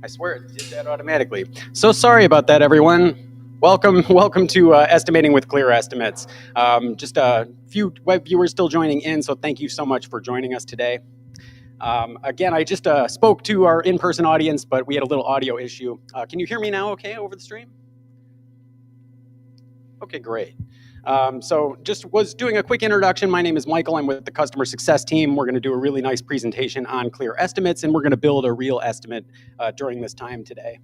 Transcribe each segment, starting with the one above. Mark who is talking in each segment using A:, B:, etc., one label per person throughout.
A: I swear it did that automatically. So sorry about that, everyone. Welcome to Estimating with Clear Estimates. Just a few web viewers still joining in, so thank you so much for joining us today. Again, I just spoke to our in-person audience, but we had a little audio issue. Can you hear me now okay over the stream? Okay, great. So just was doing a quick introduction. My name is Michael. I'm with the customer success team. We're going to do a really nice presentation on clear estimates, and we're going to build a real estimate during this time today.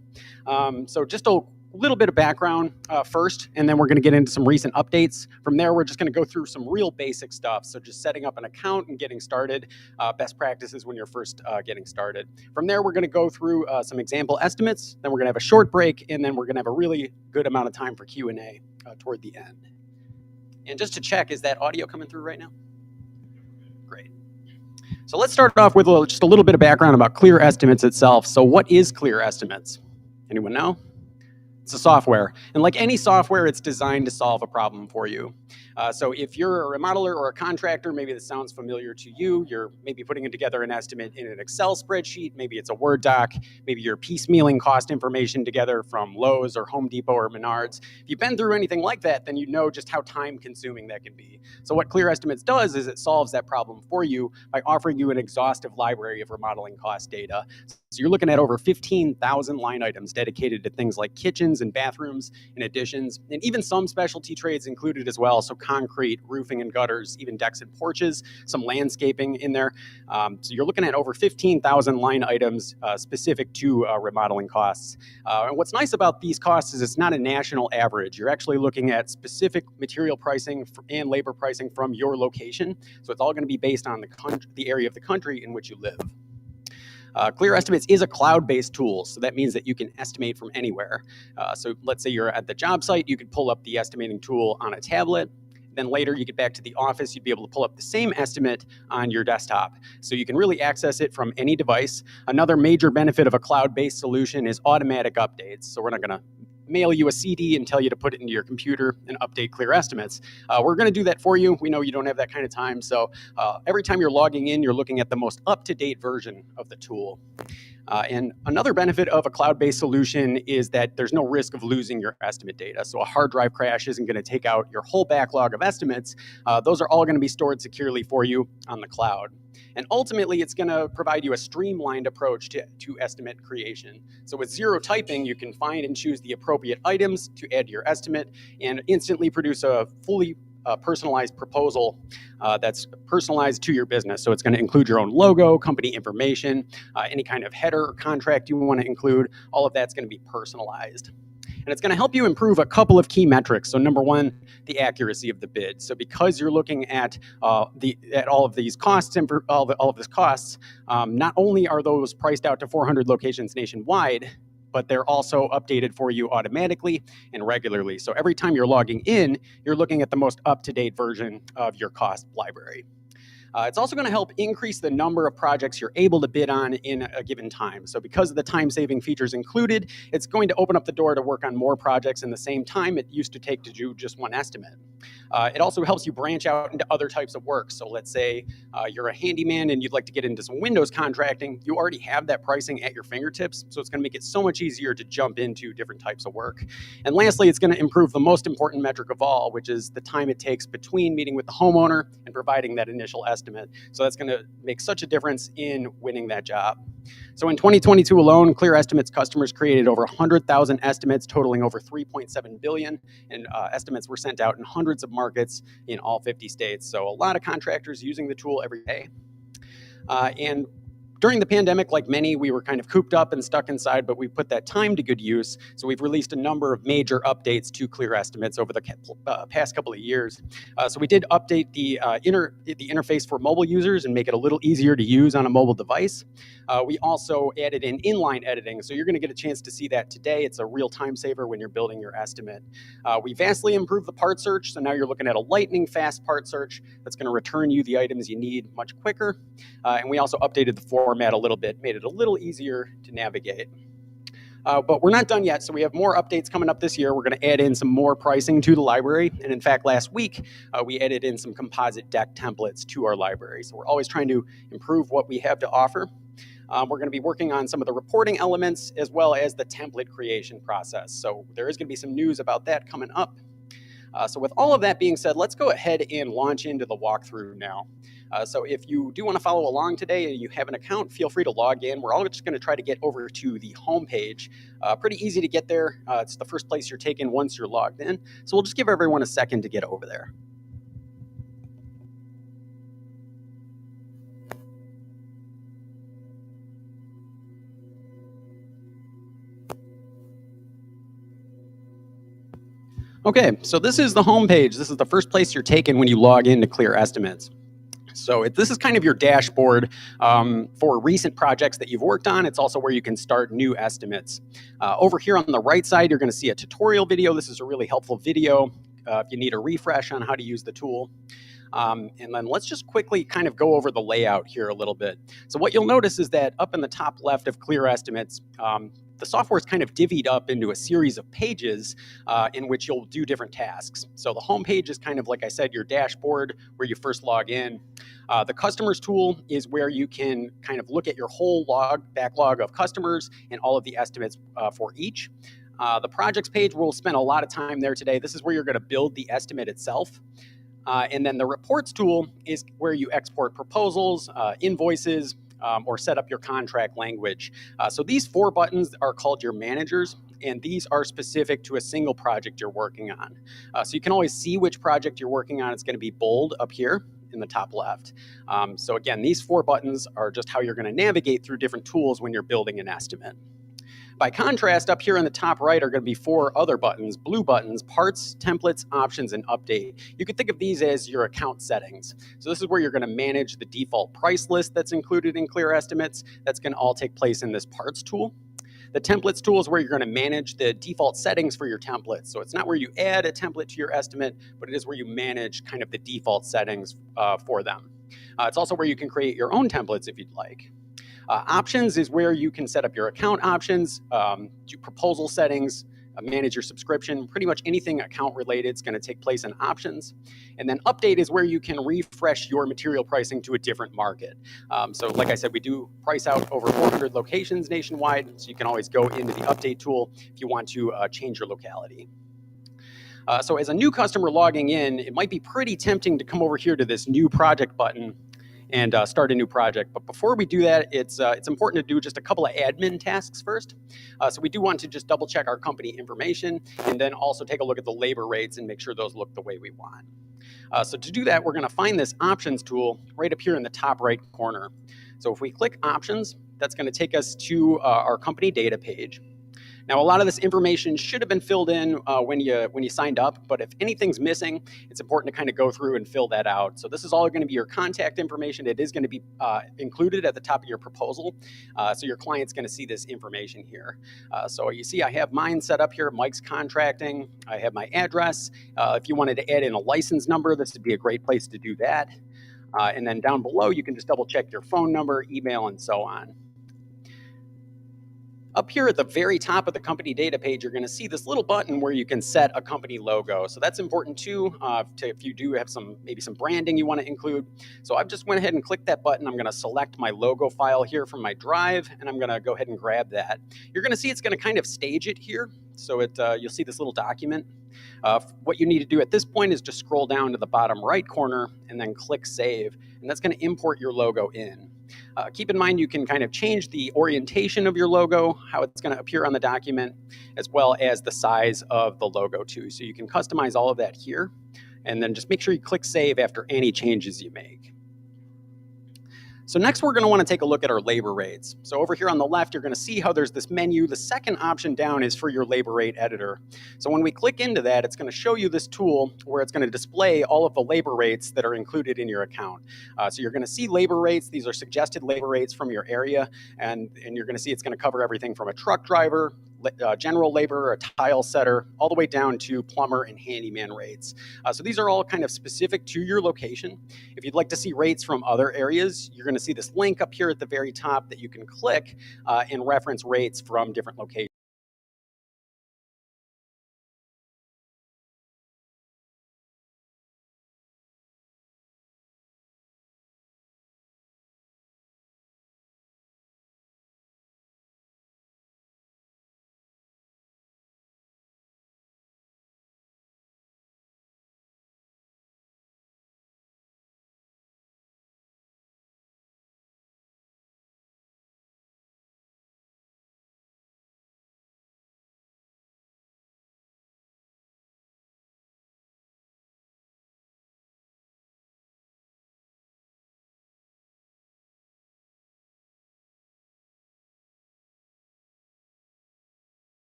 A: So just a little bit of background first, and then we're going to get into some recent updates. From there, we're just going to go through some real basic stuff. So just setting up an account and getting started, best practices when you're first getting started. From there, we're going to go through some example estimates. Then we're going to have a short break, and then we're going to have a really good amount of time for Q&A toward the end. And just to check, is that audio coming through right now? Great. So let's start off with just a little bit of background about Clear Estimates itself. So what is Clear Estimates? Anyone know? It's a software. And like any software, it's designed to solve a problem for you. So if you're a remodeler or a contractor, maybe this sounds familiar to you. You're maybe putting together an estimate in an Excel spreadsheet. Maybe it's a Word doc. Maybe you're piecemealing cost information together from Lowe's or Home Depot or Menards. If you've been through anything like that, then you know just how time-consuming that can be. So what Clear Estimates does is it solves that problem for you by offering you an exhaustive library of remodeling cost data. So you're looking at over 15,000 line items dedicated to things like kitchens and bathrooms and additions, and even some specialty trades included as well. So concrete, roofing and gutters, even decks and porches, some landscaping in there. So you're looking at over 15,000 line items specific to remodeling costs. And what's nice about these costs is it's not a national average. You're actually looking at specific material pricing and labor pricing from your location. So it's all going to be based on the area of the country in which you live. Clear Estimates is a cloud-based tool, so that means that you can estimate from anywhere. So let's say you're at the job site, you could pull up the estimating tool on a tablet. Then later you get back to the office, you'd be able to pull up the same estimate on your desktop. So you can really access it from any device. Another major benefit of a cloud-based solution is automatic updates. So we're not going to mail you a CD and tell you to put it into your computer and update Clear Estimates. We're going to do that for you. We know you don't have that kind of time. So every time you're logging in, you're looking at the most up-to-date version of the tool. And another benefit of a cloud-based solution is that there's no risk of losing your estimate data. So a hard drive crash isn't going to take out your whole backlog of estimates. Those are all going to be stored securely for you on the cloud. And ultimately, it's going to provide you a streamlined approach to estimate creation. So with zero typing, you can find and choose the appropriate items to add to your estimate and instantly produce a fully personalized proposal that's personalized to your business. So it's going to include your own logo, company information, any kind of header or contract you want to include. All of that's going to be personalized. And it's going to help you improve a couple of key metrics. So number one, the accuracy of the bid. So because you're looking at all of these costs and all of these costs, not only are those priced out to 400 locations nationwide, but they're also updated for you automatically and regularly. So every time you're logging in, you're looking at the most up-to-date version of your cost library. It's also going to help increase the number of projects you're able to bid on in a given time. So because of the time-saving features included, it's going to open up the door to work on more projects in the same time it used to take to do just one estimate. It also helps you branch out into other types of work. So let's say you're a handyman and you'd like to get into some windows contracting. You already have that pricing at your fingertips, so it's going to make it so much easier to jump into different types of work. And lastly, it's going to improve the most important metric of all, which is the time it takes between meeting with the homeowner and providing that initial estimate. So that's going to make such a difference in winning that job. So in 2022 alone, Clear Estimates customers created over 100,000 estimates totaling over 3.7 billion, and estimates were sent out in hundreds of markets in all 50 states. So a lot of contractors using the tool every day. And during the pandemic, like many, we were kind of cooped up and stuck inside, but we put that time to good use. So we've released a number of major updates to Clear Estimates over the past couple of years. So we did update the interface for mobile users and make it a little easier to use on a mobile device. We also added in inline editing, so you're going to get a chance to see that today. It's a real time saver when you're building your estimate. We vastly improved the part search, so now you're looking at a lightning fast part search that's going to return you the items you need much quicker. And we also updated the format a little bit, made it a little easier to navigate. But we're not done yet, so we have more updates coming up this year. We're going to add in some more pricing to the library. And in fact, last week, we added in some composite deck templates to our library. So we're always trying to improve what we have to offer. We're going to be working on some of the reporting elements as well as the template creation process. So there is going to be some news about that coming up. So with all of that being said, let's go ahead and launch into the walkthrough now. So if you do want to follow along today and you have an account, feel free to log in. We're all just going to try to get over to the home page. Pretty easy to get there. It's the first place you're taken once you're logged in. So we'll just give everyone a second to get over there. Okay, so this is the home page. This is the first place you're taken when you log into Clear Estimates. So this is kind of your dashboard for recent projects that you've worked on. It's also where you can start new estimates. Over here on the right side, you're going to see a tutorial video. This is a really helpful video if you need a refresh on how to use the tool. And then let's just quickly kind of go over the layout here a little bit. So what you'll notice is that up in the top left of Clear Estimates, the software is kind of divvied up into a series of pages in which you'll do different tasks. So the home page is kind of, like I said, your dashboard where you first log in. The customers tool is where you can kind of look at your whole backlog of customers and all of the estimates for each. The projects page, we'll spend a lot of time there today. This is where you're going to build the estimate itself. And then the reports tool is where you export proposals, invoices, or set up your contract language. So these 4 buttons are called your managers, and these are specific to a single project you're working on. So you can always see which project you're working on. It's going to be bold up here in the top left. So again, these 4 buttons are just how you're going to navigate through different tools when you're building an estimate. By contrast, up here in the top right are going to be 4 other buttons, blue buttons: parts, templates, options, and update. You could think of these as your account settings. So this is where you're going to manage the default price list that's included in Clear Estimates. That's going to all take place in this parts tool. The templates tool is where you're going to manage the default settings for your templates. So it's not where you add a template to your estimate, but it is where you manage kind of the default settings for them. It's also where you can create your own templates if you'd like. Options is where you can set up your account options, do proposal settings, manage your subscription. Pretty much anything account related is going to take place in options. And then update is where you can refresh your material pricing to a different market. So like I said, we do price out over 400 locations nationwide, so you can always go into the update tool if you want to change your locality. So as a new customer logging in, it might be pretty tempting to come over here to this new project button and start a new project. But before we do that, it's important to do just a couple of admin tasks first. So we do want to just double check our company information and then also take a look at the labor rates and make sure those look the way we want. So to do that, we're going to find this options tool right up here in the top right corner. So if we click options, that's going to take us to our company data page. Now, a lot of this information should have been filled in when you signed up, but if anything's missing, it's important to kind of go through and fill that out. So this is all going to be your contact information. It is going to be included at the top of your proposal, so your client's going to see this information here. So you see I have mine set up here, Mike's Contracting. I have my address. If you wanted to add in a license number, this would be a great place to do that. And then down below, you can just double check your phone number, email, and so on. Up here at the very top of the company data page, you're going to see this little button where you can set a company logo. So that's important too, if you do have maybe some branding you want to include. So I've just went ahead and clicked that button. I'm going to select my logo file here from my drive, and I'm going to go ahead and grab that. You're going to see it's going to kind of stage it here. So you'll see this little document. What you need to do at this point is just scroll down to the bottom right corner and then click Save, and that's going to import your logo in. Keep in mind you can kind of change the orientation of your logo, how it's going to appear on the document, as well as the size of the logo too. So you can customize all of that here, and then just make sure you click Save after any changes you make. So next we're going to want to take a look at our labor rates. So over here on the left, you're going to see how there's this menu. The second option down is for your labor rate editor. So when we click into that, it's going to show you this tool where it's going to display all of the labor rates that are included in your account. So you're going to see labor rates. These are suggested labor rates from your area, and you're going to see it's going to cover everything from a truck driver, general labor, a tile setter, all the way down to plumber and handyman rates. So these are all kind of specific to your location. If you'd like to see rates from other areas, you're going to see this link up here at the very top that you can click and reference rates from different locations.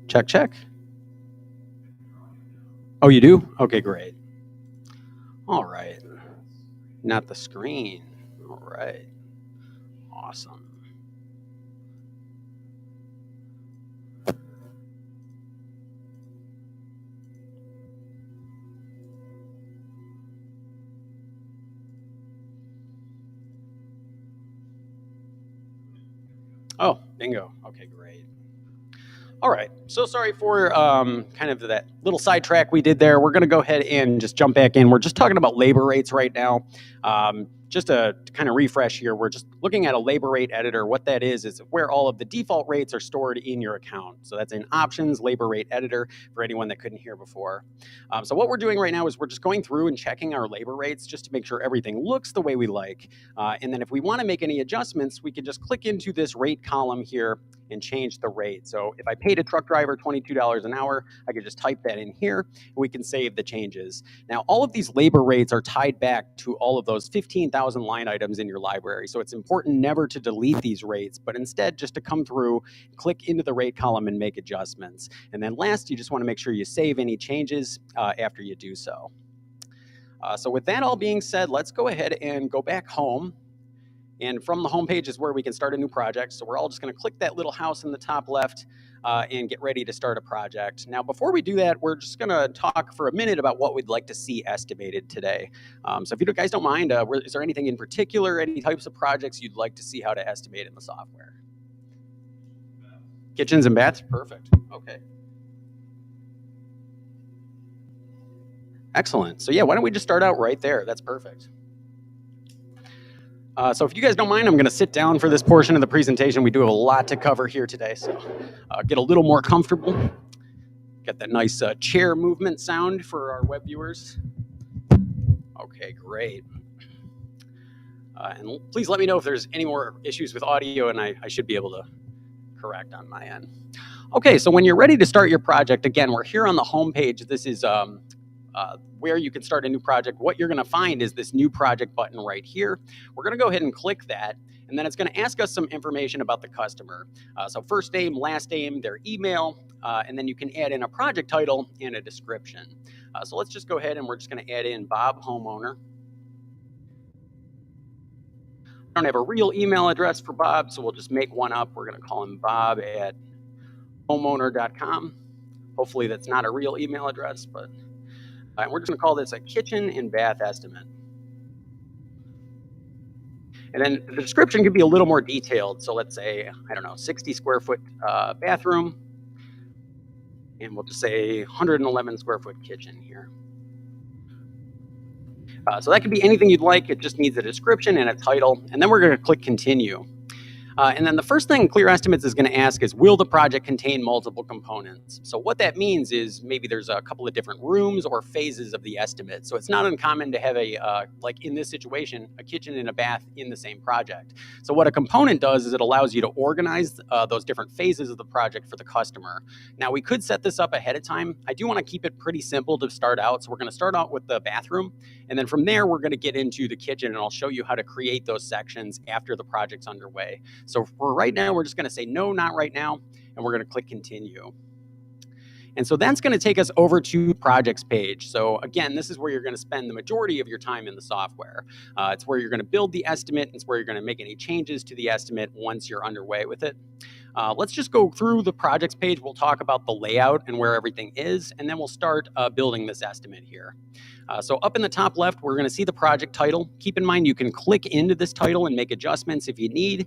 A: Check, check. Oh, you do? Okay, great. All right. Not the screen. All right. Awesome. Oh, bingo. Okay, great. All right. So sorry for kind of that little sidetrack we did there. We're going to go ahead and just jump back in. We're just talking about labor rates right now. Just to kind of refresh here, we're just looking at a labor rate editor. What that is where all of the default rates are stored in your account. So that's in options, labor rate editor, for anyone that couldn't hear before. So what we're doing right now is we're just going through and checking our labor rates just to make sure everything looks the way we like. And then if we want to make any adjustments, we can just click into this rate column here and change the rate. So if I paid a truck driver $22 an hour, I could just type that in here and we can save the changes. Now, all of these labor rates are tied back to all of those 15,000 line items in your library. So it's important never to delete these rates, but instead just to come through, click into the rate column and make adjustments. And then last, you just want to make sure you save any changes after you do so. So with that all being said, let's go ahead and go back home. And from the home page is where we can start a new project. So we're all just going to click that little house in the top left and get ready to start a project. Now, before we do that, we're just going to talk for a minute about what we'd like to see estimated today. So if you guys don't mind, is there anything in particular, any types of projects you'd like to see how to estimate in the software? Kitchens and baths? Perfect. Okay. Excellent. So yeah, why don't we just start out right there? That's perfect. So if you guys don't mind, I'm going to sit down for this portion of the presentation. We do have a lot to cover here today, so get a little more comfortable. Get that nice chair movement sound for our web viewers. Okay, great. And please let me know if there's any more issues with audio, and I should be able to correct on my end. Okay, so when you're ready to start your project, again, we're here on the home page. This is where you can start a new project. What you're going to find is this new project button right here. We're going to go ahead and click that, and then it's going to ask us some information about the customer. So first name, last name, their email, and then you can add in a project title and a description. So let's just go ahead and we're just going to add in Bob Homeowner. I don't have a real email address for Bob, so we'll just make one up. We're going to call him bob@homeowner.com. Hopefully that's not a real email address, but and we're just going to call this a kitchen and bath estimate. And then the description can be a little more detailed. So let's say, I don't know, 60 square foot bathroom. And we'll just say 111 square foot kitchen here. So that could be anything you'd like. It just needs a description and a title. And then we're going to click continue. And then the first thing Clear Estimates is going to ask is, will the project contain multiple components? So what that means is maybe there's a couple of different rooms or phases of the estimate. So it's not uncommon to have like in this situation, a kitchen and a bath in the same project. So what a component does is it allows you to organize those different phases of the project for the customer. Now we could set this up ahead of time. I do want to keep it pretty simple to start out. So we're going to start out with the bathroom. And then from there, we're going to get into the kitchen, and I'll show you how to create those sections after the project's underway. So for right now, we're just going to say no, not right now, and we're going to click continue. And so that's going to take us over to projects page. So again, this is where you're going to spend the majority of your time in the software. It's where you're going to build the estimate. It's where you're going to make any changes to the estimate once you're underway with it. Let's just go through the projects page. We'll talk about the layout and where everything is, and then we'll start building this estimate here. So up in the top left, we're going to see the project title. Keep in mind, you can click into this title and make adjustments if you need.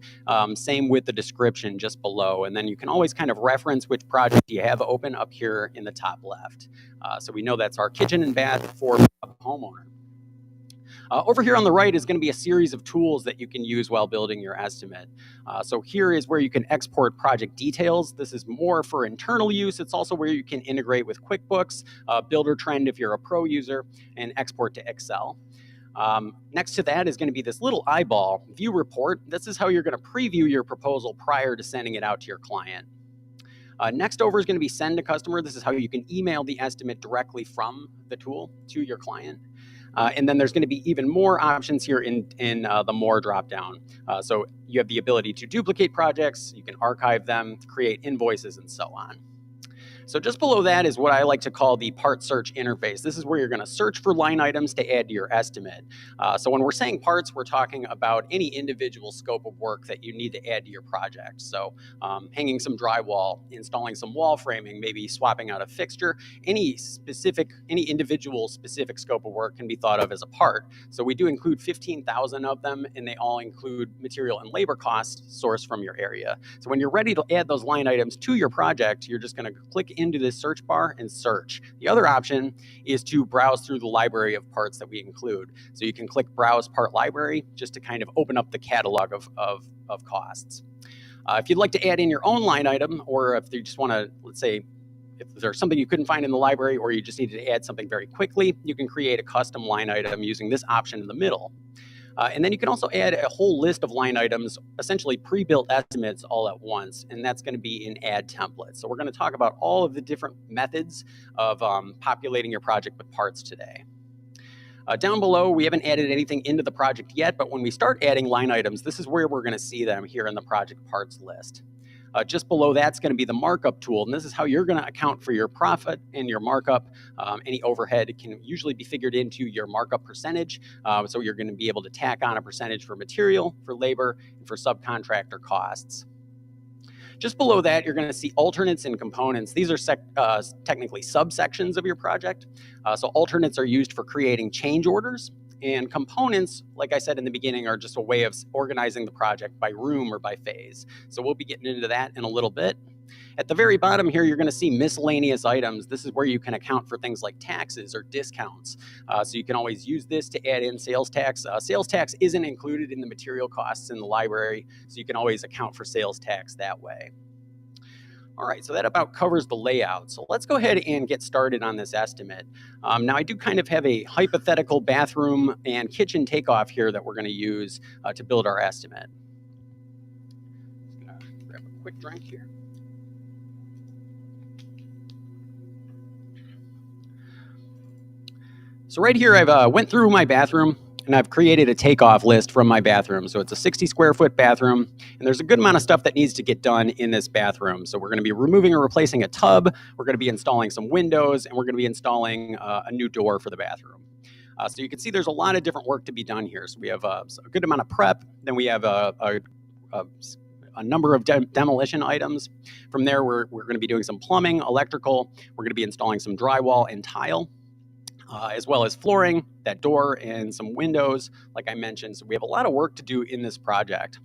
A: Same with the description just below. And then you can always kind of reference which project you have open up here in the top left. So we know that's our kitchen and bath for homeowner. Over here on the right is going to be a series of tools that you can use while building your estimate. So here is where you can export project details. This is more for internal use. It's also where you can integrate with QuickBooks, Buildertrend if you're a pro user, and export to Excel. Next to that is going to be this little eyeball, View Report. This is how you're going to preview your proposal prior to sending it out to your client. Next over is going to be Send to Customer. This is how you can email the estimate directly from the tool to your client. And then there's going to be even more options here in the More dropdown. So you have the ability to duplicate projects, you can archive them, create invoices, and so on. So just below that is what I like to call the part search interface. This is where you're going to search for line items to add to your estimate. So when we're saying parts, we're talking about any individual scope of work that you need to add to your project. So hanging some drywall, installing some wall framing, maybe swapping out a fixture, any individual specific scope of work can be thought of as a part. So we do include 15,000 of them, and they all include material and labor costs sourced from your area. So when you're ready to add those line items to your project, you're just going to click into this search bar and search. The other option is to browse through the library of parts that we include. So you can click Browse Part Library just to kind of open up the catalog of costs. If you'd like to add in your own line item, or if you just want to, let's say, if there's something you couldn't find in the library or you just needed to add something very quickly, you can create a custom line item using this option in the middle. And then you can also add a whole list of line items, essentially pre-built estimates all at once, and that's going to be in Add Template. So we're going to talk about all of the different methods of populating your project with parts today. Down below, we haven't added anything into the project yet, but when we start adding line items, this is where we're going to see them here in the project parts list. Just below that's going to be the markup tool, and this is how you're going to account for your profit and your markup. Any overhead can usually be figured into your markup percentage, so you're going to be able to tack on a percentage for material, for labor, and for subcontractor costs. Just below that, you're going to see alternates and components. These are technically subsections of your project. So alternates are used for creating change orders, and components, like I said in the beginning, are just a way of organizing the project by room or by phase. So we'll be getting into that in a little bit. At the very bottom here, you're going to see miscellaneous items. This is where you can account for things like taxes or discounts. So you can always use this to add in sales tax. Sales tax isn't included in the material costs in the library, so you can always account for sales tax that way. All right, so that about covers the layout. So let's go ahead and get started on this estimate. Now I do kind of have a hypothetical bathroom and kitchen takeoff here that we're going to use to build our estimate. Just going to grab a quick drink here. So right here, I've went through my bathroom and I've created a takeoff list from my bathroom. So it's a 60 square foot bathroom, and there's a good amount of stuff that needs to get done in this bathroom. So we're going to be removing or replacing a tub, we're going to be installing some windows, and we're going to be installing a new door for the bathroom. So you can see there's a lot of different work to be done here. So we have a good amount of prep, then we have a number of demolition items. From there, we're going to be doing some plumbing, electrical, we're going to be installing some drywall and tile. As well as flooring, that door, and some windows, like I mentioned. So we have a lot of work to do in this project.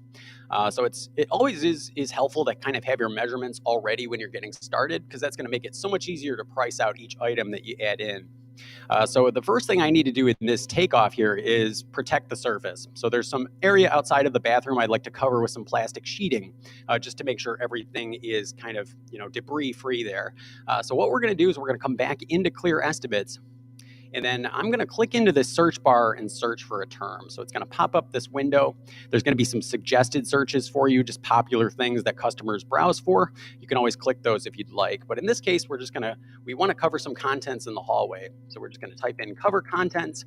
A: So it always is helpful to kind of have your measurements already when you're getting started, because that's going to make it so much easier to price out each item that you add in. So the first thing I need to do in this takeoff here is protect the surface. So there's some area outside of the bathroom I'd like to cover with some plastic sheeting, just to make sure everything is kind of, debris free there. So what we're going to do is we're going to come back into Clear Estimates. And then I'm going to click into this search bar and search for a term. So it's going to pop up this window. There's going to be some suggested searches for you, just popular things that customers browse for. You can always click those if you'd like. But in this case, we want to cover some contents in the hallway. So we're just going to type in cover contents.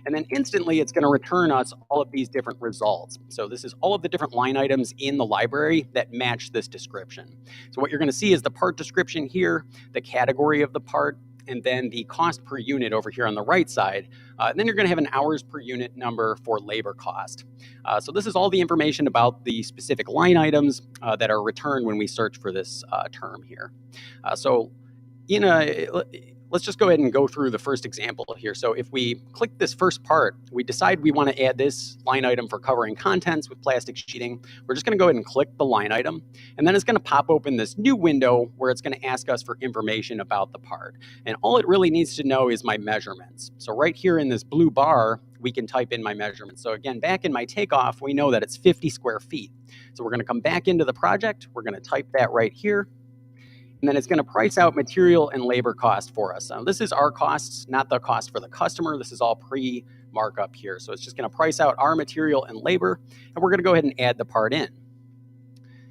A: And then instantly, it's going to return us all of these different results. So this is all of the different line items in the library that match this description. So what you're going to see is the part description here, the category of the part, and then the cost per unit over here on the right side. And then you're going to have an hours per unit number for labor cost. So this is all the information about the specific line items that are returned when we search for this term here. Let's just go ahead and go through the first example here. So if we click this first part, we decide we want to add this line item for covering contents with plastic sheeting. We're just going to go ahead and click the line item, and then it's going to pop open this new window where it's going to ask us for information about the part. And all it really needs to know is my measurements. So right here in this blue bar, we can type in my measurements. So again, back in my takeoff, we know that it's 50 square feet. So we're going to come back into the project. We're going to type that right here. And then it's going to price out material and labor cost for us. This is our costs, not the cost for the customer. This is all pre-markup here. So it's just going to price out our material and labor, and we're going to go ahead and add the part in.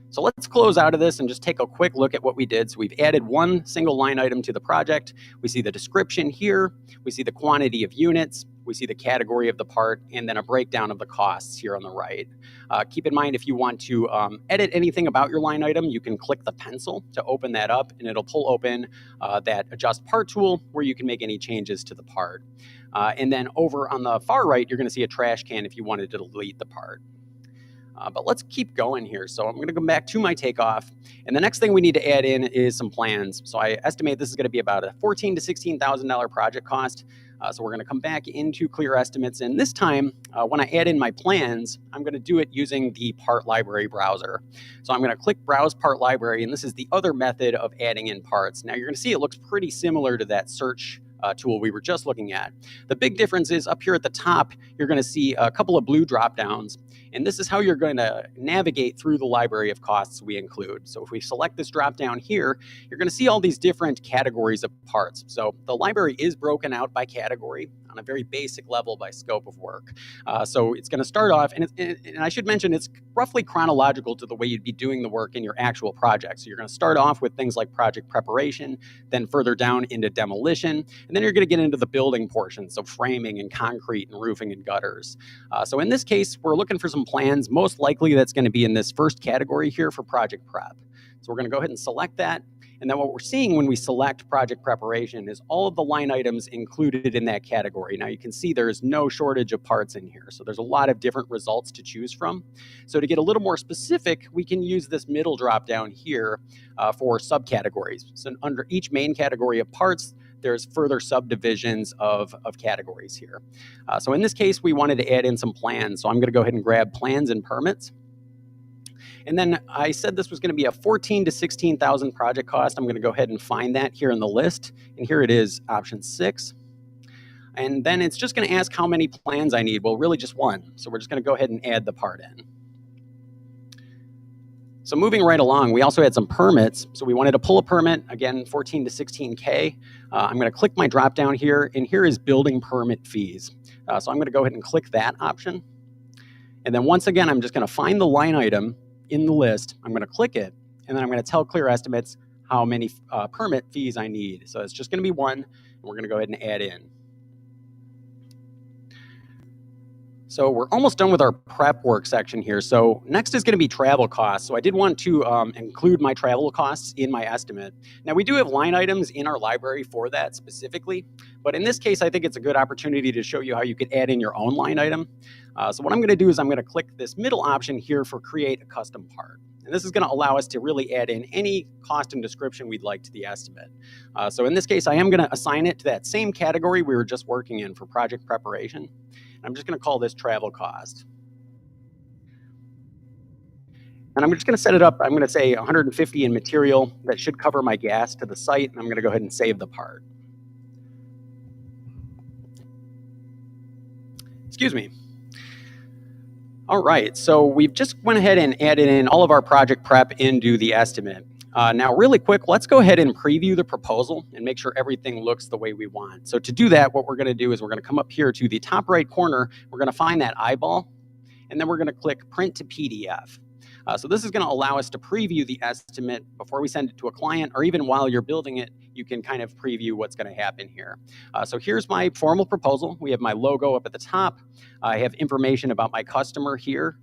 A: So let's close out of this and just take a quick look at what we did. So we've added one single line item to the project. We see the description here. We see the quantity of units. we see the category of the part, and then a breakdown of the costs here on the right. Keep in mind, if you want to edit anything about your line item, you can click the pencil to open that up, and it'll pull open that adjust part tool where you can make any changes to the part. And then over on the far right, you're going to see a trash can if you wanted to delete the part. But let's keep going here. So I'm going to go back to my takeoff. And the next thing we need to add in is some plans. So I estimate this is going to be about a $14,000 to $16,000 project cost. So we're going to come back into Clear Estimates. And this time, when I add in my plans, I'm going to do it using the part library browser. So I'm going to click Browse Part Library. And this is the other method of adding in parts. Now you're going to see it looks pretty similar to that search tool we were just looking at. The big difference is up here at the top, you're going to see a couple of blue drop downs. And this is how you're going to navigate through the library of costs we include. So if we select this drop down here, you're going to see all these different categories of parts. So the library is broken out by category on a very basic level by scope of work. So it's going to start off, and I should mention it's roughly chronological to the way you'd be doing the work in your actual project. So you're going to start off with things like project preparation, then further down into demolition, and then you're going to get into the building portion, so framing and concrete and roofing and gutters. So in this case, we're looking for some plans. Most likely that's going to be in this first category here for project prep. So we're going to go ahead and select that. And then what we're seeing when we select project preparation is all of the line items included in that category. Now you can see there's no shortage of parts in here. So there's a lot of different results to choose from. So to get a little more specific, we can use this middle drop down here for subcategories. So under each main category of parts, there's further subdivisions of categories here. So in this case, we wanted to add in some plans. So I'm going to go ahead and grab plans and permits. And then I said this was going to be a $14,000 to $16,000 project cost. I'm going to go ahead and find that here in the list. And here it is, option 6. And then it's just going to ask how many plans I need. Well, really just one. So we're just going to go ahead and add the part in. So moving right along, we also had some permits. So we wanted to pull a permit, again, 14 to 16K. I'm going to click my drop down here, and here is building permit fees. So I'm going to go ahead and click that option. And then once again, I'm just going to find the line item in the list. I'm going to click it, and then I'm going to tell Clear Estimates how many permit fees I need. So it's just going to be one, and we're going to go ahead and add in. So we're almost done with our prep work section here. So next is going to be travel costs. So I did want to include my travel costs in my estimate. Now we do have line items in our library for that specifically, but in this case, I think it's a good opportunity to show you how you could add in your own line item. So what I'm going to do is I'm going to click this middle option here for create a custom part. And this is going to allow us to really add in any cost and description we'd like to the estimate. So in this case, I am going to assign it to that same category we were just working in for project preparation. I'm just going to call this travel cost. And I'm just going to set it up. I'm going to say 150 in material. That should cover my gas to the site. And I'm going to go ahead and save the part. Excuse me. All right, so we've just went ahead and added in all of our project prep into the estimate. Now, really quick, let's go ahead and preview the proposal and make sure everything looks the way we want. So to do that, what we're going to do is we're going to come up here to the top right corner. We're going to find that eyeball, and then we're going to click Print to PDF. So this is going to allow us to preview the estimate before we send it to a client, or even while you're building it, you can kind of preview what's going to happen here. So here's my formal proposal. We have my logo up at the top. I have information about my customer here,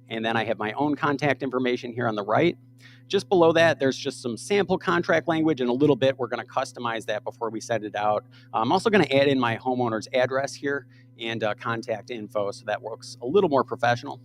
A: and then I have my own contact information here on the right. Just below that, there's just some sample contract language, and a little bit we're going to customize that before we send it out. I'm also going to add in my homeowner's address here and contact info, so that looks a little more professional.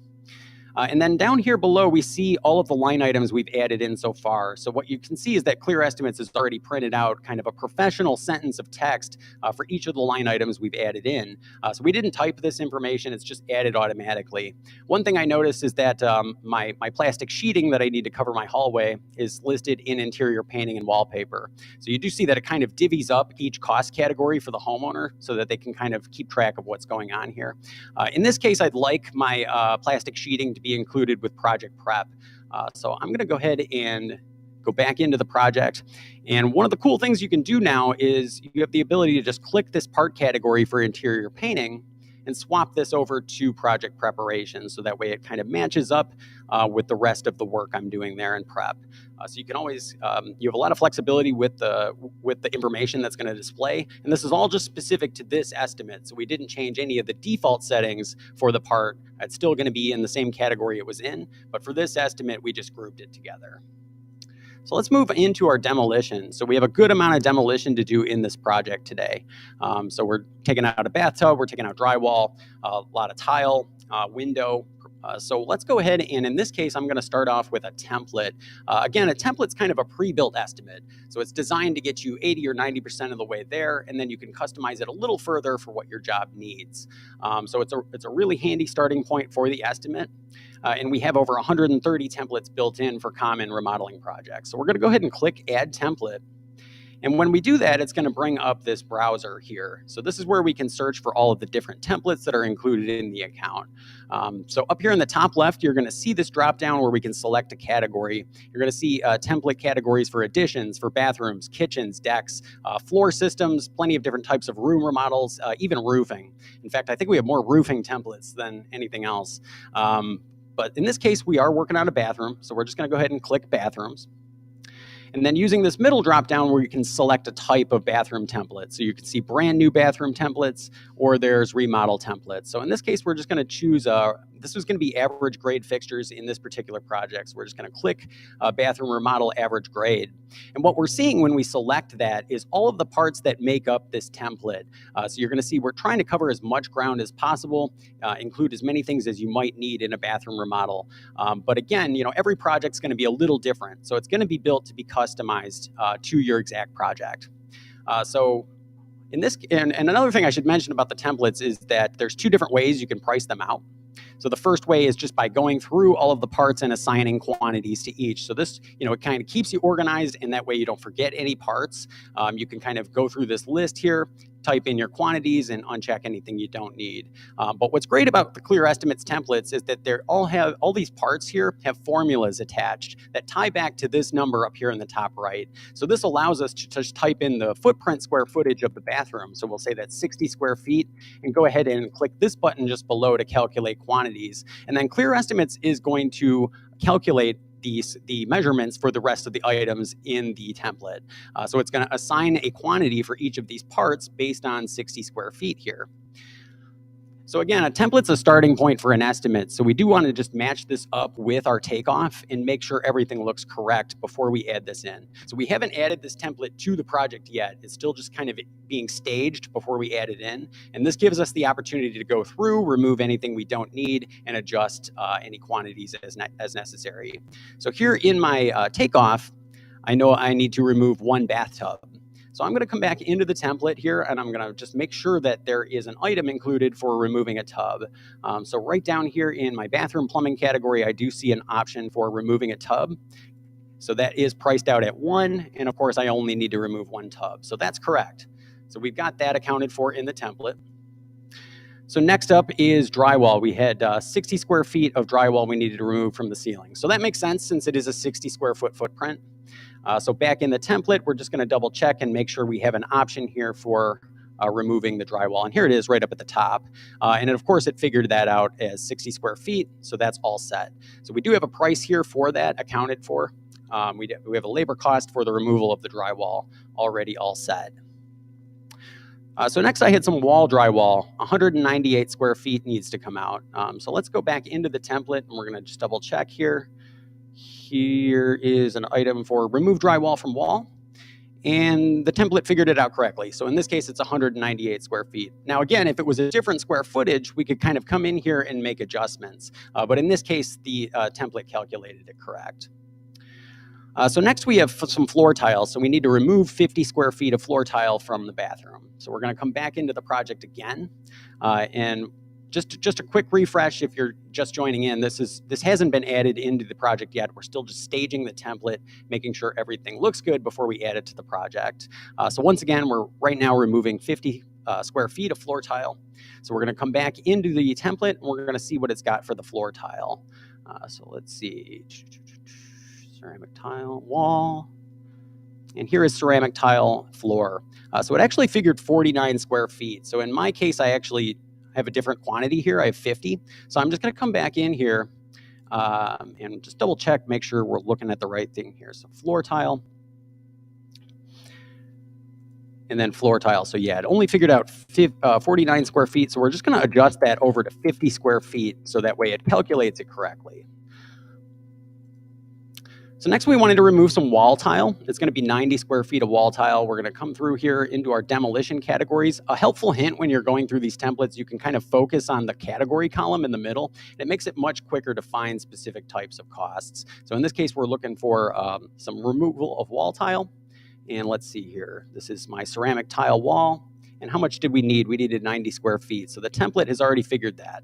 A: And then down here below, we see all of the line items we've added in so far. So what you can see is that Clear Estimates has already printed out kind of a professional sentence of text for each of the line items we've added in. So we didn't type this information, it's just added automatically. One thing I noticed is that my plastic sheeting that I need to cover my hallway is listed in interior painting and wallpaper. So you do see that it kind of divvies up each cost category for the homeowner so that they can kind of keep track of what's going on here. In this case, I'd like my plastic sheeting to be included with project prep. So I'm going to go ahead and go back into the project. And one of the cool things you can do now is you have the ability to just click this part category for interior painting, and swap this over to project preparation. So that way it kind of matches up with the rest of the work I'm doing there in prep. So you can always, you have a lot of flexibility with the information that's going to display. And this is all just specific to this estimate. So we didn't change any of the default settings for the part. It's still going to be in the same category it was in. But for this estimate, we just grouped it together. So let's move into our demolition. So we have a good amount of demolition to do in this project today. So we're taking out a bathtub, we're taking out drywall, a lot of tile, window. So let's go ahead, and in this case, I'm going to start off with a template. Again, a template's kind of a pre-built estimate. So it's designed to get you 80 or 90% of the way there, and then you can customize it a little further for what your job needs. So it's a really handy starting point for the estimate. And we have over 130 templates built in for common remodeling projects. So we're going to go ahead and click Add Template. And when we do that, it's going to bring up this browser here. So this is where we can search for all of the different templates that are included in the account. So up here in the top left, you're going to see this drop down where we can select a category. You're going to see template categories for additions, for bathrooms, kitchens, decks, floor systems, plenty of different types of room remodels, even roofing. In fact, I think we have more roofing templates than anything else. But in this case, we are working on a bathroom. So we're just going to go ahead and click bathrooms. And then using this middle drop down where you can select a type of bathroom template. So you can see brand new bathroom templates, or there's remodel templates. So in this case, we're just going to choose, this is going to be average grade fixtures in this particular project. So we're just going to click bathroom remodel average grade. And what we're seeing when we select that is all of the parts that make up this template. So you're going to see we're trying to cover as much ground as possible, include as many things as you might need in a bathroom remodel. But again, every project's going to be a little different. So it's going to be built to be customized to your exact project. So in this, and another thing I should mention about the templates is that there's two different ways you can price them out. So the first way is just by going through all of the parts and assigning quantities to each. So this, it kind of keeps you organized, and that way you don't forget any parts. You can kind of go through this list here, type in your quantities, and uncheck anything you don't need. But what's great about the Clear Estimates templates is that all these parts here have formulas attached that tie back to this number up here in the top right. So this allows us to just type in the footprint square footage of the bathroom. So we'll say that's 60 square feet, and go ahead and click this button just below to calculate quantities. And then Clear Estimates is going to calculate the measurements for the rest of the items in the template. So it's going to assign a quantity for each of these parts based on 60 square feet here. So again, a template's a starting point for an estimate. So we do want to just match this up with our takeoff and make sure everything looks correct before we add this in. So we haven't added this template to the project yet. It's still just kind of being staged before we add it in. And this gives us the opportunity to go through, remove anything we don't need, and adjust any quantities as necessary. So here in my takeoff, I know I need to remove one bathtub. So I'm going to come back into the template here, and I'm going to just make sure that there is an item included for removing a tub. So right down here in my bathroom plumbing category, I do see an option for removing a tub. So that is priced out at 1, and of course I only need to remove 1 tub. So that's correct. So we've got that accounted for in the template. So next up is drywall. We had 60 square feet of drywall we needed to remove from the ceiling. So that makes sense since it is a 60 square foot footprint. So back in the template, we're just going to double check and make sure we have an option here for removing the drywall. And here it is right up at the top. And of course, it figured that out as 60 square feet. So that's all set. So we do have a price here for that accounted for. We have a labor cost for the removal of the drywall already all set. So next I had some wall drywall. 198 square feet needs to come out. So let's go back into the template, and we're going to just double check here. Here is an item for remove drywall from wall, and the template figured it out correctly. So in this case, it's 198 square feet. Now again, if it was a different square footage, we could kind of come in here and make adjustments. But in this case, the template calculated it correct. So next we have some floor tiles. So we need to remove 50 square feet of floor tile from the bathroom. So we're going to come back into the project again, and just a quick refresh if you're just joining in. This hasn't been added into the project yet. We're still just staging the template, making sure everything looks good before we add it to the project. So once again, we're right now removing 50 square feet of floor tile. So we're going to come back into the template, and we're going to see what it's got for the floor tile. So let's see. Ceramic tile wall. And here is ceramic tile floor. So it actually figured 49 square feet. So in my case, I actually I have a different quantity here. I have 50. So I'm just going to come back in here and just double check, make sure we're looking at the right thing here. So floor tile. And then floor tile. So yeah, it only figured out 49 square feet. So we're just going to adjust that over to 50 square feet so that way it calculates it correctly. So next we wanted to remove some wall tile. It's going to be 90 square feet of wall tile. We're going to come through here into our demolition categories. A helpful hint when you're going through these templates, you can kind of focus on the category column in the middle. It makes it much quicker to find specific types of costs. So in this case, we're looking for some removal of wall tile. And let's see here. This is my ceramic tile wall. And how much did we need? We needed 90 square feet. So the template has already figured that.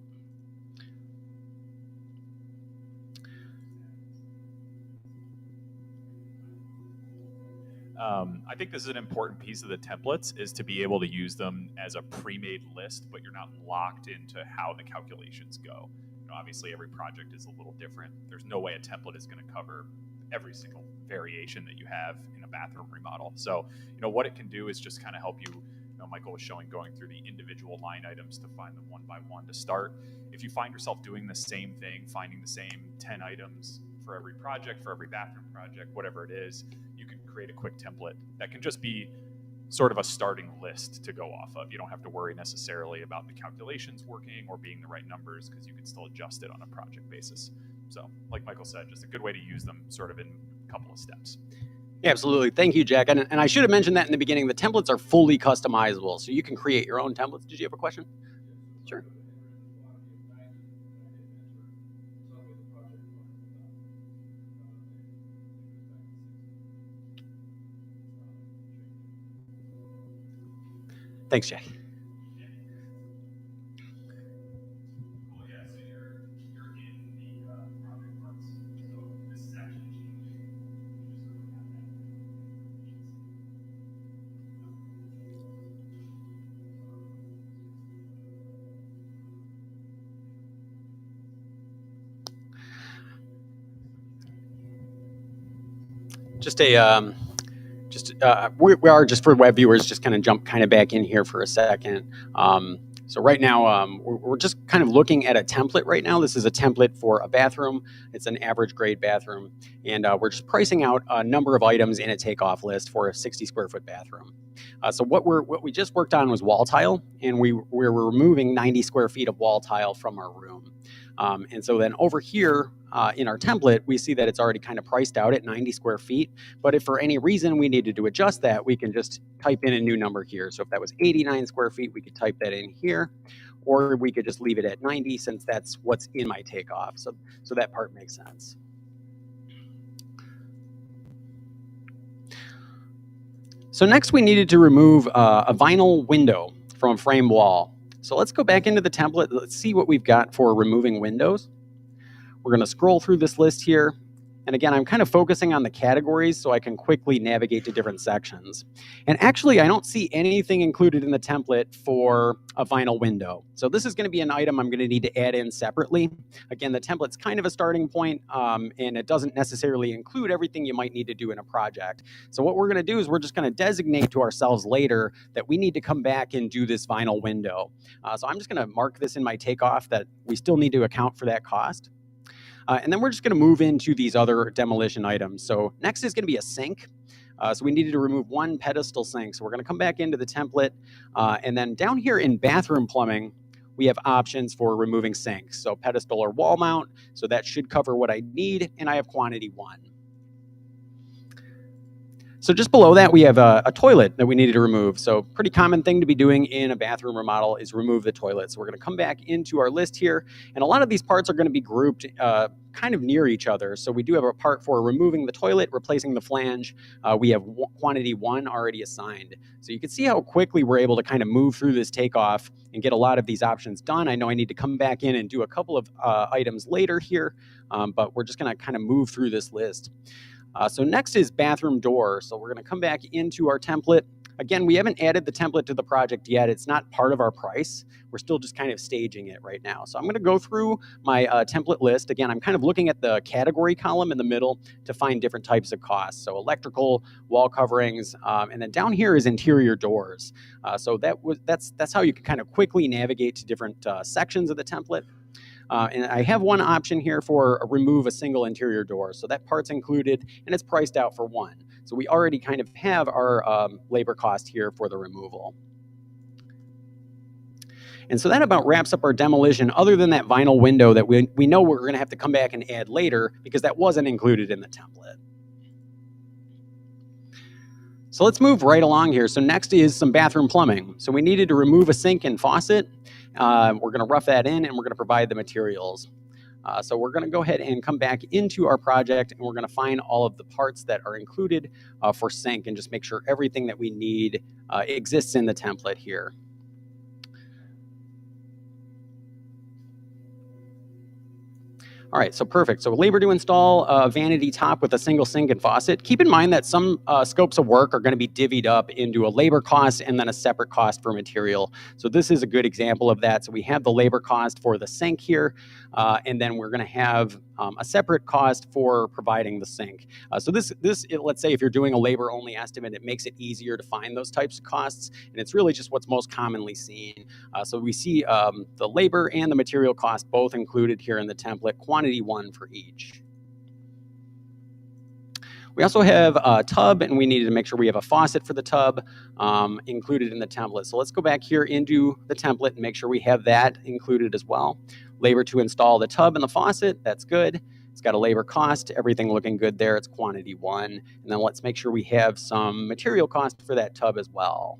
B: I think this is an important piece of the templates, is to be able to use them as a pre-made list, but you're not locked into how the calculations go. You know, obviously, every project is a little different. There's no way a template is going to cover every single variation that you have in a bathroom remodel. So, you know, what it can do is just kind of help you. You know, Michael was showing going through the individual line items to find them one by one to start. If you find yourself doing the same thing, finding the same 10 items for every project, for every bathroom project, whatever it is, you can create a quick template that can just be sort of a starting list to go off of. You don't have to worry necessarily about the calculations working or being the right numbers, because you can still adjust it on a project basis. So like Michael said, just a good way to use them sort of in a couple of steps.
A: Yeah, absolutely. Thank you, Jack. And I should have mentioned that in the beginning. The templates are fully customizable, so you can create your own templates. Did you have a question? Sure. Thanks, Jack. We are, just for web viewers, just kind of jump back in here for a second. So right now, we're just kind of looking at a template right now. This is a template for a bathroom. It's an average grade bathroom. And we're just pricing out a number of items in a takeoff list for a 60 square foot bathroom. So what we just worked on was wall tile, and we were removing 90 square feet of wall tile from our room. And so then over here in our template, we see that it's already kind of priced out at 90 square feet. But if for any reason we needed to adjust that, we can just type in a new number here. So if that was 89 square feet, we could type that in here, or we could just leave it at 90 since that's what's in my takeoff. So that part makes sense. So next we needed to remove a vinyl window from a frame wall. So let's go back into the template. Let's see what we've got for removing windows. We're going to scroll through this list here. And again, I'm kind of focusing on the categories so I can quickly navigate to different sections. And actually, I don't see anything included in the template for a vinyl window. So this is going to be an item I'm going to need to add in separately. Again, the template's kind of a starting point, and it doesn't necessarily include everything you might need to do in a project. So what we're going to do is we're just going to designate to ourselves later that we need to come back and do this vinyl window. So I'm just going to mark this in my takeoff that we still need to account for that cost. And then we're just going to move into these other demolition items. So next is going to be a sink. So we needed to remove one pedestal sink. So we're going to come back into the template. And then down here in bathroom plumbing, we have options for removing sinks. So pedestal or wall mount. So that should cover what I need. And I have quantity 1. So just below that, we have a toilet that we needed to remove. So pretty common thing to be doing in a bathroom remodel is remove the toilet. So we're going to come back into our list here. And a lot of these parts are going to be grouped kind of near each other. So we do have a part for removing the toilet, replacing the flange. We have quantity 1 already assigned. So you can see how quickly we're able to kind of move through this takeoff and get a lot of these options done. I know I need to come back in and do a couple of items later here, but we're just going to kind of move through this list. So next is bathroom door. So we're going to come back into our template. Again, we haven't added the template to the project yet. It's not part of our price. We're still just kind of staging it right now. So I'm going to go through my template list. Again, I'm kind of looking at the category column in the middle to find different types of costs. So electrical, wall coverings, and then down here is interior doors. So that's how you can kind of quickly navigate to different sections of the template. And I have one option here for remove a single interior door. So that part's included and it's priced out for one. So we already kind of have our labor cost here for the removal. And so that about wraps up our demolition, other than that vinyl window that we know we're going to have to come back and add later because that wasn't included in the template. So let's move right along here. So next is some bathroom plumbing. So we needed to remove a sink and faucet. We're going to rough that in and we're going to provide the materials. So we're going to go ahead and come back into our project and we're going to find all of the parts that are included for sink and just make sure everything that we need exists in the template here. All right, so perfect. So labor to install a vanity top with a single sink and faucet. Keep in mind that some scopes of work are going to be divvied up into a labor cost and then a separate cost for material. So this is a good example of that. So we have the labor cost for the sink here, and then we're going to have a separate cost for providing the sink. So let's say if you're doing a labor-only estimate, it makes it easier to find those types of costs, and it's really just what's most commonly seen. So we see the labor and the material cost both included here in the template, quantity 1 for each. We also have a tub, and we needed to make sure we have a faucet for the tub included in the template. So let's go back here into the template and make sure we have that included as well. Labor to install the tub and the faucet, that's good. It's got a labor cost, everything looking good there. It's quantity 1. And then let's make sure we have some material cost for that tub as well.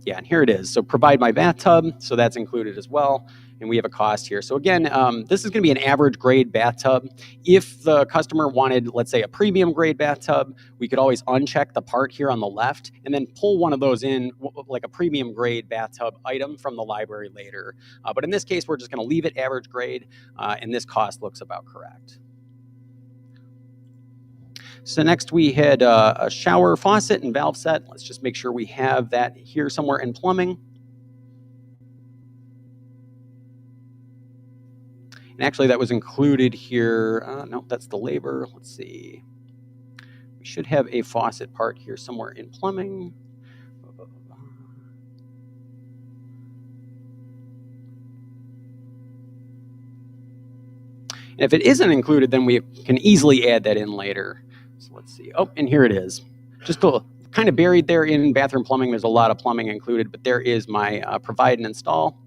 A: Yeah, and here it is. So provide my bathtub, so that's included as well. And we have a cost here. So again, this is going to be an average grade bathtub. If the customer wanted, let's say, a premium grade bathtub, we could always uncheck the part here on the left and then pull one of those in, like a premium grade bathtub item from the library later. But in this case, we're just going to leave it average grade, and this cost looks about correct. So next we had a shower faucet and valve set. Let's just make sure we have that here somewhere in plumbing. And actually that was included here. No, that's the labor. Let's see. We should have a faucet part here somewhere in plumbing. And if it isn't included, then we can easily add that in later. So let's see. Oh, and here it is. Just kind of buried there in bathroom plumbing. There's a lot of plumbing included, but there is my provide and install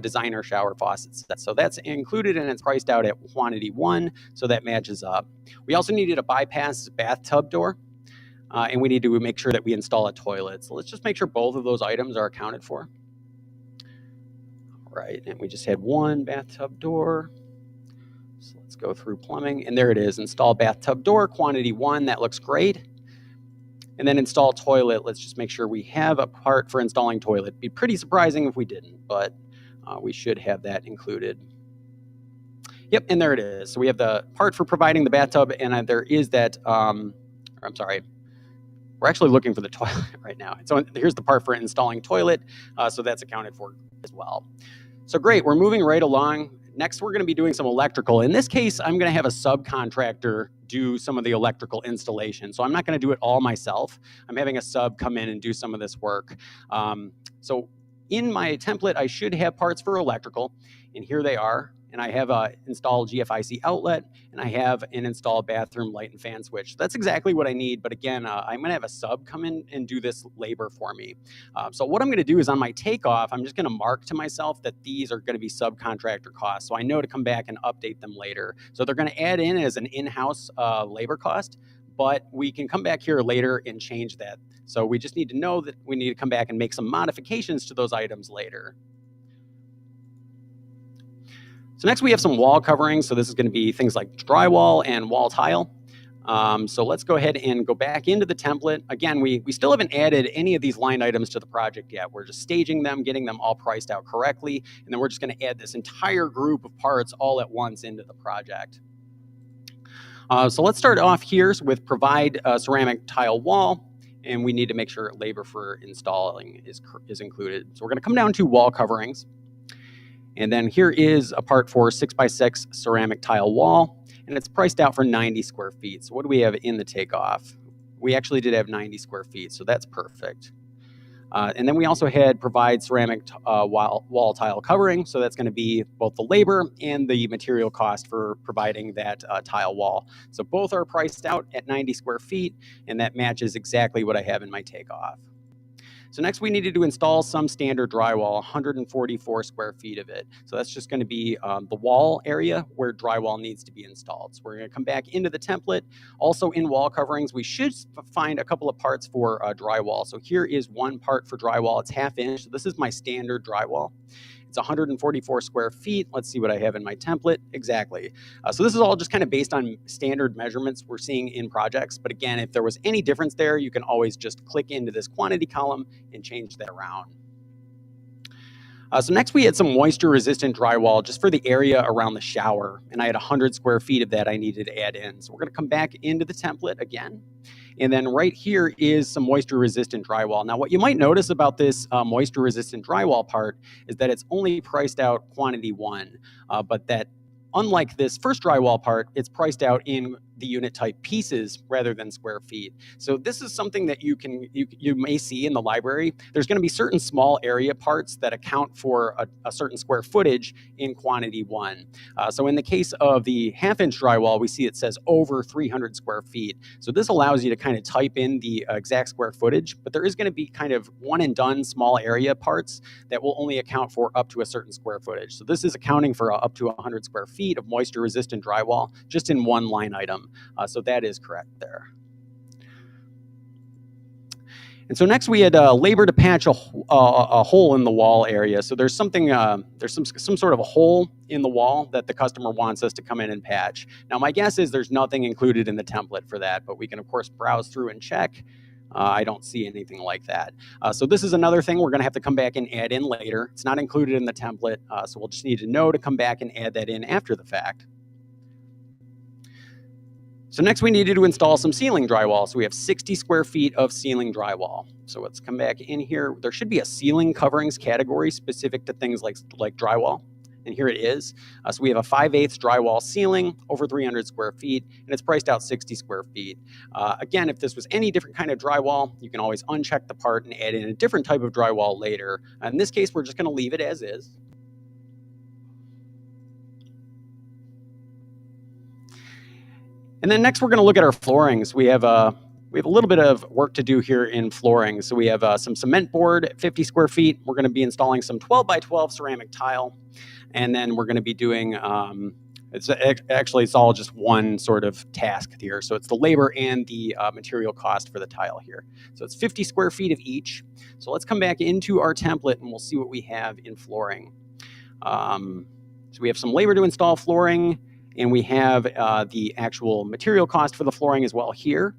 A: designer shower faucet set. So that's included and it's priced out at quantity 1, so that matches up. We also needed a bypass bathtub door, and we need to make sure that we install a toilet. So let's just make sure both of those items are accounted for. All right, and we just had one bathtub door. So let's go through plumbing, and there it is, install bathtub door, quantity 1, that looks great. And then install toilet, let's just make sure we have a part for installing toilet. It'd be pretty surprising if we didn't, but we should have that included. Yep, and there it is. So we have the part for providing the bathtub, and there is that, I'm sorry, we're actually looking for the toilet right now. So here's the part for installing toilet, so that's accounted for as well. So great, we're moving right along. Next, we're going to be doing some electrical. In this case, I'm going to have a subcontractor do some of the electrical installation. So I'm not going to do it all myself. I'm having a sub come in and do some of this work. So in my template, I should have parts for electrical, and here they are. And I have a installed GFIC outlet, and I have an installed bathroom light and fan switch. That's exactly what I need, but again, I'm gonna have a sub come in and do this labor for me. So what I'm gonna do is on my takeoff, I'm just gonna mark to myself that these are gonna be subcontractor costs, so I know to come back and update them later. So they're gonna add in as an in-house labor cost, but we can come back here later and change that. So we just need to know that we need to come back and make some modifications to those items later. So next we have some wall coverings. So this is going to be things like drywall and wall tile. So let's go ahead and go back into the template. Again, we still haven't added any of these line items to the project yet. We're just staging them, getting them all priced out correctly, and then we're just going to add this entire group of parts all at once into the project. So let's start off here with provide a ceramic tile wall, and we need to make sure labor for installing is included. So we're going to come down to wall coverings, and then here is a part for 6x6 ceramic tile wall, and it's priced out for 90 square feet. So what do we have in the takeoff? We actually did have 90 square feet, so that's perfect. And then we also had provide ceramic wall tile covering. So that's going to be both the labor and the material cost for providing that tile wall. So both are priced out at 90 square feet, and that matches exactly what I have in my takeoff. So next we needed to install some standard drywall, 144 square feet of it. So that's just going to be the wall area where drywall needs to be installed. So we're going to come back into the template. Also in wall coverings, we should find a couple of parts for drywall. So here is one part for drywall. It's 1/2 inch. So this is my standard drywall. It's 144 square feet. Let's see what I have in my template. Exactly. So this is all just kind of based on standard measurements we're seeing in projects. But again, if there was any difference there, you can always just click into this quantity column and change that around. So next we had some moisture resistant drywall just for the area around the shower. And I had 100 square feet of that I needed to add in. So we're going to come back into the template again. And then right here is some moisture resistant drywall. Now what you might notice about this moisture resistant drywall part is that it's only priced out quantity 1, but that unlike this first drywall part, it's priced out in the unit type pieces rather than square feet. So this is something that you may see in the library. There's going to be certain small area parts that account for a certain square footage in quantity 1. So in the case of the 1/2 inch drywall, we see it says over 300 square feet. So this allows you to kind of type in the exact square footage, but there is going to be kind of one and done small area parts that will only account for up to a certain square footage. So this is accounting for up to 100 square feet of moisture resistant drywall just in one line item. So that is correct there. And so next we had labor to patch a hole in the wall area. So there's something, there's some sort of a hole in the wall that the customer wants us to come in and patch. Now my guess is there's nothing included in the template for that, but we can of course browse through and check. I don't see anything like that. So this is another thing we're going to have to come back and add in later. It's not included in the template, so we'll just need to know to come back and add that in after the fact. So next we needed to install some ceiling drywall. So we have 60 square feet of ceiling drywall. So let's come back in here. There should be a ceiling coverings category specific to things like drywall. And here it is. So we have a 5/8 drywall ceiling over 300 square feet, and it's priced out 60 square feet. Again, if this was any different kind of drywall, you can always uncheck the part and add in a different type of drywall later. In this case, we're just going to leave it as is. And then next we're going to look at our floorings. We have a little bit of work to do here in flooring. So we have some cement board at 50 square feet. We're going to be installing some 12 by 12 ceramic tile. And then we're going to be doing, it's all just one sort of task here. So it's the labor and the material cost for the tile here. So it's 50 square feet of each. So let's come back into our template and we'll see what we have in flooring. So we have some labor to install flooring. And we have the actual material cost for the flooring as well here,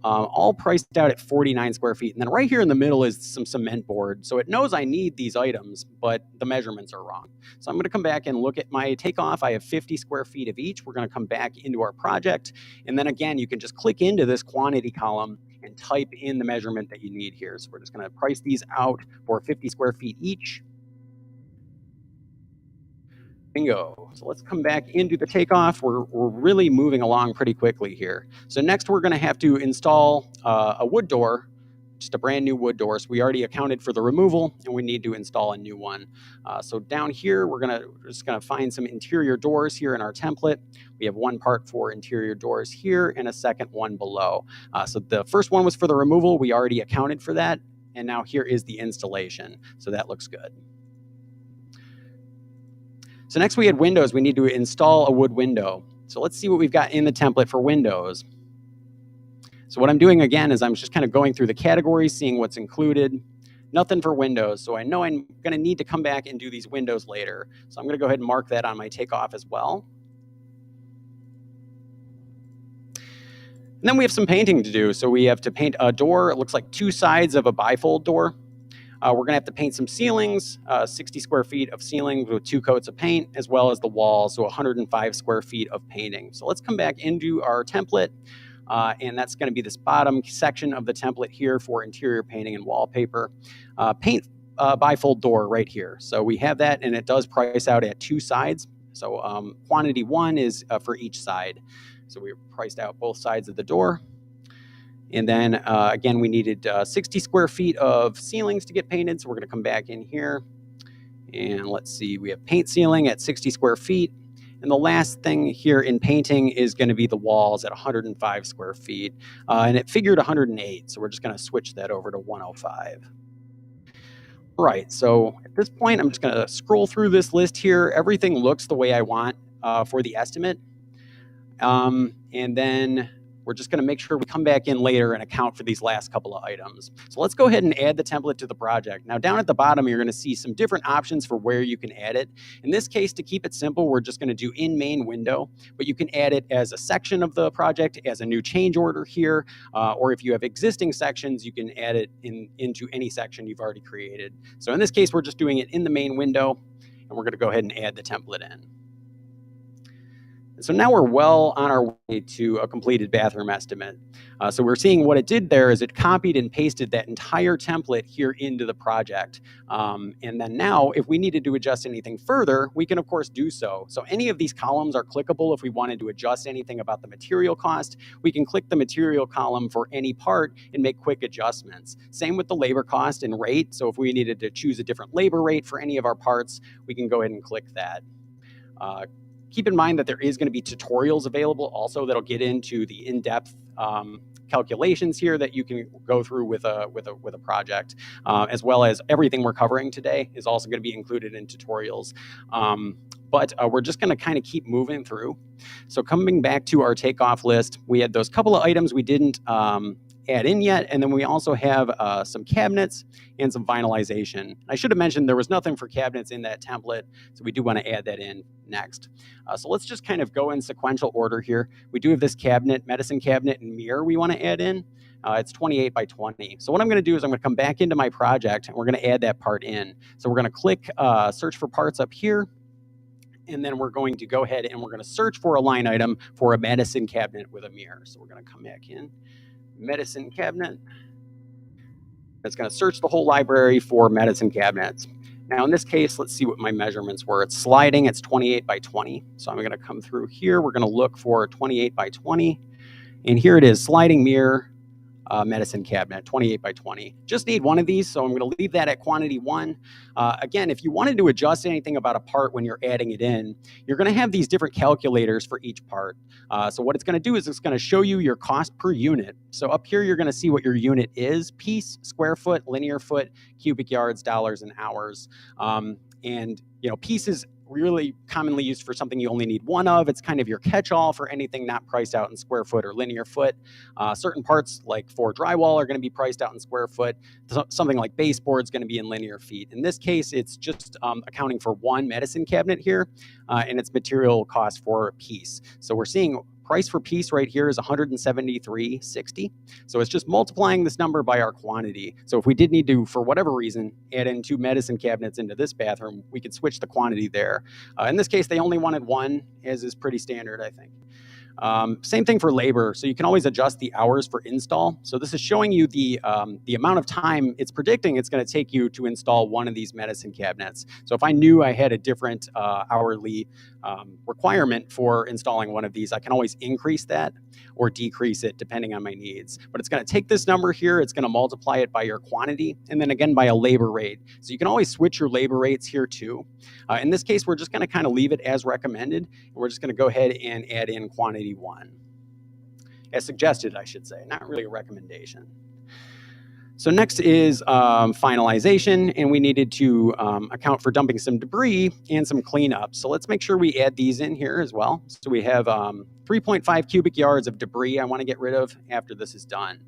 A: all priced out at 49 square feet. And then right here in the middle is some cement board. So it knows I need these items, but the measurements are wrong. So I'm going to come back and look at my takeoff. I have 50 square feet of each. We're going to come back into our project. And then again, you can just click into this quantity column and type in the measurement that you need here. So we're just going to price these out for 50 square feet each. Bingo. So let's come back into the takeoff. We're really moving along pretty quickly here. So next we're going to have to install a wood door, just a brand new wood door. So we already accounted for the removal and we need to install a new one. So down here, we're just going to find some interior doors here in our template. We have one part for interior doors here and a second one below. So the first one was for the removal. We already accounted for that. And now here is the installation. So that looks good. So next we had windows. We need to install a wood window. So let's see what we've got in the template for windows. So what I'm doing again is I'm just kind of going through the categories, seeing what's included. Nothing for windows. So I know I'm going to need to come back and do these windows later. So I'm going to go ahead and mark that on my takeoff as well. And then we have some painting to do. So we have to paint a door. It looks like 2 sides of a bifold door. We're gonna have to paint some ceilings, 60 square feet of ceilings with 2 coats of paint, as well as the walls, so 105 square feet of painting. So let's come back into our template, and that's gonna be this bottom section of the template here for interior painting and wallpaper. Paint bifold door right here. So we have that, and it does price out at 2 sides. So quantity 1 is for each side. So we priced out both sides of the door. And then again, we needed 60 square feet of ceilings to get painted. So we're gonna come back in here and let's see, we have paint ceiling at 60 square feet. And the last thing here in painting is gonna be the walls at 105 square feet. And it figured 108. So we're just gonna switch that over to 105. Right, so at this point, I'm just gonna scroll through this list here. Everything looks the way I want for the estimate. And then we're just gonna make sure we come back in later and account for these last couple of items. So let's go ahead and add the template to the project. Now down at the bottom, you're gonna see some different options for where you can add it. In this case, to keep it simple, we're just gonna do in main window, but you can add it as a section of the project, as a new change order here, or if you have existing sections, you can add it into any section you've already created. So in this case, we're just doing it in the main window, and we're gonna go ahead and add the template in. So now we're well on our way to a completed bathroom estimate. So we're seeing what it did there is it copied and pasted that entire template here into the project. And then now, if we needed to adjust anything further, we can of course do so. So any of these columns are clickable. If we wanted to adjust anything about the material cost, we can click the material column for any part and make quick adjustments. Same with the labor cost and rate. So if we needed to choose a different labor rate for any of our parts, we can go ahead and click that. Keep in mind that there is going to be tutorials available also that'll get into the in-depth calculations here that you can go through with a project, as well as everything we're covering today is also going to be included in tutorials. But we're just going to kind of keep moving through. So coming back to our takeoff list, we had those couple of items we didn't add in yet, and then we also have some cabinets and some finalization. I should have mentioned there was nothing for cabinets in that template, so we do want to add that in next. So let's just kind of go in sequential order here. We do have this cabinet, medicine cabinet and mirror we want to add in. It's 28 by 20. So what I'm going to do is I'm going to come back into my project and we're going to add that part in. So we're going to click search for parts up here, and then we're going to go ahead and we're going to search for a line item for a medicine cabinet with a mirror. So we're going to come back in, medicine cabinet. It's going to search the whole library for medicine cabinets. Now in this case, let's see what my measurements were. It's sliding, it's 28 by 20. So I'm going to come through here. We're going to look for 28 by 20. And here it is, sliding mirror, medicine cabinet, 28 by 20. Just need one of these, so I'm going to leave that at quantity 1. Again, if you wanted to adjust anything about a part when you're adding it in, you're going to have these different calculators for each part. So what it's going to do is it's going to show you your cost per unit. So up here, you're going to see what your unit is: piece, square foot, linear foot, cubic yards, dollars, and hours. And piece is really commonly used for something you only need one of. It's kind of your catch-all for anything not priced out in square foot or linear foot. Certain parts, like for drywall, are going to be priced out in square foot. Something like baseboard is going to be in linear feet. In this case, it's just accounting for one medicine cabinet here, and its material cost for a piece. So we're seeing price for piece right here is $173.60. So it's just multiplying this number by our quantity. So if we did need to, for whatever reason, add in 2 medicine cabinets into this bathroom, we could switch the quantity there. In this case, they only wanted 1, as is pretty standard, I think. Same thing for labor. So you can always adjust the hours for install. So this is showing you the amount of time it's predicting it's going to take you to install one of these medicine cabinets. So if I knew I had a different hourly requirement for installing one of these, I can always increase that or decrease it depending on my needs. But it's going to take this number here, it's going to multiply it by your quantity, and then again by a labor rate. So you can always switch your labor rates here too. In this case, we're just going to kind of leave it as recommended. And we're just going to go ahead and add in quantity 1. As suggested, I should say, not really a recommendation. So next is finalization, and we needed to account for dumping some debris and some cleanup. So let's make sure we add these in here as well. So we have 3.5 cubic yards of debris I want to get rid of after this is done.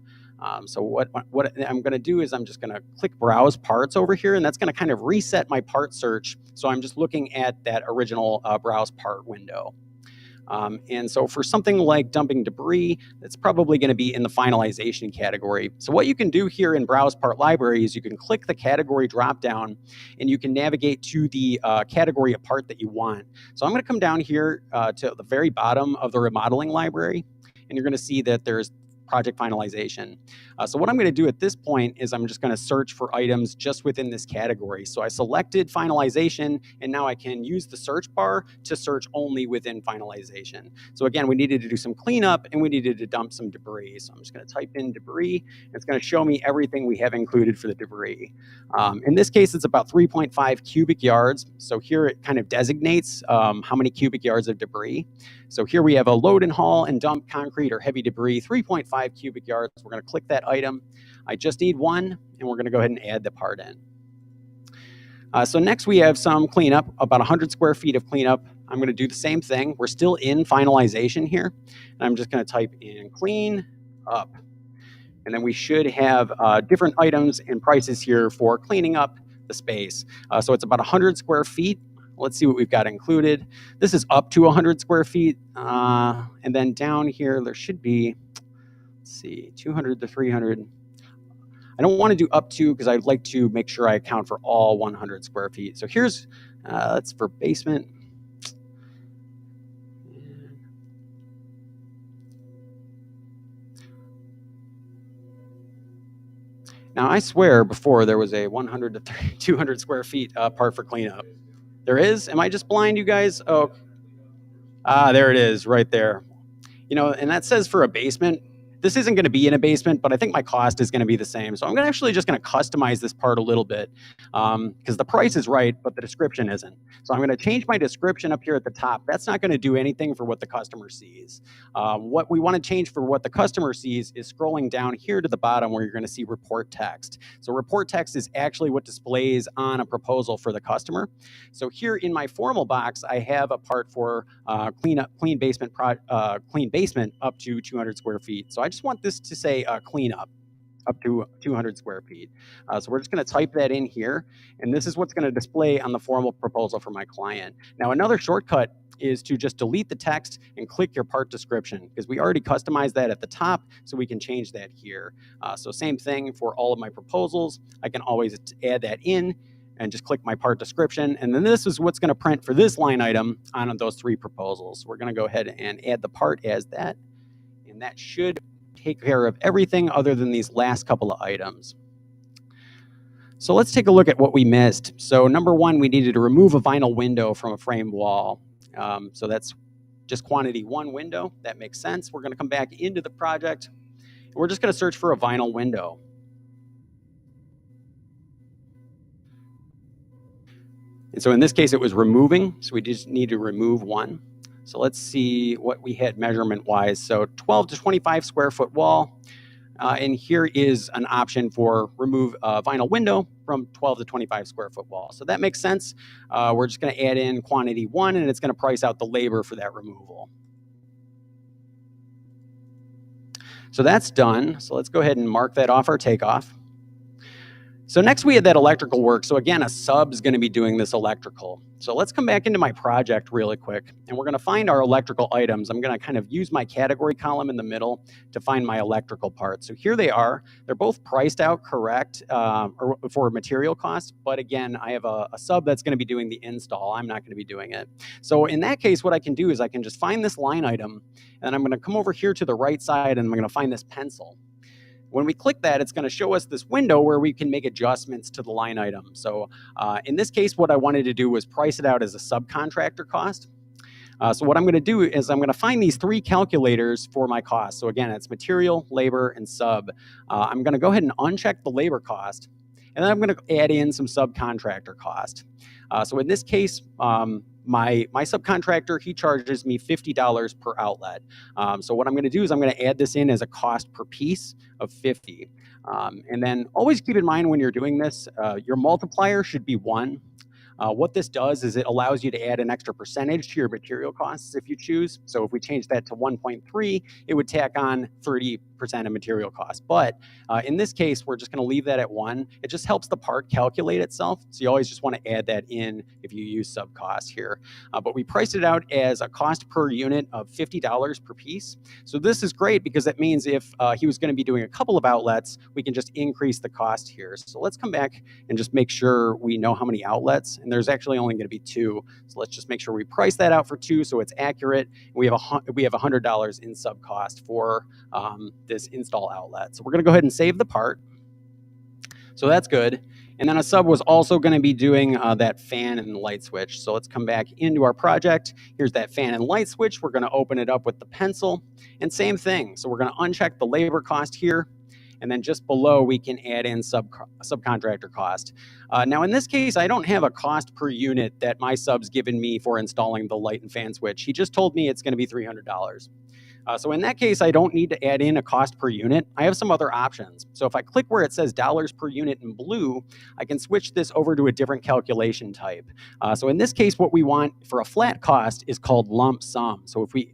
A: So what I'm going to do is I'm just going to click Browse Parts over here, and that's going to kind of reset my part search. So I'm just looking at that original Browse Part window. And so for something like dumping debris, it's probably going to be in the finalization category. So what you can do here in Browse Part Library is you can click the category dropdown and you can navigate to the category of part that you want. So I'm going to come down here to the very bottom of the remodeling library, and you're going to see that there's project finalization. So what I'm going to do at this point is I'm just going to search for items just within this category. So I selected finalization, and now I can use the search bar to search only within finalization. So again, we needed to do some cleanup and we needed to dump some debris. So I'm just going to type in debris, and it's going to show me everything we have included for the debris. In this case, it's about 3.5 cubic yards. So here it kind of designates how many cubic yards of debris. So here we have a load and haul and dump concrete or heavy debris, 3.5 cubic yards. We're going to click that item. I just need one, and we're going to go ahead and add the part in. So next we have some cleanup, about 100 square feet of cleanup. I'm going to do the same thing. We're still in finalization here, and I'm just going to type in clean up. And then we should have different items and prices here for cleaning up the space. So it's about 100 square feet. Let's see what we've got included. This is up to 100 square feet. And then down here, there should be, let's see, 200 to 300. I don't want to do up to because I'd like to make sure I account for all 100 square feet. So here's, that's for basement. Now, I swear before there was a 100 to 200 square feet part for cleanup. There is? Am I just blind, you guys? Oh, there it is right there. You know, and that says for a basement. This isn't going to be in a basement, but I think my cost is going to be the same. So I'm actually just going to customize this part a little bit because the price is right, but the description isn't. So I'm going to change my description up here at the top. That's not going to do anything for what the customer sees. What we want to change for what the customer sees is scrolling down here to the bottom where you're going to see report text. So report text is actually what displays on a proposal for the customer. So here in my formal box, I have a part for clean basement up to 200 square feet. So I just want this to say cleanup up to 200 square feet. So we're just going to type that in here, and this is what's going to display on the formal proposal for my client. Now, another shortcut is to just delete the text and click your part description because we already customized that at the top, so we can change that here. So same thing for all of my proposals. I can always add that in and just click my part description. And then this is what's going to print for this line item on those three proposals. We're going to go ahead and add the part as that, and that should take care of everything other than these last couple of items. So let's take a look at what we missed. So number one, we needed to remove a vinyl window from a framed wall. So that's just quantity one window. That makes sense. We're going to come back into the project, and we're just going to search for a vinyl window. And so in this case, it was removing. So we just need to remove one. So let's see what we had measurement-wise. So 12 to 25 square foot wall. And here is an option for remove vinyl window from 12 to 25 square foot wall. So that makes sense. We're just going to add in quantity one, and it's going to price out the labor for that removal. So that's done. So let's go ahead and mark that off our takeoff. So next we had that electrical work. So again, a sub is going to be doing this electrical. So let's come back into my project really quick, and we're going to find our electrical items. I'm going to kind of use my category column in the middle to find my electrical parts. So here they are. They're both priced out correct for material costs, but again, I have a sub that's going to be doing the install. I'm not going to be doing it. So in that case, what I can do is I can just find this line item, and I'm going to come over here to the right side, and I'm going to find this pencil. When we click that, it's going to show us this window where we can make adjustments to the line item. So in this case, what I wanted to do was price it out as a subcontractor cost. So what I'm going to do is I'm going to find these three calculators for my cost. So again, it's material, labor, and sub. I'm going to go ahead and uncheck the labor cost, and then I'm going to add in some subcontractor cost. So in this case, my subcontractor, he charges me $50 per outlet. So what I'm going to do is I'm going to add this in as a cost per piece of 50. And then always keep in mind when you're doing this, your multiplier should be 1. What this does is it allows you to add an extra percentage to your material costs if you choose. So if we change that to 1.3, it would tack on 30% of material costs. But in this case, we're just going to leave that at 1. It just helps the part calculate itself. So you always just want to add that in if you use sub cost here. But we priced it out as a cost per unit of $50 per piece. So this is great because that means if he was going to be doing a couple of outlets, we can just increase the cost here. So let's come back and just make sure we know how many outlets. And there's actually only going to be 2. So let's just make sure we price that out for 2 so it's accurate. We have $100 in sub cost for this install outlet. So we're going to go ahead and save the part. So that's good. And then a sub was also going to be doing that fan and light switch. So let's come back into our project. Here's that fan and light switch. We're going to open it up with the pencil. And same thing. So we're going to uncheck the labor cost here. And then just below, we can add in subcontractor cost. Now, in this case, I don't have a cost per unit that my sub's given me for installing the light and fan switch. He just told me it's going to be $300. So in that case, I don't need to add in a cost per unit. I have some other options. So if I click where it says dollars per unit in blue, I can switch this over to a different calculation type. So in this case, what we want for a flat cost is called lump sum. So if we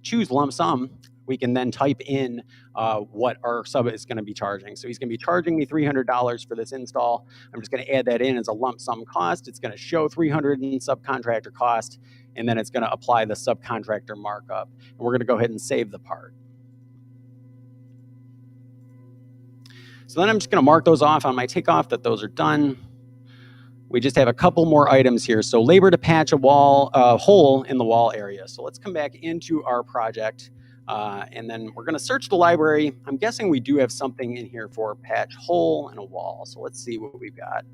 A: choose lump sum, we can then type in what our sub is going to be charging. So he's going to be charging me $300 for this install. I'm just going to add that in as a lump sum cost. It's going to show $300 in subcontractor cost, and then it's going to apply the subcontractor markup. And we're going to go ahead and save the part. So then I'm just going to mark those off on my takeoff that those are done. We just have a couple more items here. So labor to patch a hole in the wall area. So let's come back into our project. And then we're going to search the library. I'm guessing we do have something in here for patch hole in a wall. So let's see what we've got.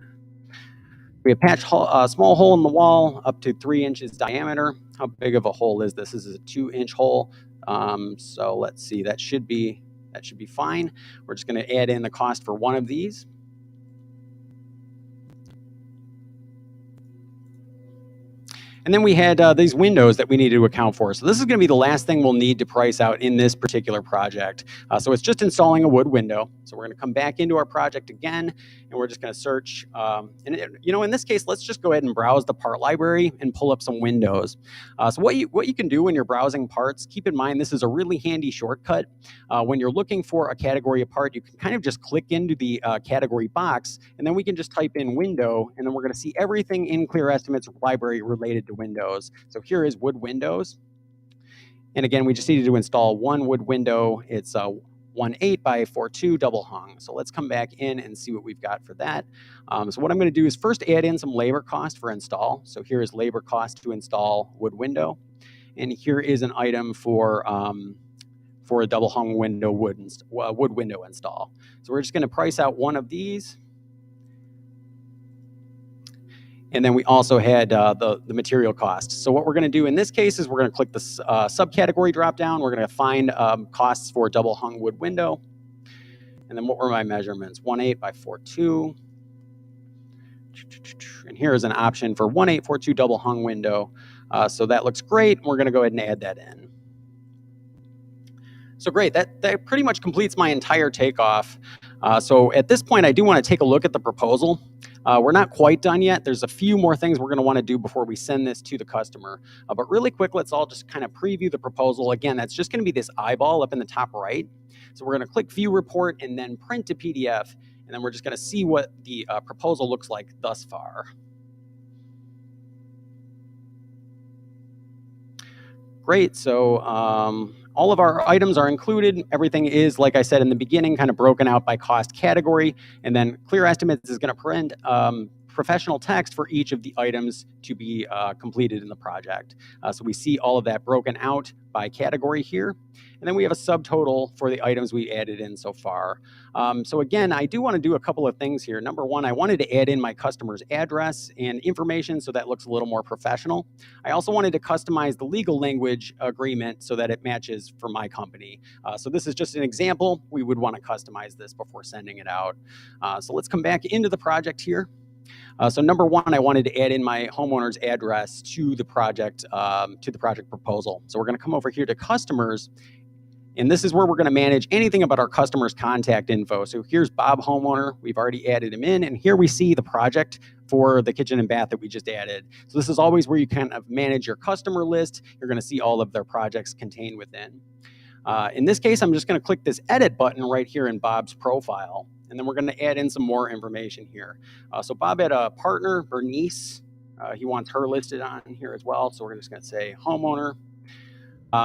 A: We have patch small hole in the wall up to 3 inches diameter. How big of a hole is this? This is a 2-inch hole. So let's see. That should be fine. We're just going to add in the cost for one of these. And then we had these windows that we needed to account for. So this is going to be the last thing we'll need to price out in this particular project. So it's just installing a wood window. So we're going to come back into our project again, and we're just going to search. In this case, let's just go ahead and browse the part library and pull up some windows. So what you can do when you're browsing parts, keep in mind this is a really handy shortcut. When you're looking for a category of part, you can kind of just click into the category box, and then we can just type in window, and then we're going to see everything in Clear Estimates library related to windows. So here is wood windows. And again, we just needed to install one wood window. It's a 1.8 by 4.2 double hung. So let's come back in and see what we've got for that. So what I'm going to do is first add in some labor cost for install. So here is labor cost to install wood window. And here is an item for a double hung window wood window install. So we're just going to price out one of these. And then we also had the material cost. So what we're going to do in this case is we're going to click the subcategory drop down. We're going to find costs for double hung wood window. And then what were my measurements? 1.8 by 4.2. And here is an option for 1.8, 4.2 double hung window. So that looks great. We're going to go ahead and add that in. So great, that pretty much completes my entire takeoff. So at this point, I do want to take a look at the proposal. We're not quite done yet. There's a few more things we're going to want to do before we send this to the customer. But really quick, let's all just kind of preview the proposal. Again, that's just going to be this eyeball up in the top right. So we're going to click View Report and then Print to PDF. And then we're just going to see what the proposal looks like thus far. Great. So all of our items are included. Everything is, like I said in the beginning, kind of broken out by cost category. And then Clear Estimates is going to print professional text for each of the items to be completed in the project. So we see all of that broken out by category here. And then we have a subtotal for the items we added in so far. So again, I do want to do a couple of things here. Number one, I wanted to add in my customer's address and information so that looks a little more professional. I also wanted to customize the legal language agreement so that it matches for my company. So this is just an example. We would want to customize this before sending it out. So let's come back into the project here. So number one, I wanted to add in my homeowner's address to the project proposal. So we're going to come over here to customers, and this is where we're going to manage anything about our customer's contact info. So here's Bob homeowner. We've already added him in, and here we see the project for the kitchen and bath that we just added. So this is always where you kind of manage your customer list. You're going to see all of their projects contained within. In this case, I'm just going to click this edit button right here in Bob's profile, and then we're going to add in some more information here. So Bob had a partner, Bernice. He wants her listed on here as well. So we're just going to say homeowner.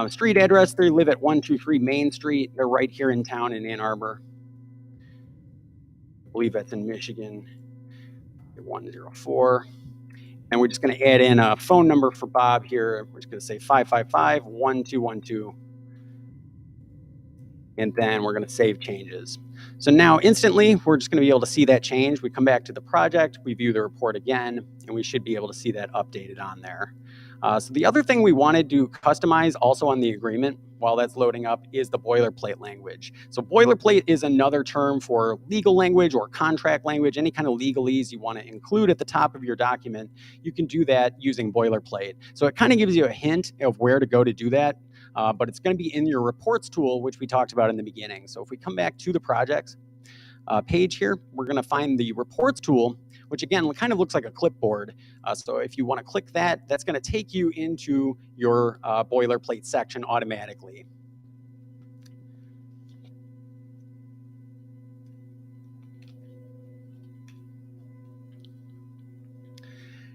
A: Street address, they live at 123 Main Street. They're right here in town in Ann Arbor. I believe that's in Michigan, 104. And we're just going to add in a phone number for Bob here. We're just going to say 555-1212. And then we're going to save changes. So now instantly, we're just going to be able to see that change. We come back to the project, we view the report again, and we should be able to see that updated on there. So the other thing we wanted to customize also on the agreement while that's loading up is the boilerplate language. So boilerplate is another term for legal language or contract language, any kind of legalese you want to include at the top of your document. You can do that using boilerplate. So it kind of gives you a hint of where to go to do that. But it's going to be in your reports tool, which we talked about in the beginning. So if we come back to the projects page here, we're going to find the reports tool, which again kind of looks like a clipboard. So if you want to click that, that's going to take you into your boilerplate section automatically.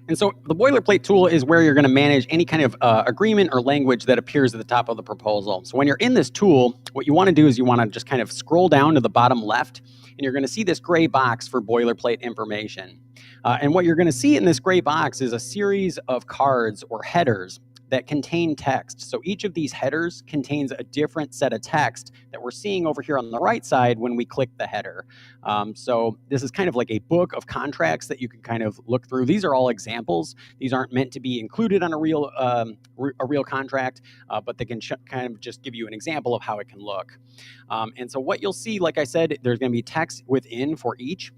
A: And so the boilerplate tool is where you're going to manage any kind of agreement or language that appears at the top of the proposal. So when you're in this tool, what you want to do is you want to just kind of scroll down to the bottom left, and you're going to see this gray box for boilerplate information. And what you're going to see in this gray box is a series of cards or headers that contain text. So each of these headers contains a different set of text that we're seeing over here on the right side when we click the header. So this is kind of like a book of contracts that you can kind of look through. These are all examples. These aren't meant to be included on a real contract, but they can kind of just give you an example of how it can look. And so what you'll see, like I said, there's going to be text within for each.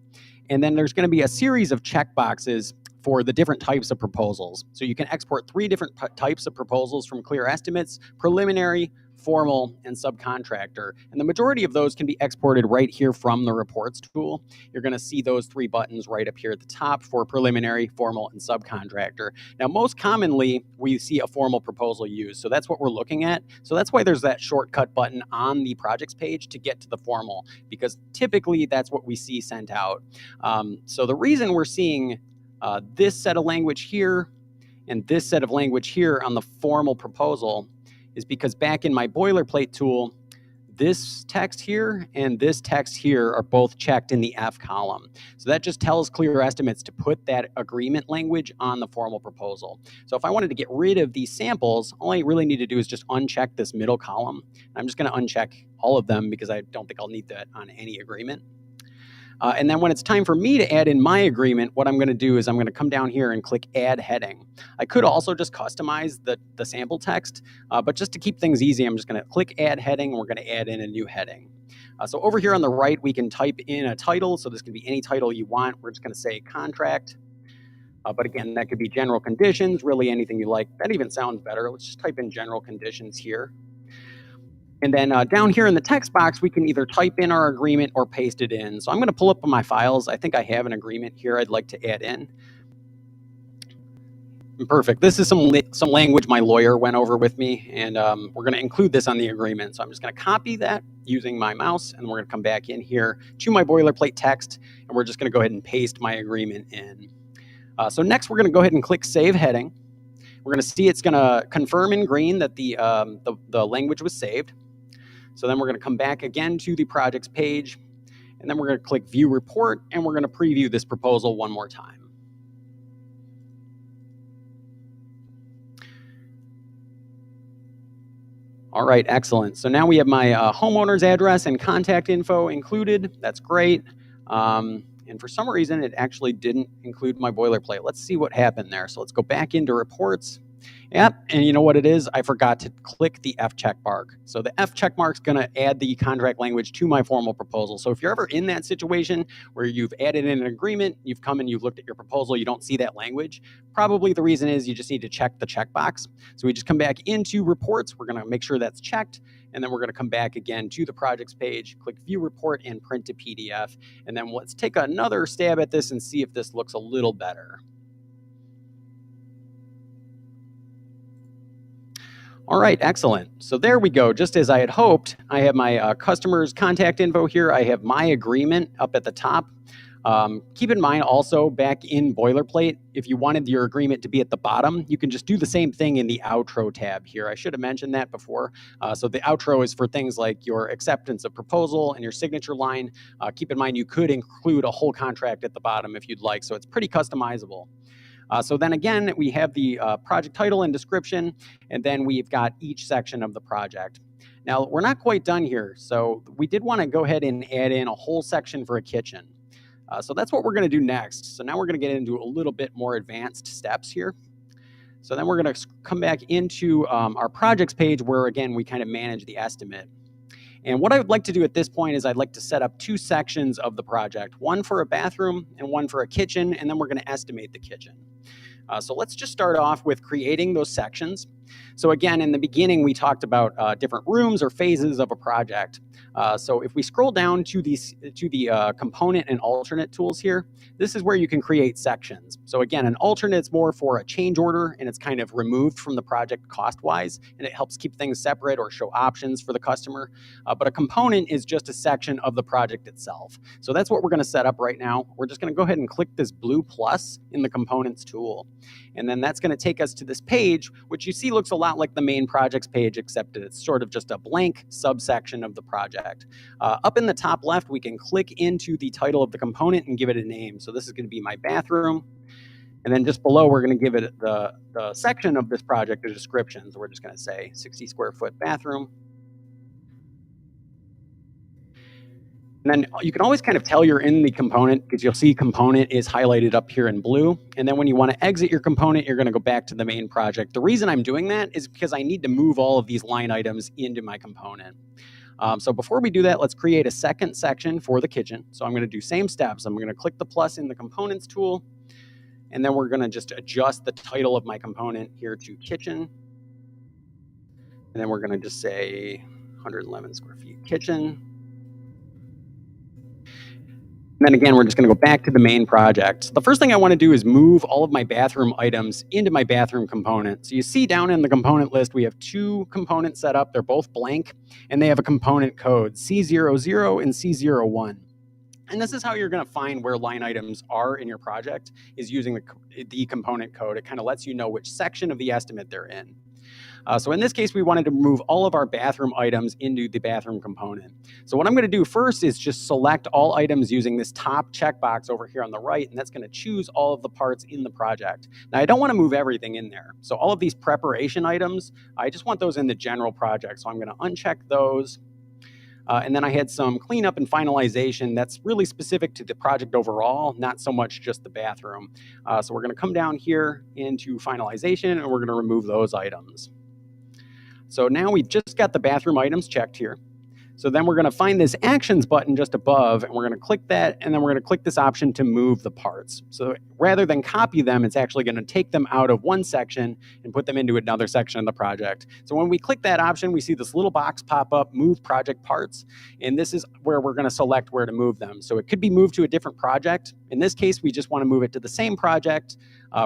A: And then there's going to be a series of checkboxes for the different types of proposals. So you can export 3 different types of proposals from Clear Estimates: preliminary, formal, and subcontractor. And the majority of those can be exported right here from the reports tool. You're going to see those 3 buttons right up here at the top for preliminary, formal, and subcontractor. Now, most commonly, we see a formal proposal used. So that's what we're looking at. So that's why there's that shortcut button on the projects page to get to the formal, because typically that's what we see sent out. So the reason we're seeing this set of language here and this set of language here on the formal proposal is because back in my boilerplate tool, this text here and this text here are both checked in the F column. So that just tells Clear Estimates to put that agreement language on the formal proposal. So if I wanted to get rid of these samples, all I really need to do is just uncheck this middle column. I'm just going to uncheck all of them because I don't think I'll need that on any agreement. And then when it's time for me to add in my agreement, what I'm going to do is I'm going to come down here and click Add Heading. I could also just customize the sample text, but just to keep things easy, I'm just going to click Add Heading, and we're going to add in a new heading. So over here on the right, we can type in a title. So this can be any title you want. We're just going to say contract. But again, that could be general conditions, really anything you like. That even sounds better. Let's just type in general conditions here. And then down here in the text box, we can either type in our agreement or paste it in. So I'm going to pull up my files. I think I have an agreement here I'd like to add in. Perfect. This is some language my lawyer went over with me, and we're going to include this on the agreement. So I'm just going to copy that using my mouse, and we're going to come back in here to my boilerplate text, and we're just going to go ahead and paste my agreement in. So next, we're going to go ahead and click Save Heading. We're going to see it's going to confirm in green that the language was saved. So then we're going to come back again to the projects page, and then we're going to click View Report, and we're going to preview this proposal one more time. All right, excellent. So now we have my homeowner's address and contact info included. That's great. And for some reason, it actually didn't include my boilerplate. Let's see what happened there. So let's go back into reports. Yep, and you know what it is? I forgot to click the F check mark. So the F check mark is going to add the contract language to my formal proposal. So if you're ever in that situation where you've added in an agreement, you've come and you've looked at your proposal, you don't see that language, probably the reason is you just need to check the checkbox. So we just come back into reports. We're going to make sure that's checked. And then we're going to come back again to the projects page, click view report and print to PDF. And then let's take another stab at this and see if this looks a little better. All right, excellent. So there we go. Just as I had hoped, I have my customer's contact info here. I have my agreement up at the top. Keep in mind also back in boilerplate, if you wanted your agreement to be at the bottom, you can just do the same thing in the outro tab here. I should have mentioned that before. So the outro is for things like your acceptance of proposal and your signature line. Keep in mind you could include a whole contract at the bottom if you'd like, so it's pretty customizable. So then again, we have the project title and description, and then we've got each section of the project. Now, we're not quite done here, so we did want to go ahead and add in a whole section for a kitchen. So that's what we're going to do next. So now we're going to get into a little bit more advanced steps here. So then we're going to come back into our projects page where, again, we kind of manage the estimate. And what I would like to do at this point is I'd like to set up two sections of the project, one for a bathroom and one for a kitchen, and then we're going to estimate the kitchen. So let's just start off with creating those sections. So again, in the beginning, we talked about different rooms or phases of a project. So if we scroll down to the component and alternate tools here, this is where you can create sections. So again, an alternate's more for a change order, and it's kind of removed from the project cost-wise, and it helps keep things separate or show options for the customer. But a component is just a section of the project itself. So that's what we're going to set up right now. We're just going to go ahead and click this blue plus in the components tool. And then that's going to take us to this page, which you see looks a lot like the main projects page, except that it's sort of just a blank subsection of the project. Up in the top left, we can click into the title of the component and give it a name. So this is going to be my bathroom. And then just below, we're going to give it the section of this project a description. So we're just going to say 60 square foot bathroom. And then you can always kind of tell you're in the component because you'll see component is highlighted up here in blue. And then when you want to exit your component, you're going to go back to the main project. The reason I'm doing that is because I need to move all of these line items into my component. So before we do that, let's create a second section for the kitchen. So I'm going to do same steps. I'm going to click the plus in the components tool. And then we're going to just adjust the title of my component here to kitchen. And then we're going to just say 111 square feet kitchen. And then again, we're just going to go back to the main project. The first thing I want to do is move all of my bathroom items into my bathroom component. So you see down in the component list, we have two components set up. They're both blank, and they have a component code, C00 and C01. And this is how you're going to find where line items are in your project, is using the component code. It kind of lets you know which section of the estimate they're in. So in this case, we wanted to move all of our bathroom items into the bathroom component. So what I'm going to do first is just select all items using this top checkbox over here on the right, and that's going to choose all of the parts in the project. Now, I don't want to move everything in there. So all of these preparation items, I just want those in the general project. So I'm going to uncheck those. And then I had some cleanup and finalization that's really specific to the project overall, not so much just the bathroom. So we're going to come down here into finalization, and we're going to remove those items. So now we've just got the bathroom items checked here. So then we're going to find this actions button just above, and we're going to click that, and then we're going to click this option to move the parts. So rather than copy them, it's actually going to take them out of one section and put them into another section of the project. So when we click that option, we see this little box pop up, move project parts, and this is where we're going to select where to move them. So it could be moved to a different project. In this case, we just want to move it to the same project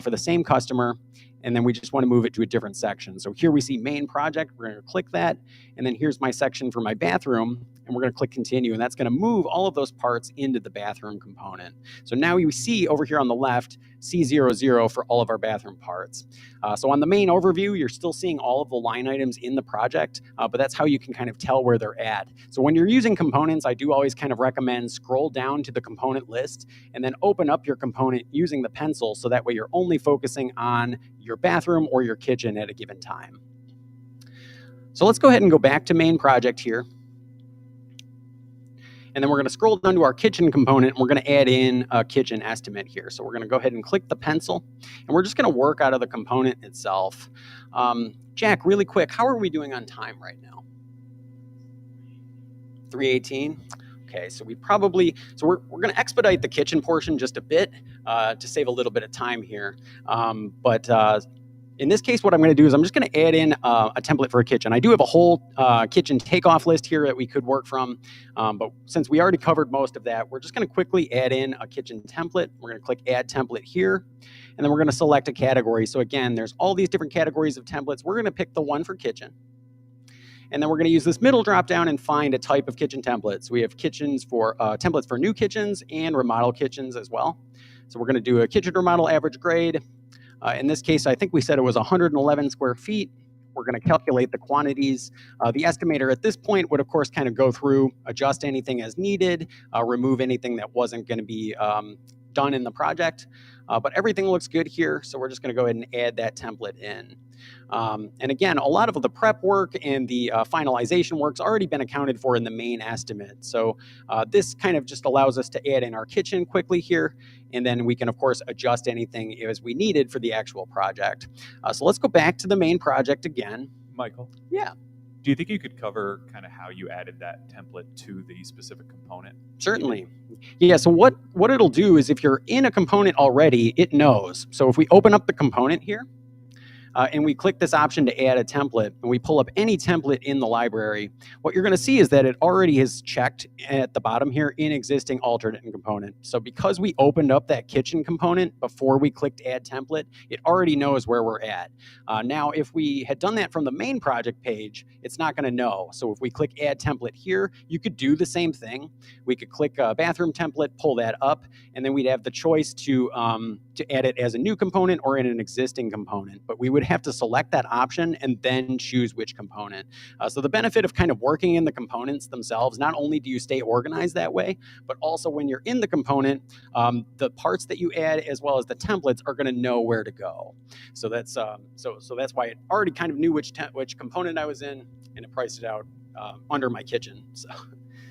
A: for the same customer, and then we just want to move it to a different section. So here we see main project, we're going to click that, and then here's my section for my bathroom, and we're going to click continue, and that's going to move all of those parts into the bathroom component. So now you see over here on the left, C00 for all of our bathroom parts. So on the main overview, you're still seeing all of the line items in the project, but that's how you can kind of tell where they're at. So when you're using components, I do always kind of recommend scroll down to the component list and then open up your component using the pencil, so that way you're only focusing on your bathroom or your kitchen at a given time. So let's go ahead and go back to main project here. And then we're going to scroll down to our kitchen component, and we're going to add in a kitchen estimate here. So we're going to go ahead and click the pencil, and we're just going to work out of the component itself. Jack, really quick, how are we doing on time right now? 3:18. Okay, so we're going to expedite the kitchen portion just a bit to save a little bit of time here. In this case, what I'm going to do is I'm just going to add in a template for a kitchen. I do have a whole kitchen takeoff list here that we could work from, but since we already covered most of that, we're just going to quickly add in a kitchen template. We're going to click Add Template here, and then we're going to select a category. So again, there's all these different categories of templates. We're going to pick the one for kitchen. And then we're going to use this middle drop down and find a type of kitchen templates. We have templates for new kitchens and remodel kitchens as well. So we're going to do a kitchen remodel average grade. In this case, I think we said it was 111 square feet. We're going to calculate the quantities. The estimator at this point would, of course, kind of go through, adjust anything as needed, remove anything that wasn't going to be done in the project. But everything looks good here, so we're just going to go ahead and add that template in. And again, a lot of the prep work and the finalization work's already been accounted for in the main estimate. So this kind of just allows us to add in our kitchen quickly here, and then we can, of course, adjust anything as we needed for the actual project. So let's go back to the main project again.
B: Michael?
A: Yeah.
B: Do you think you could cover kind of how you added that template to the specific component?
A: Certainly. Yeah, so what it'll do is if you're in a component already, it knows. So if we open up the component here, and we click this option to add a template, and we pull up any template in the library, what you're going to see is that it already has checked at the bottom here in existing alternate and component. So because we opened up that kitchen component before we clicked add template, it already knows where we're at. Now, if we had done that from the main project page, it's not going to know. So if we click add template here, you could do the same thing. We could click a bathroom template, pull that up, and then we'd have the choice to add it as a new component or in an existing component. But we would have to select that option and then choose which component. So the benefit of kind of working in the components themselves, not only do you stay organized that way, but also when you're in the component, the parts that you add as well as the templates are going to know where to go. So that's that's why it already kind of knew which component I was in, and it priced it out under my kitchen. So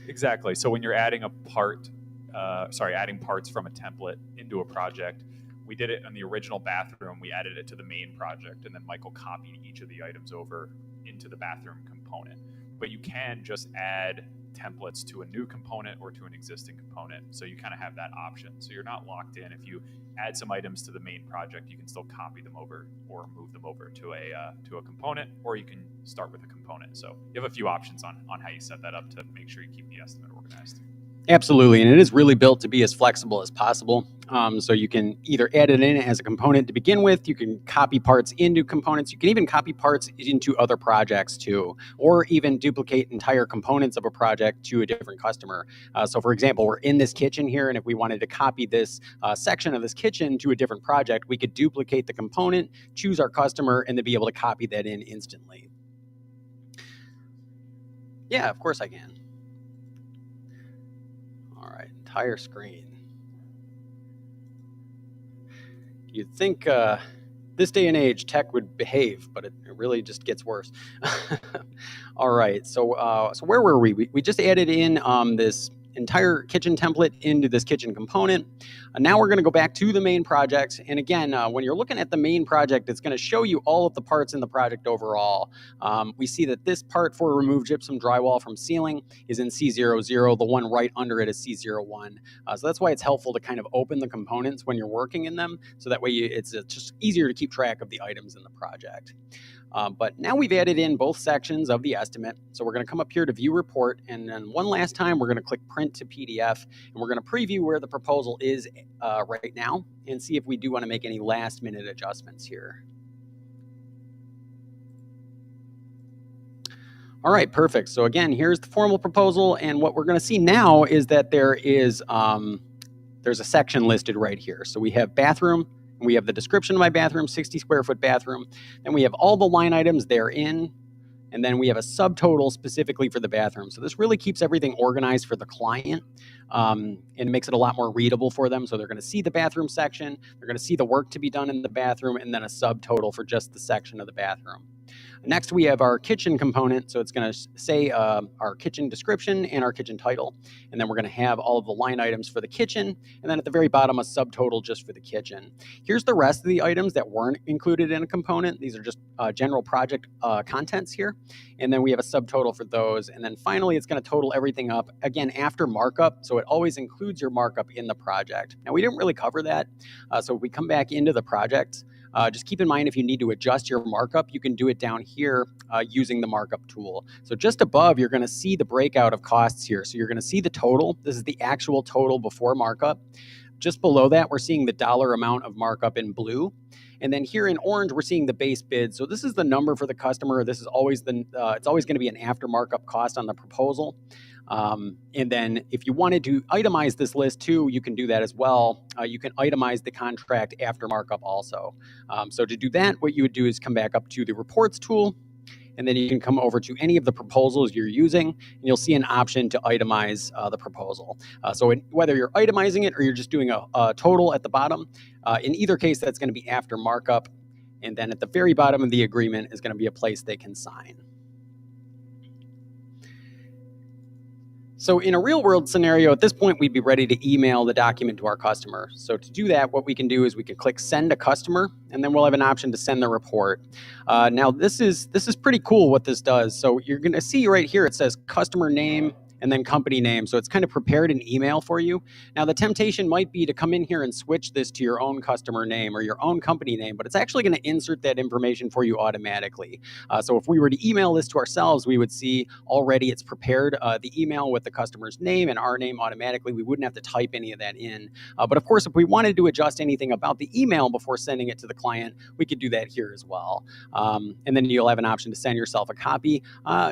B: exactly. So when you're adding adding parts from a template into a project, we did it on the original bathroom. We added it to the main project, and then Michael copied each of the items over into the bathroom component. But you can just add templates to a new component or to an existing component. So you kind of have that option. So you're not locked in. If you add some items to the main project, you can still copy them over or move them over to a component, or you can start with a component. So you have a few options on how you set that up to make sure you keep the estimate organized.
A: Absolutely, and it is really built to be as flexible as possible. So you can either add it in as a component to begin with, you can copy parts into components, you can even copy parts into other projects too, or even duplicate entire components of a project to a different customer. So for example, we're in this kitchen here, and if we wanted to copy this section of this kitchen to a different project, we could duplicate the component, choose our customer, and then be able to copy that in instantly. Yeah, of course I can. All right, entire screen. You'd think this day and age tech would behave, but it really just gets worse. All right, so where were we? We just added in this entire kitchen template into this kitchen component. Now we're going to go back to the main project. And again, when you're looking at the main project, it's going to show you all of the parts in the project overall. We see that this part for remove gypsum drywall from ceiling is in C00. The one right under it is C01. So that's why it's helpful to kind of open the components when you're working in them. So that way it's just easier to keep track of the items in the project. But now we've added in both sections of the estimate. So we're going to come up here to view report. And then one last time, we're going to click print to PDF. And we're going to preview where the proposal is right now and see if we do want to make any last minute adjustments here. All right, perfect. So again, here's the formal proposal. And what we're going to see now is that there's a section listed right here. So we have bathroom. We have the description of my bathroom, 60 square foot bathroom. Then we have all the line items therein. And then we have a subtotal specifically for the bathroom. So this really keeps everything organized for the client and makes it a lot more readable for them. So they're going to see the bathroom section. They're going to see the work to be done in the bathroom and then a subtotal for just the section of the bathroom. Next, we have our kitchen component. So it's going to say our kitchen description and our kitchen title. And then we're going to have all of the line items for the kitchen. And then at the very bottom, a subtotal just for the kitchen. Here's the rest of the items that weren't included in a component. These are just general project contents here. And then we have a subtotal for those. And then finally, it's going to total everything up, again, after markup. So it always includes your markup in the project. Now, we didn't really cover that. So if we come back into the project, just keep in mind, if you need to adjust your markup, you can do it down here using the markup tool. So just above, you're going to see the breakout of costs here. So you're going to see the total. This is the actual total before markup. Just below that, we're seeing the dollar amount of markup in blue. And then here in orange, we're seeing the base bid. So this is the number for the customer. This is always it's always going to be an after markup cost on the proposal. And then if you wanted to itemize this list too, you can do that as well. You can itemize the contract after markup also. So to do that, what you would do is come back up to the reports tool, and then you can come over to any of the proposals you're using, and you'll see an option to itemize the proposal. So whether you're itemizing it or you're just doing a total at the bottom, in either case, that's going to be after markup. And then at the very bottom of the agreement is going to be a place they can sign. So in a real world scenario, at this point, we'd be ready to email the document to our customer. So to do that, what we can do is we can click send a customer, and then we'll have an option to send the report. Now this is pretty cool what this does. So you're gonna see right here, it says customer name and then company name. So it's kind of prepared an email for you. Now the temptation might be to come in here and switch this to your own customer name or your own company name, but it's actually gonna insert that information for you automatically. So if we were to email this to ourselves, we would see already it's prepared the email with the customer's name and our name automatically. We wouldn't have to type any of that in. But of course, if we wanted to adjust anything about the email before sending it to the client, we could do that here as well. And then you'll have an option to send yourself a copy.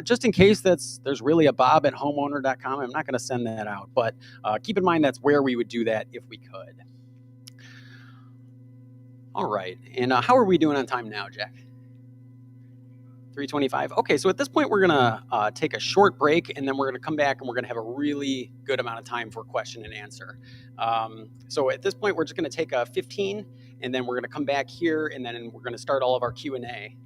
A: Just in case there's really a Bob at homeowner.com, I'm not going to send that out. But keep in mind that's where we would do that if we could. All right. And how are we doing on time now, Jack? 3:25. Okay, so at this point, we're gonna take a short break, and then we're gonna come back and we're gonna have a really good amount of time for question and answer. So at this point, we're just gonna take a 15, and then we're gonna come back here, and then we're gonna start all of our Q&A.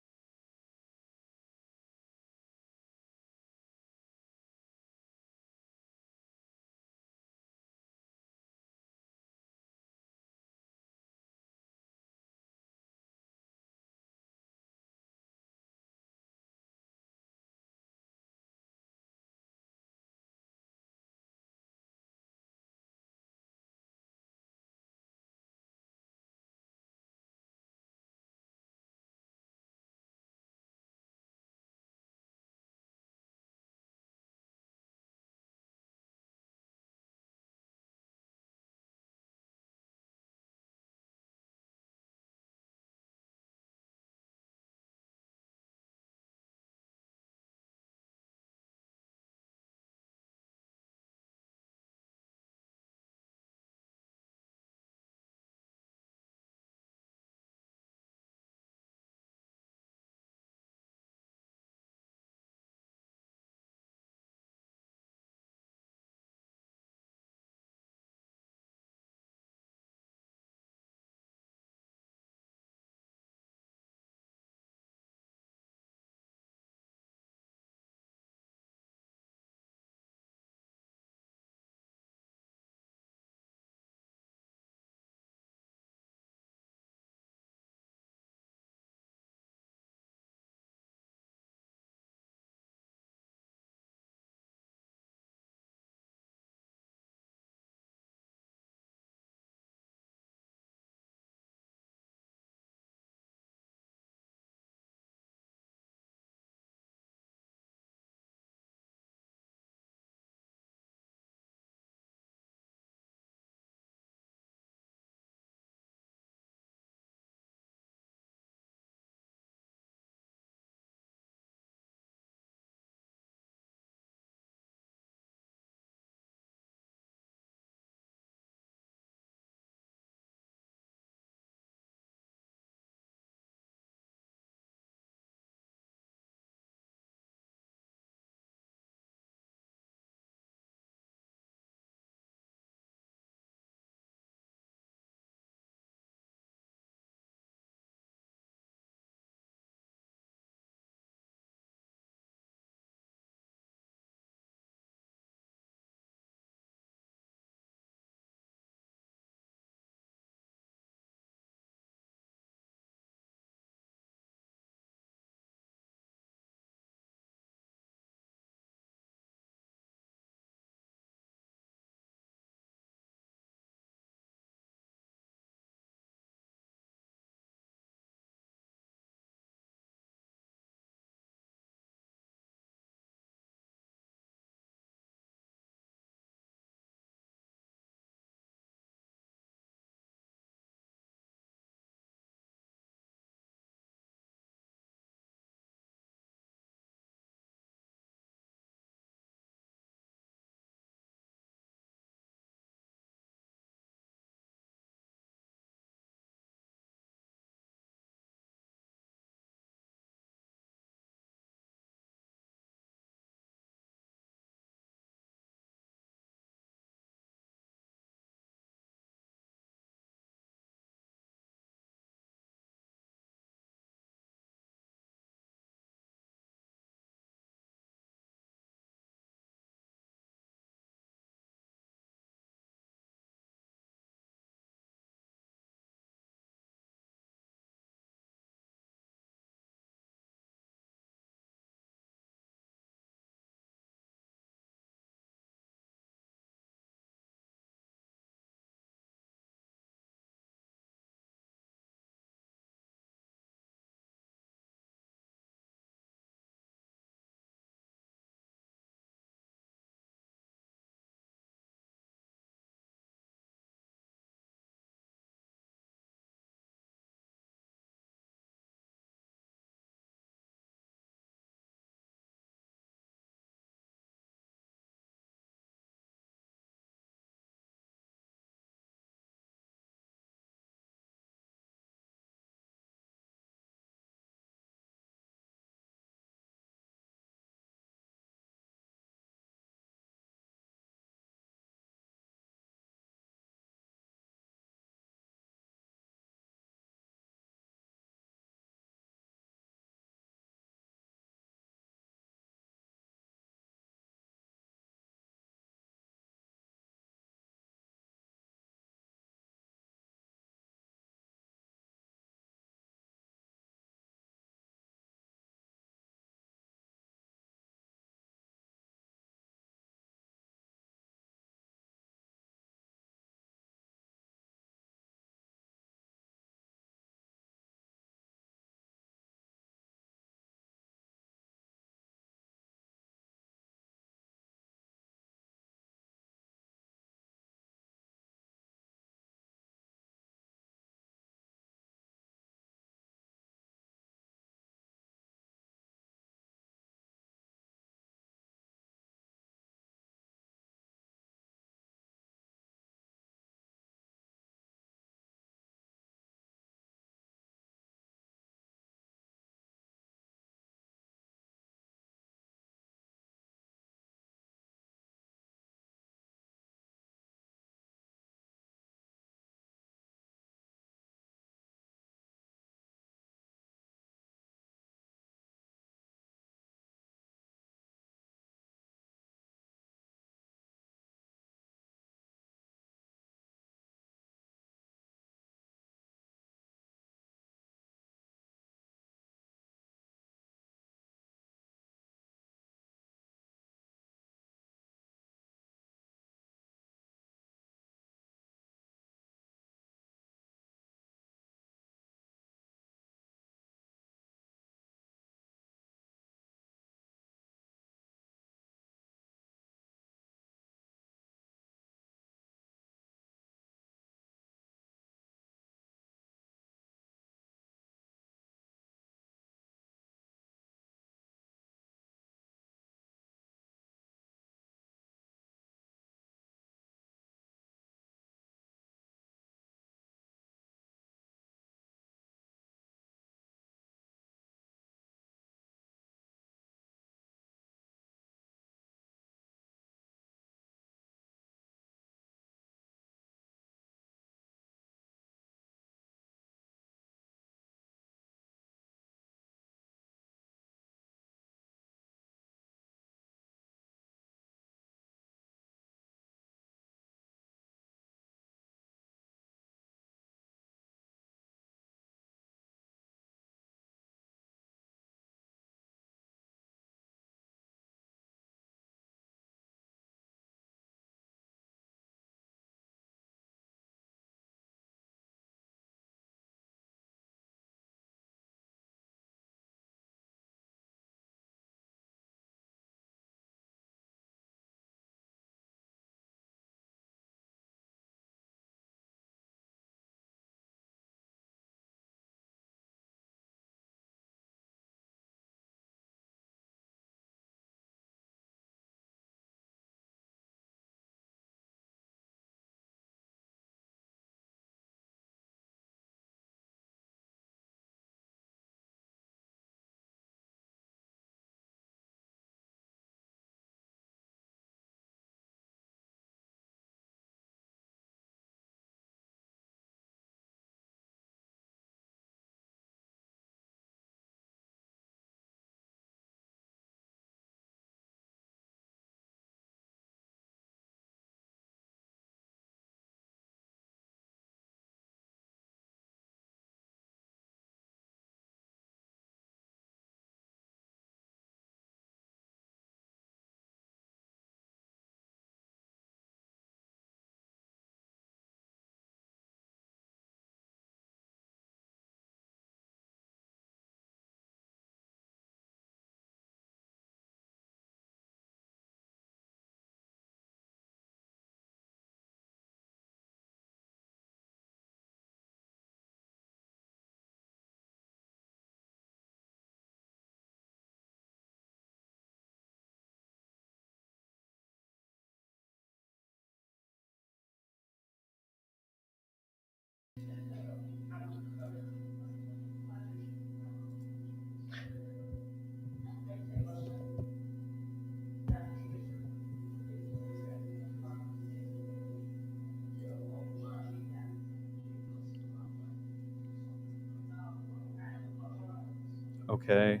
B: Okay.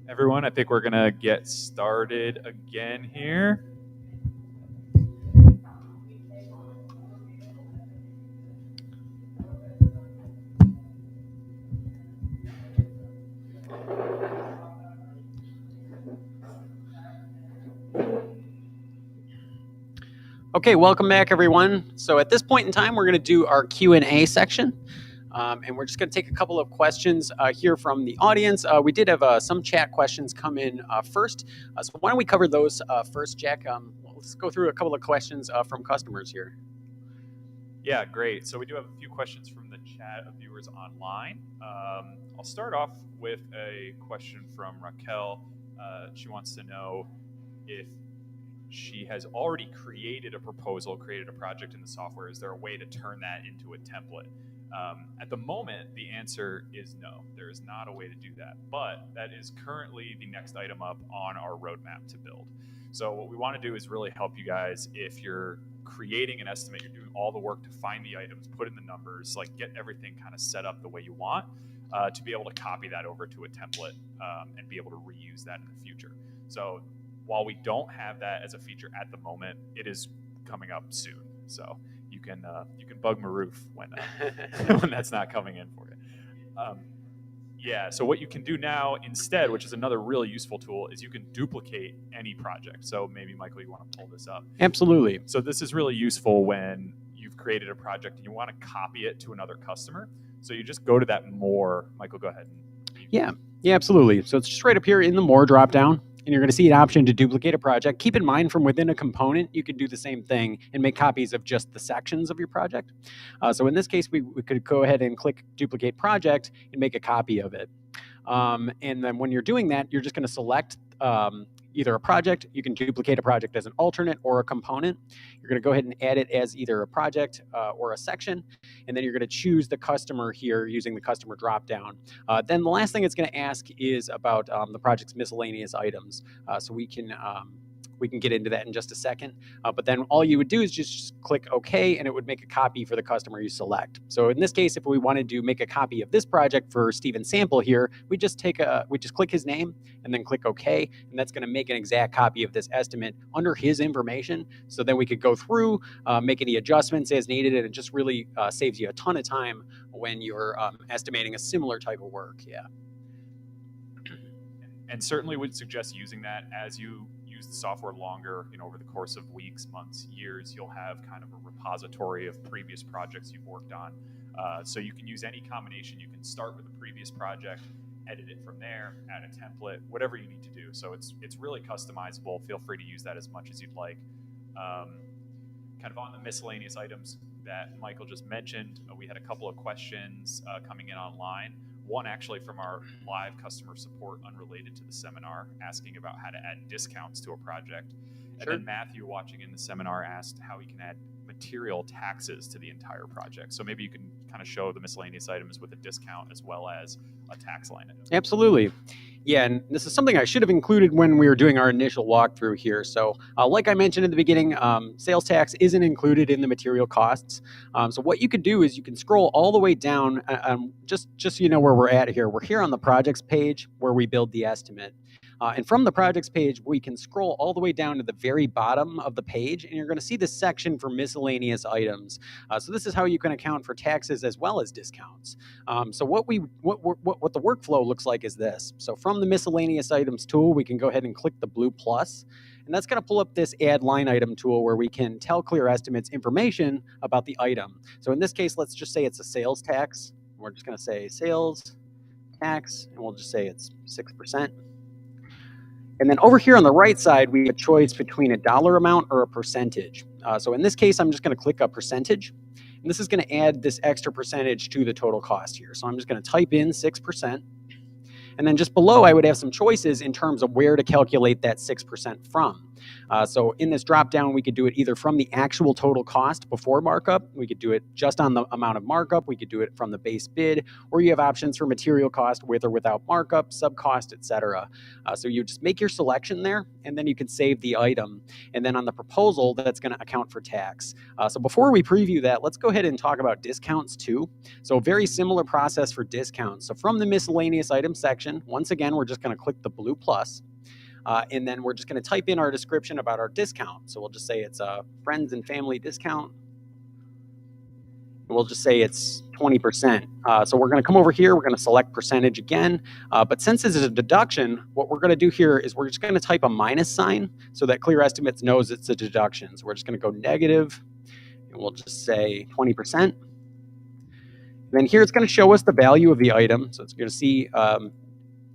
B: Everyone, I think we're going to get started again here.
A: Okay, welcome back, everyone. So at this point in time, we're going to do our Q&A section. And we're just going to take a couple of questions here from the audience. We did have some chat questions come in first. So why don't we cover those first, Jack? Let's go through a couple of questions from customers here.
B: Yeah, great. So we do have a few questions from the chat of viewers online. I'll start off with a question from Raquel. She wants to know if she has already created a proposal, created a project in the software. Is there a way to turn that into a template? At the moment, the answer is no. There is not a way to do that, but that is currently the next item up on our roadmap to build. So what we want to do is really help you guys. If you're creating an estimate, you're doing all the work to find the items, put in the numbers, like get everything kind of set up the way you want, to be able to copy that over to a template and be able to reuse that in the future. So while we don't have that as a feature at the moment, it is coming up soon. So you can bug Maroof when when that's not coming in for you. Yeah, so what you can do now instead, which is another really useful tool, is you can duplicate any project. So maybe, Michael, you want to pull this up.
A: Absolutely.
B: So this is really useful when you've created a project and you want to copy it to another customer. So you just go to that more. Michael, go ahead.
A: Yeah, absolutely. So it's just right up here in the more dropdown. And you're going to see an option to duplicate a project. Keep in mind, from within a component, you could do the same thing and make copies of just the sections of your project. So in this case, we could go ahead and click duplicate project and make a copy of it. And then when you're doing that, you're just going to select either a project. You can duplicate a project as an alternate or a component. You're going to go ahead and add it as either a project or a section. And then you're going to choose the customer here using the customer dropdown. Then the last thing it's going to ask is about the project's miscellaneous items. So we can get into that in just a second. But then all you would do is just click OK, and it would make a copy for the customer you select. So in this case, if we wanted to make a copy of this project for Steven's sample here, we just click his name and then click OK, and that's going to make an exact copy of this estimate under his information. So then we could go through, make any adjustments as needed, and it just really saves you a ton of time when you're estimating a similar type of work. Yeah.
B: And certainly would suggest using that as you use the software longer, over the course of weeks, months, years. You'll have kind of a repository of previous projects you've worked on. So you can use any combination. You can start with a previous project, edit it from there, add a template, whatever you need to do. So it's really customizable. Feel free to use that as much as you'd like. Kind of on the miscellaneous items that Michael just mentioned, we had a couple of questions coming in online. One actually from our live customer support unrelated to the seminar, asking about how to add discounts to a project. And then Matthew, watching in the seminar, asked how he can add material taxes to the entire project. So maybe you can kind of show the miscellaneous items with a discount as well as a tax line item.
A: Absolutely. Yeah, and this is something I should have included when we were doing our initial walkthrough here. So like I mentioned in the beginning, sales tax isn't included in the material costs. So what you could do is you can scroll all the way down, just so you know where we're at here. We're here on the projects page where we build the estimate. And from the projects page, we can scroll all the way down to the very bottom of the page, and you're going to see this section for miscellaneous items. So this is how you can account for taxes as well as discounts. So what the workflow looks like is this. So from the miscellaneous items tool, we can go ahead and click the blue plus, and that's going to pull up this add line item tool where we can tell Clear Estimates information about the item. So in this case, let's just say it's a sales tax. We're just going to say sales tax, and we'll just say it's 6%. And then over here on the right side, we have a choice between a dollar amount or a percentage. So in this case, I'm just going to click a percentage. And this is going to add this extra percentage to the total cost here. So I'm just going to type in 6%. And then just below, I would have some choices in terms of where to calculate that 6% from. So in this drop down, we could do it either from the actual total cost before markup, we could do it just on the amount of markup, we could do it from the base bid, or you have options for material cost with or without markup, sub cost, etc. So you just make your selection there, and then you can save the item. And then on the proposal, that's going to account for tax. So before we preview that, let's go ahead and talk about discounts too. So very similar process for discounts. So from the miscellaneous items section, once again, we're just going to click the blue plus. And then we're just going to type in our description about our discount. So we'll just say it's a friends and family discount. We'll just say it's 20%. So we're going to come over here. We're going to select percentage again. But since this is a deduction, what we're going to do here is we're just going to type a minus sign so that Clear Estimates knows it's a deduction. So we're just going to go negative, and we'll just say 20%. And then here it's going to show us the value of the item. So it's going to see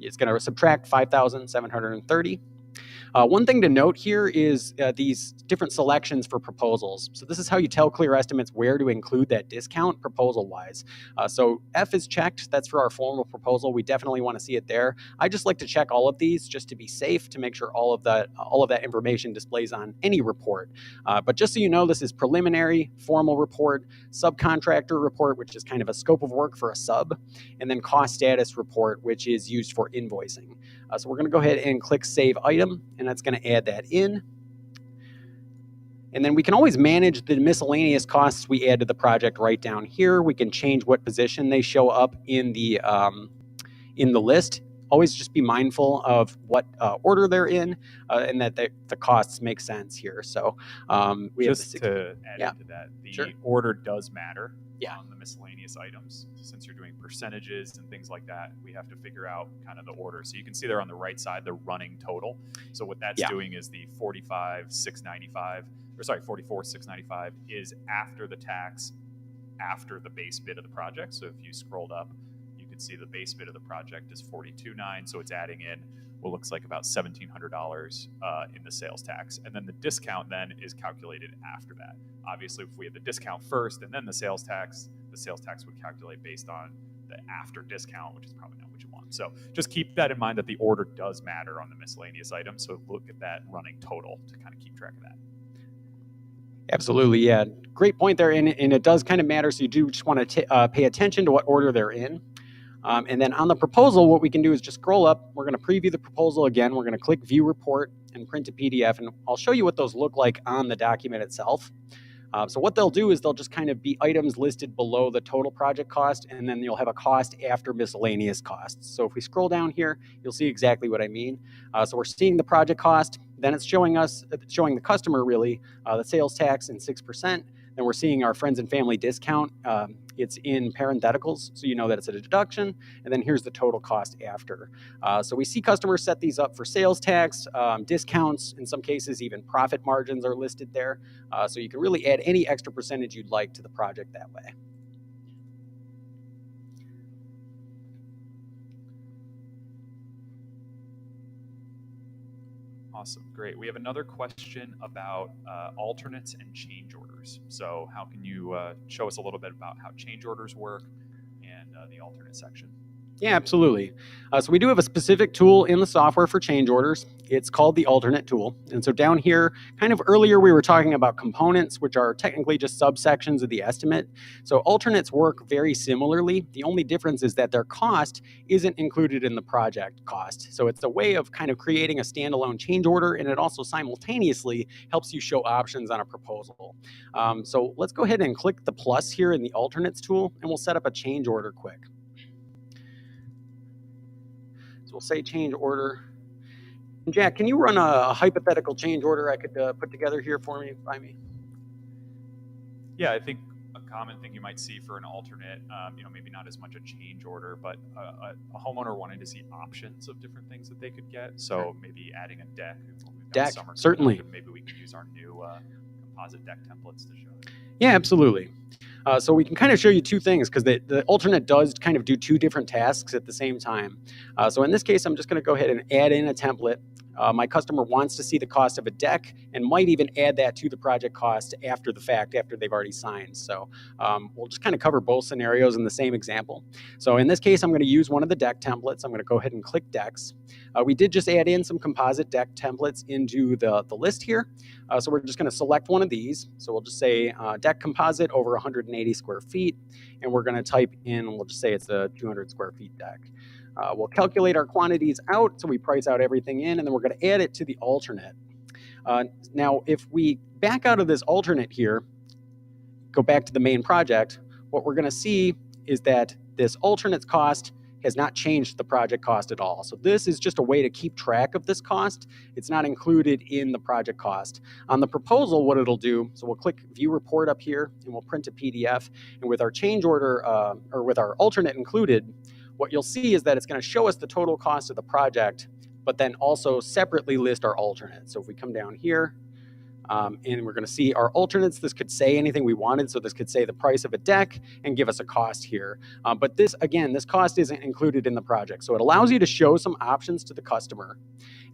A: it's going to subtract 5,730. One thing to note here is these different selections for proposals. So this is how you tell Clear Estimates where to include that discount proposal-wise. So F is checked. That's for our formal proposal. We definitely want to see it there. I just like to check all of these just to be safe, to make sure all of that information displays on any report. But just so you know, this is preliminary, formal report, subcontractor report, which is kind of a scope of work for a sub, and then cost status report, which is used for invoicing. So we're going to go ahead and click Save Item, and that's going to add that in. And then we can always manage the miscellaneous costs we add to the project right down here. We can change what position they show up in the list. Always just be mindful of what order they're in, and that the costs make sense here. So we
B: just
A: have
B: to add into that, the
A: Sure.
B: order does matter
A: Yeah.
B: on the miscellaneous items. Since you're doing percentages and things like that, we have to figure out kind of the order. So you can see there on the right side, the running total. So what that's doing is the 44,695 is after the tax, after the base bid of the project. So if you scrolled up, you can see the base bid of the project is 42.9. So it's adding in what looks like about $1,700 in the sales tax. And then the discount then is calculated after that. Obviously, if we had the discount first and then the sales tax would calculate based on the after discount, which is probably not what you want. So just keep that in mind, that the order does matter on the miscellaneous items. So look at that running total to kind of keep track of that.
A: Absolutely, yeah. Great point there, and it does kind of matter, so you do just want to pay attention to what order they're in. And then on the proposal, what we can do is just scroll up. We're going to preview the proposal again. We're going to click View Report and print a PDF, and I'll show you what those look like on the document itself. So what they'll do is they'll just kind of be items listed below the total project cost, and then you'll have a cost after miscellaneous costs. So if we scroll down here, you'll see exactly what I mean. So we're seeing the project cost, then it's showing the customer really the sales tax and 6%. Then we're seeing our friends and family discount. It's in parentheticals, so you know that it's a deduction. And then here's the total cost after. So we see customers set these up for sales tax, discounts, in some cases even profit margins are listed there. So you can really add any extra percentage you'd like to the project that way.
B: Awesome, great. We have another question about alternates and change orders. So how can you show us a little bit about how change orders work and the alternate section?
A: Yeah, absolutely. So we do have a specific tool in the software for change orders. It's called the alternate tool. And so down here, kind of earlier, we were talking about components, which are technically just subsections of the estimate. So alternates work very similarly. The only difference is that their cost isn't included in the project cost. So it's a way of kind of creating a standalone change order, and it also simultaneously helps you show options on a proposal. So let's go ahead and click the plus here in the alternates tool, and we'll set up a change order quick. So we'll say change order. And Jack, can you run a hypothetical change order I could put together here for me, by me?
B: Yeah, I think a common thing you might see for an alternate, maybe not as much a change order, but a homeowner wanting to see options of different things that they could get. So maybe adding a deck.
A: Deck, certainly.
B: Maybe we could use our new composite deck templates to show it.
A: Yeah, absolutely. So we can kind of show you two things, because the alternate does kind of do two different tasks at the same time. So in this case, I'm just going to go ahead and add in a template. My customer wants to see the cost of a deck and might even add that to the project cost after the fact, after they've already signed. So we'll just kind of cover both scenarios in the same example. So in this case, I'm going to use one of the deck templates. I'm going to go ahead and click decks. We did just add in some composite deck templates into the list here. So we're just going to select one of these. So we'll just say deck composite over 180 square feet. And we're going to type in, we'll just say it's a 200 square feet deck. We'll calculate our quantities out. So we price out everything in, and then we're going to add it to the alternate. Now, if we back out of this alternate here, go back to the main project, what we're going to see is that this alternate's cost has not changed the project cost at all. So this is just a way to keep track of this cost. It's not included in the project cost. On the proposal, what it'll do, so we'll click View Report up here, and we'll print a PDF. And with our change order, or with our alternate included, what you'll see is that it's going to show us the total cost of the project, but then also separately list our alternate. So if we come down here, and we're going to see our alternates. This could say anything we wanted. So this could say the price of a deck and give us a cost here. But this, again, this cost isn't included in the project. So it allows you to show some options to the customer.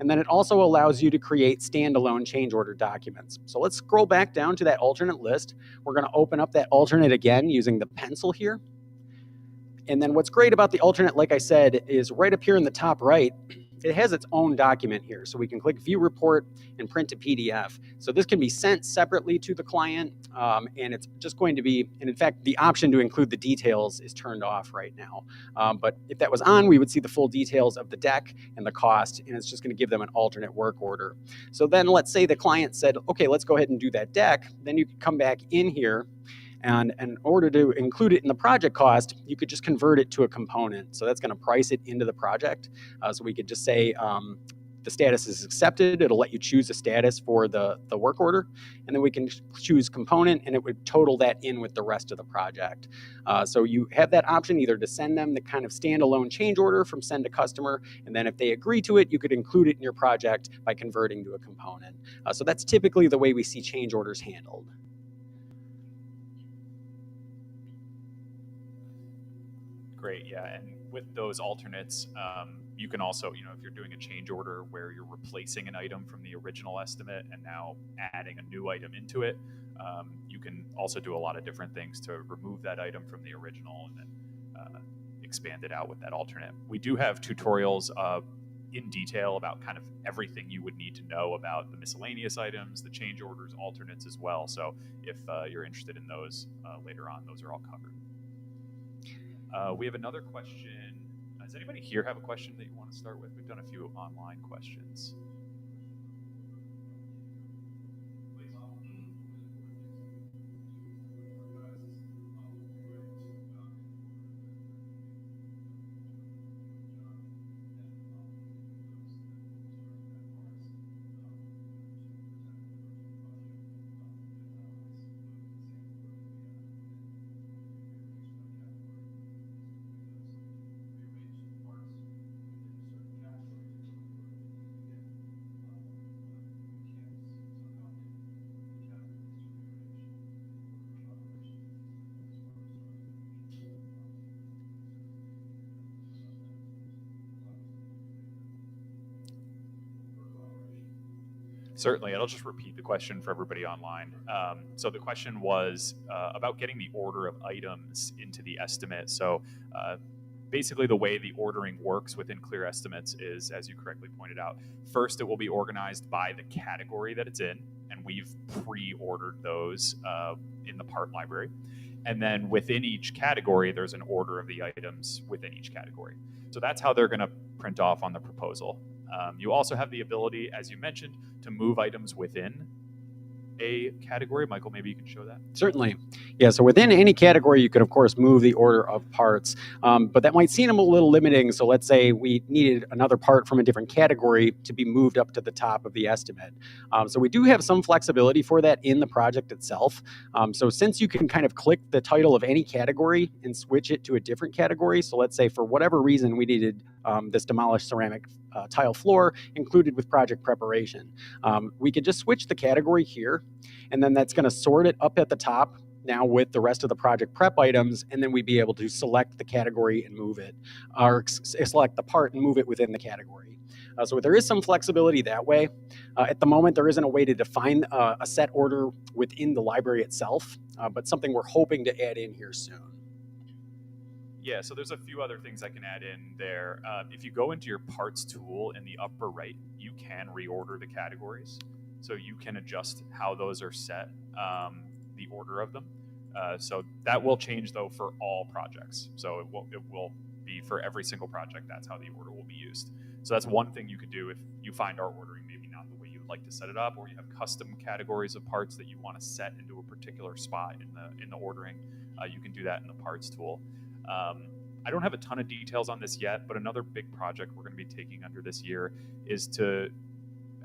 A: And then it also allows you to create standalone change order documents. So let's scroll back down to that alternate list. We're going to open up that alternate again using the pencil here. And then what's great about the alternate, like I said, is right up here in the top right, it has its own document here. So we can click View Report and print a PDF. So this can be sent separately to the client, and it's just going to be, and in fact, the option to include the details is turned off right now. But if that was on, we would see the full details of the deck and the cost, and it's just going to give them an alternate work order. So then let's say the client said, okay, let's go ahead and do that deck. Then you can come back in here, and in order to include it in the project cost, you could just convert it to a component. So that's going to price it into the project. So we could just say the status is accepted. It'll let you choose a status for the work order. And then we can choose component, and it would total that in with the rest of the project. So you have that option either to send them the kind of standalone change order from send to customer. And then if they agree to it, you could include it in your project by converting to a component. So that's typically the way we see change orders handled.
B: Great, yeah, and with those alternates, you can also, if you're doing a change order where you're replacing an item from the original estimate and now adding a new item into it, you can also do a lot of different things to remove that item from the original and then expand it out with that alternate. We do have tutorials in detail about kind of everything you would need to know about the miscellaneous items, the change orders, alternates as well. So if you're interested in those later on, those are all covered. We have another question. Does anybody here have a question that you want to start with? We've done a few online questions. Certainly, I'll just repeat the question for everybody online. So the question was about getting the order of items into the estimate. So basically the way the ordering works within Clear Estimates is, as you correctly pointed out, first it will be organized by the category that it's in, and we've pre-ordered those in the part library. And then within each category, there's an order of the items within each category. So that's how they're going to print off on the proposal. You also have the ability, as you mentioned, to move items within a category. Michael, maybe you can show that.
A: Certainly. Yeah, so within any category, you could, of course, move the order of parts, but that might seem a little limiting. So let's say we needed another part from a different category to be moved up to the top of the estimate. So we do have some flexibility for that in the project itself. So since you can kind of click the title of any category and switch it to a different category, so let's say for whatever reason we needed this demolished ceramic tile floor included with project preparation, we could just switch the category here, and then that's going to sort it up at the top now with the rest of the project prep items, and then we'd be able to select the category and move it, or select the part and move it within the category. So there is some flexibility that way. At the moment, there isn't a way to define a set order within the library itself, but something we're hoping to add in here soon.
B: Yeah, so there's a few other things I can add in there. If you go into your parts tool in the upper right, you can reorder the categories. So you can adjust how those are set, the order of them. So that will change though for all projects. So it will be for every single project. That's how the order will be used. So that's one thing you could do if you find our ordering maybe not the way you would like to set it up, or you have custom categories of parts that you want to set into a particular spot in the ordering. You can do that in the parts tool. I don't have a ton of details on this yet, but another big project we're going to be taking under this year is to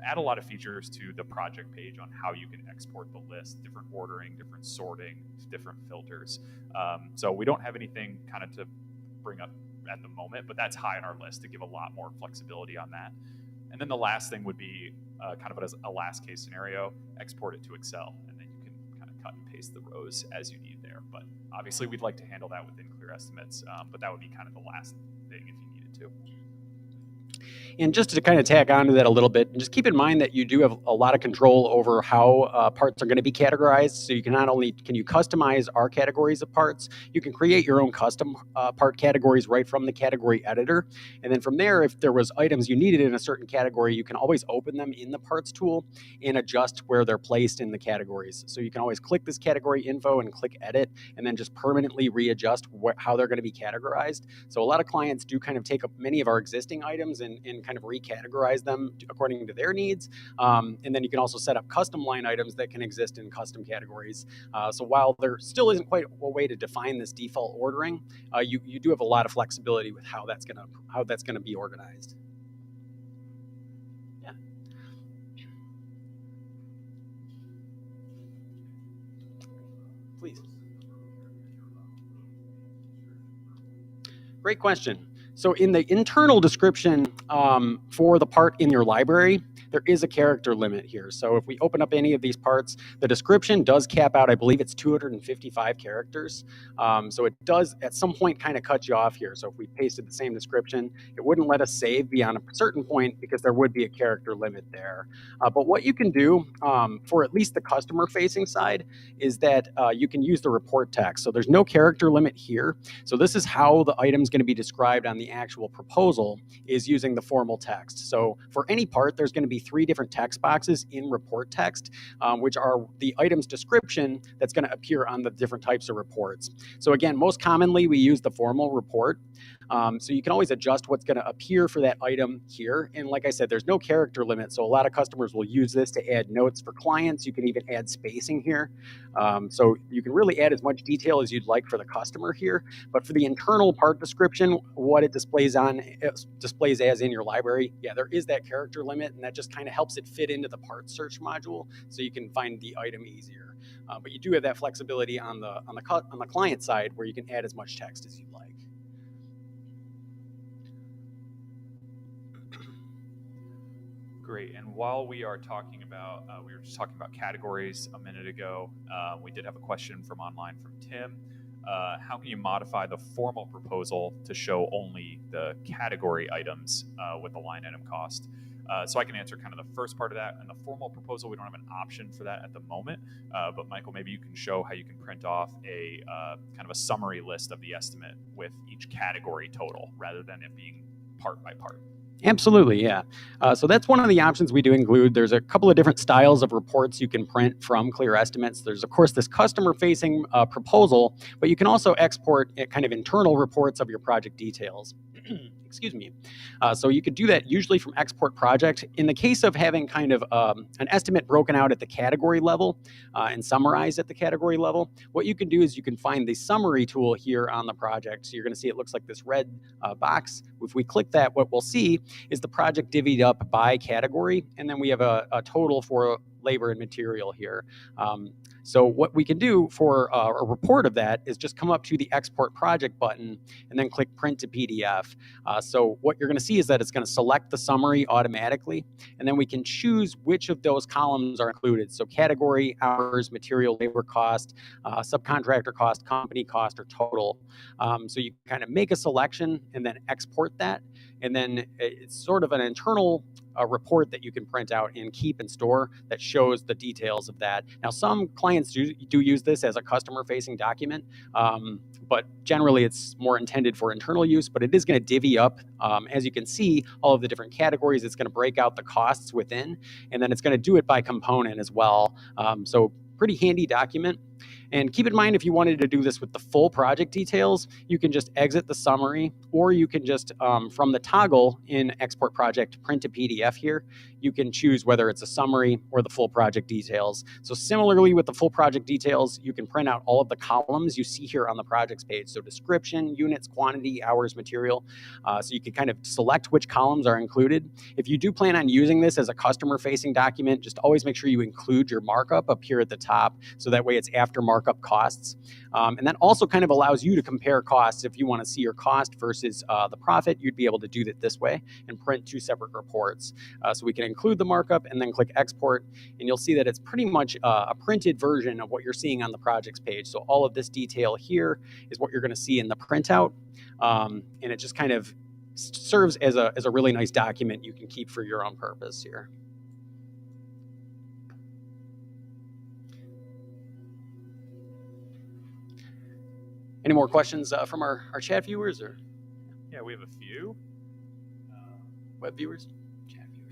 B: add a lot of features to the project page on how you can export the list, different ordering, different sorting, different filters. So we don't have anything kind of to bring up at the moment, but that's high on our list to give a lot more flexibility on that. And then the last thing would be kind of as a last case scenario, export it to Excel, and then you can kind of cut and paste the rows as you need there. But obviously we'd like to handle that within Clear Estimates, but that would be kind of the last thing if you needed to.
A: And just to kind of tag on to that a little bit, just keep in mind that you do have a lot of control over how parts are going to be categorized. So you can not only can you customize our categories of parts, you can create your own custom part categories right from the category editor. And then from there, if there was items you needed in a certain category, you can always open them in the parts tool and adjust where they're placed in the categories. So you can always click this category info and click edit, and then just permanently readjust how they're going to be categorized. So a lot of clients do kind of take up many of our existing items and kind of recategorize them according to their needs. And then you can also set up custom line items that can exist in custom categories. So while there still isn't quite a way to define this default ordering, you do have a lot of flexibility with how that's gonna be organized. Yeah. Please. Great question. So in the internal description for the part in your library, there is a character limit here. So if we open up any of these parts, the description does cap out, I believe it's 255 characters. So it does at some point kind of cut you off here. So if we pasted the same description, it wouldn't let us save beyond a certain point because there would be a character limit there. But what you can do for at least the customer facing side is that you can use the report text. So there's no character limit here. So this is how the item's going to be described on the actual proposal, is using the formal text. So for any part, there's going to be 3 different text boxes in report text, which are the item's description that's going to appear on the different types of reports. So again, most commonly we use the formal report. So you can always adjust what's going to appear for that item here. And like I said, there's no character limit. So a lot of customers will use this to add notes for clients. You can even add spacing here. So you can really add as much detail as you'd like for the customer here. But for the internal part description, what it displays as in your library, yeah, there is that character limit, and that just kind of helps it fit into the part search module so you can find the item easier. But you do have that flexibility on the client side where you can add as much text as you'd like.
B: Great. And while we are talking about, we were just talking about categories a minute ago. We did have a question from online from Tim. How can you modify the formal proposal to show only the category items with the line item cost? So I can answer kind of the first part of that. In the formal proposal, we don't have an option for that at the moment. But Michael, maybe you can show how you can print off a kind of a summary list of the estimate with each category total rather than it being part by part.
A: Absolutely, yeah. So that's one of the options we do include. There's a couple of different styles of reports you can print from Clear Estimates. There's, of course, this customer-facing proposal, but you can also export kind of internal reports of your project details. Excuse me. So you could do that usually from export project. In the case of having kind of an estimate broken out at the category level and summarized at the category level, what you can do is you can find the summary tool here on the project. So you're going to see it looks like this red box. If we click that, what we'll see is the project divvied up by category, and then we have a total for labor and material here. So what we can do for a report of that is just come up to the export project button and then click print to PDF. So what you're going to see is that it's going to select the summary automatically, and then we can choose which of those columns are included. So category, hours, material, labor cost, subcontractor cost, company cost, or total. So you kind of make a selection and then export that. And then it's sort of an internal report that you can print out and keep and store that shows the details of that. Now, some clients do use this as a customer-facing document, but generally it's more intended for internal use, but it is going to divvy up, as you can see, all of the different categories. It's going to break out the costs within, and then it's going to do it by component as well. So pretty handy document. And keep in mind, if you wanted to do this with the full project details, you can just exit the summary, or you can just, from the toggle in Export Project, print to PDF here, you can choose whether it's a summary or the full project details. So similarly with the full project details, you can print out all of the columns you see here on the projects page. So description, units, quantity, hours, material. So you can kind of select which columns are included. If you do plan on using this as a customer-facing document, just always make sure you include your markup up here at the top, so that way it's after markup costs. And that also kind of allows you to compare costs. If you want to see your cost versus the profit, you'd be able to do that this way and print two separate reports. So we can include the markup and then click export, and you'll see that it's pretty much a printed version of what you're seeing on the projects page. So all of this detail here is what you're going to see in the printout, and it just kind of serves as a really nice document you can keep for your own purpose here. Any more questions from our chat viewers or?
B: Yeah, we have a few.
A: Web viewers?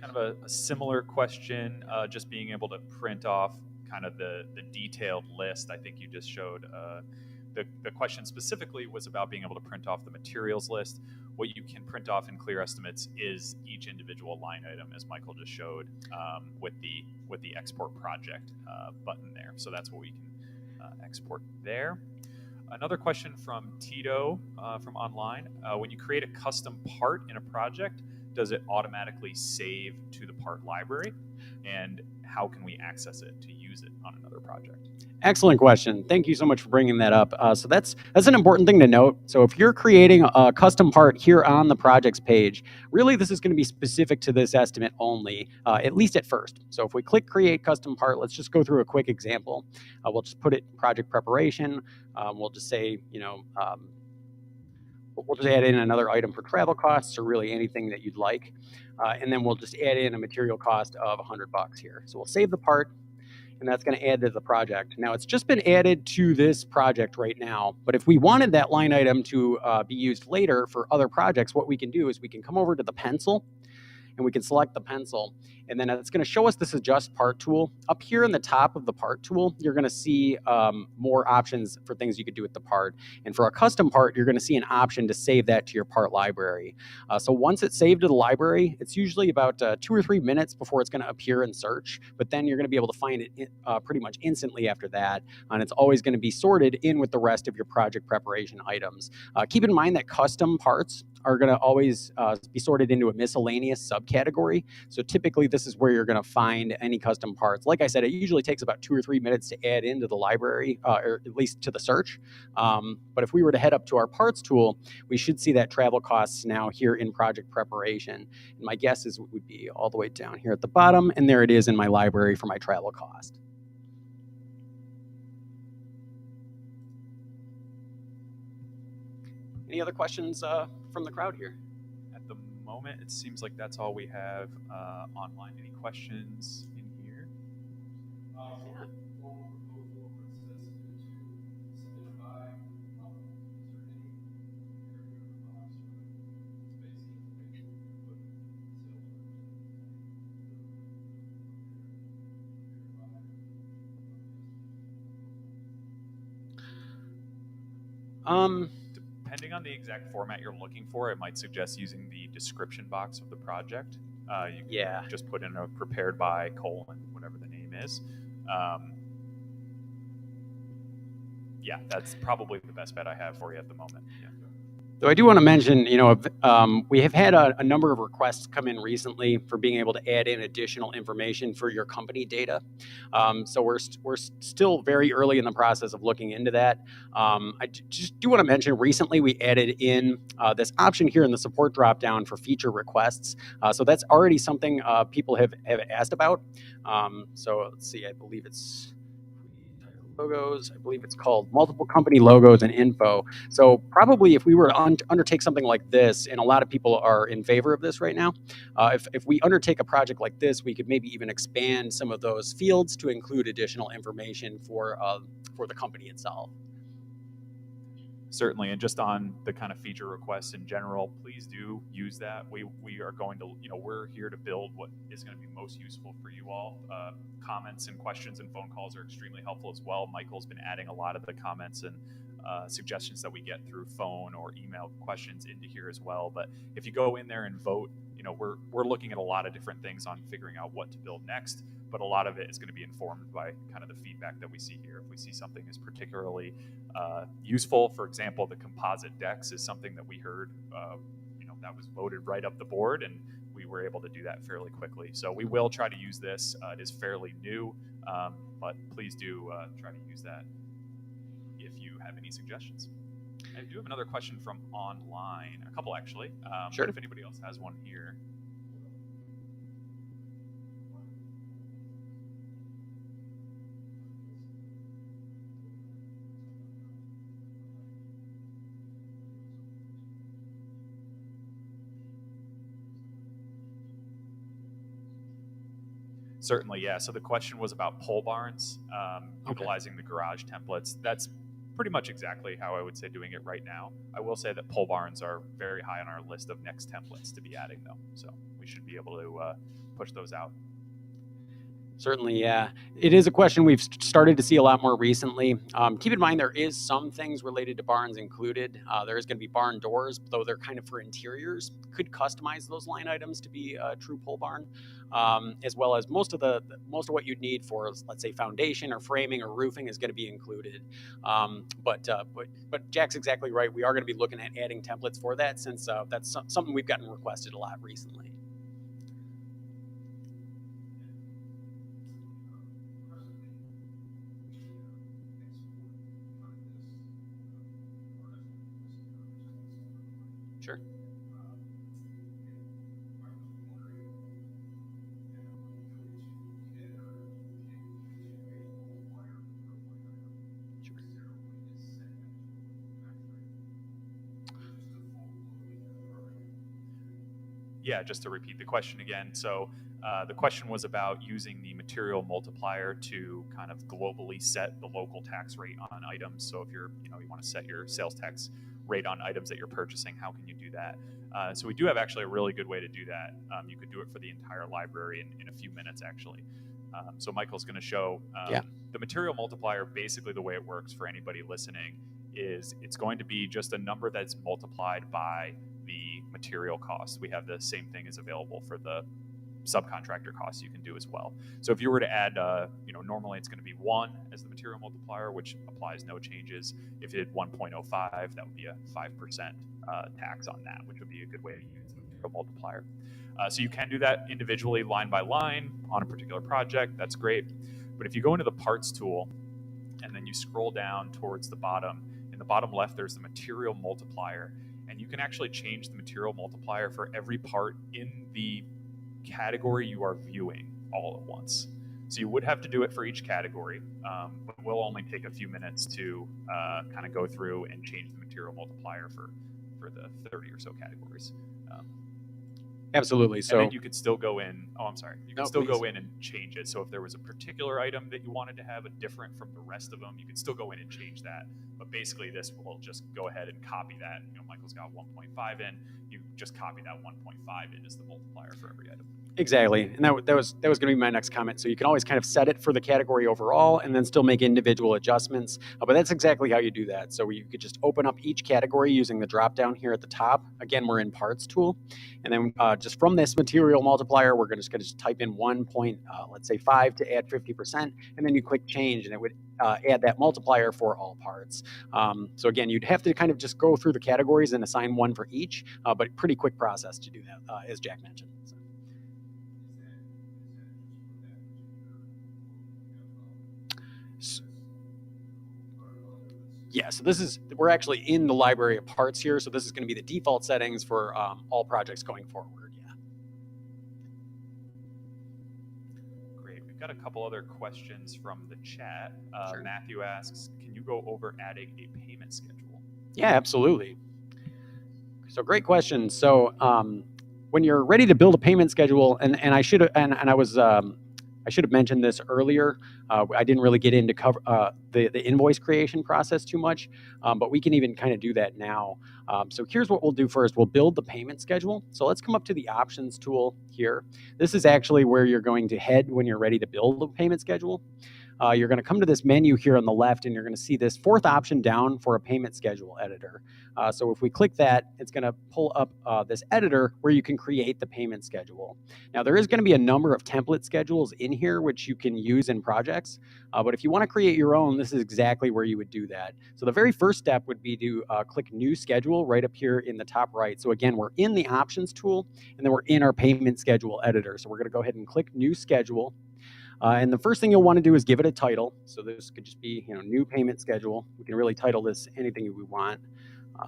B: Kind of a similar question, just being able to print off kind of the detailed list. I think you just showed. The question specifically was about being able to print off the materials list. What you can print off in Clear Estimates is each individual line item, as Michael just showed, with the export project button there. So that's what we can export there. Another question from Tito from online. When you create a custom part in a project, does it automatically save to the part library? And how can we access it to use it on another project?
A: Excellent question. Thank you so much for bringing that up. So that's an important thing to note. So if you're creating a custom part here on the projects page, really this is going to be specific to this estimate only, at least at first. So if we click create custom part, let's just go through a quick example. We'll just put it in project preparation. We'll just say, we'll just add in another item for travel costs, or really anything that you'd like. And then we'll just add in a material cost of $100 here. So we'll save the part, and that's going to add to the project. Now, it's just been added to this project right now, but if we wanted that line item to be used later for other projects, what we can do is we can come over to the pencil, and we can select the pencil, and then it's going to show us this adjust part tool. Up here in the top of the part tool, you're going to see more options for things you could do with the part. And for a custom part, you're going to see an option to save that to your part library. So once it's saved to the library, it's usually about 2 or 3 minutes before it's going to appear in search, but then you're going to be able to find it pretty much instantly after that. And it's always going to be sorted in with the rest of your project preparation items. Keep in mind that custom parts are going to always be sorted into a miscellaneous subcategory. So typically this is where you're going to find any custom parts. Like I said, it usually takes about 2 or 3 minutes to add into the library, or at least to the search. But if we were to head up to our parts tool, we should see that travel costs now here in project preparation. And my guess is it would be all the way down here at the bottom, and there it is in my library for my travel cost. Any other questions from the crowd here?
B: At the moment, it seems like that's all we have online. Any questions in here? Depending on the exact format you're looking for, it might suggest using the description box of the project. You can just put in a prepared by : whatever the name is. Yeah, that's probably the best bet I have for you at the moment. Yeah.
A: Though I do want to mention, we have had a number of requests come in recently for being able to add in additional information for your company data. So we're still very early in the process of looking into that. I just do want to mention recently we added in this option here in the support dropdown for feature requests. So that's already something people have asked about. So let's see, I believe it's logos. I believe it's called multiple company logos and info. So probably if we were to undertake something like this, and a lot of people are in favor of this right now, if we undertake a project like this, we could maybe even expand some of those fields to include additional information for the company itself.
B: Certainly, and just on the kind of feature requests in general, please do use that. We are going to, we're here to build what is going to be most useful for you all. Comments and questions and phone calls are extremely helpful as well. Michael's been adding a lot of the comments and suggestions that we get through phone or email questions into here as well. But if you go in there and vote, we're looking at a lot of different things on figuring out what to build next, but a lot of it is going to be informed by kind of the feedback that we see here. If we see something is particularly useful, for example, the composite decks is something that we heard, that was voted right up the board, and we were able to do that fairly quickly. So we will try to use this. It is fairly new, but please do try to use that if you have any suggestions. I do have another question from online, a couple actually.
A: Sure.
B: But if anybody else has one here. Certainly, yeah. So the question was about pole barns, utilizing the garage templates. That's pretty much exactly how I would say doing it right now. I will say that pole barns are very high on our list of next templates to be adding, though. So we should be able to push those out.
A: Certainly, yeah. It is a question we've started to see a lot more recently. Keep in mind there is some things related to barns included. There is going to be barn doors, though they're kind of for interiors. Could customize those line items to be a true pole barn, as well as most of what you'd need for, let's say, foundation or framing or roofing is going to be included. But Jack's exactly right. We are going to be looking at adding templates for that, since that's something we've gotten requested a lot recently. Sure.
B: Yeah, just to repeat the question again. So the question was about using the material multiplier to kind of globally set the local tax rate on items. So if you want to set your sales tax rate on items that you're purchasing, how can you do that? So we do have actually a really good way to do that. You could do it for the entire library in a few minutes, actually. So Michael's going to show the material multiplier. Basically, the way it works for anybody listening is it's going to be just a number that's multiplied by the material costs. We have the same thing is available for the subcontractor costs you can do as well. So if you were to add, normally it's going to be 1 as the material multiplier, which applies no changes. If you did 1.05, that would be a 5% tax on that, which would be a good way to use the material multiplier. So you can do that individually, line by line, on a particular project. That's great. But if you go into the parts tool and then you scroll down towards the bottom, in the bottom left, there's the material multiplier. And you can actually change the material multiplier for every part in the category you are viewing all at once. So you would have to do it for each category, but we'll only take a few minutes to kind of go through and change the material multiplier for the 30 or so categories.
A: Absolutely. So
B: and then you could still go in. Oh, I'm sorry. You can still go in and change it. So if there was a particular item that you wanted to have a different from the rest of them, you could still go in and change that. But basically, this will just go ahead and copy that. Michael's got 1.5 in. You just copy that 1.5 in as the multiplier for every item.
A: Exactly, and that was going to be my next comment. So you can always kind of set it for the category overall, and then still make individual adjustments. But that's exactly how you do that. So you could just open up each category using the drop down here at the top. Again, we're in Parts tool, and then just from this material multiplier, we're just going to type in 1.5 to add 50%, and then you click change, and it would add that multiplier for all parts. So again, you'd have to kind of just go through the categories and assign one for each, but pretty quick process to do that, as Jack mentioned. So. Yeah, so we're actually in the library of parts here. So this is going to be the default settings for all projects going forward. Yeah.
B: Great. We've got a couple other questions from the chat.
A: Sure.
B: Matthew asks, can you go over adding a payment schedule?
A: Yeah, absolutely. So great question. So when you're ready to build a payment schedule, and I should have I should have mentioned this earlier. I didn't really get into the invoice creation process too much, but we can even kind of do that now. So here's what we'll do first. We'll build the payment schedule. So let's come up to the options tool here. This is actually where you're going to head when you're ready to build a payment schedule. You're going to come to this menu here on the left, and you're going to see this fourth option down for a payment schedule editor. So if we click that, it's going to pull up this editor where you can create the payment schedule. Now, there is going to be a number of template schedules in here which you can use in projects, but if you want to create your own, this is exactly where you would do that. So the very first step would be to click New Schedule right up here in the top right. So again, we're in the Options tool, and then we're in our payment schedule editor. So we're going to go ahead and click New Schedule. And the first thing you'll want to do is give it a title. So this could just be, new payment schedule. We can really title this anything we want.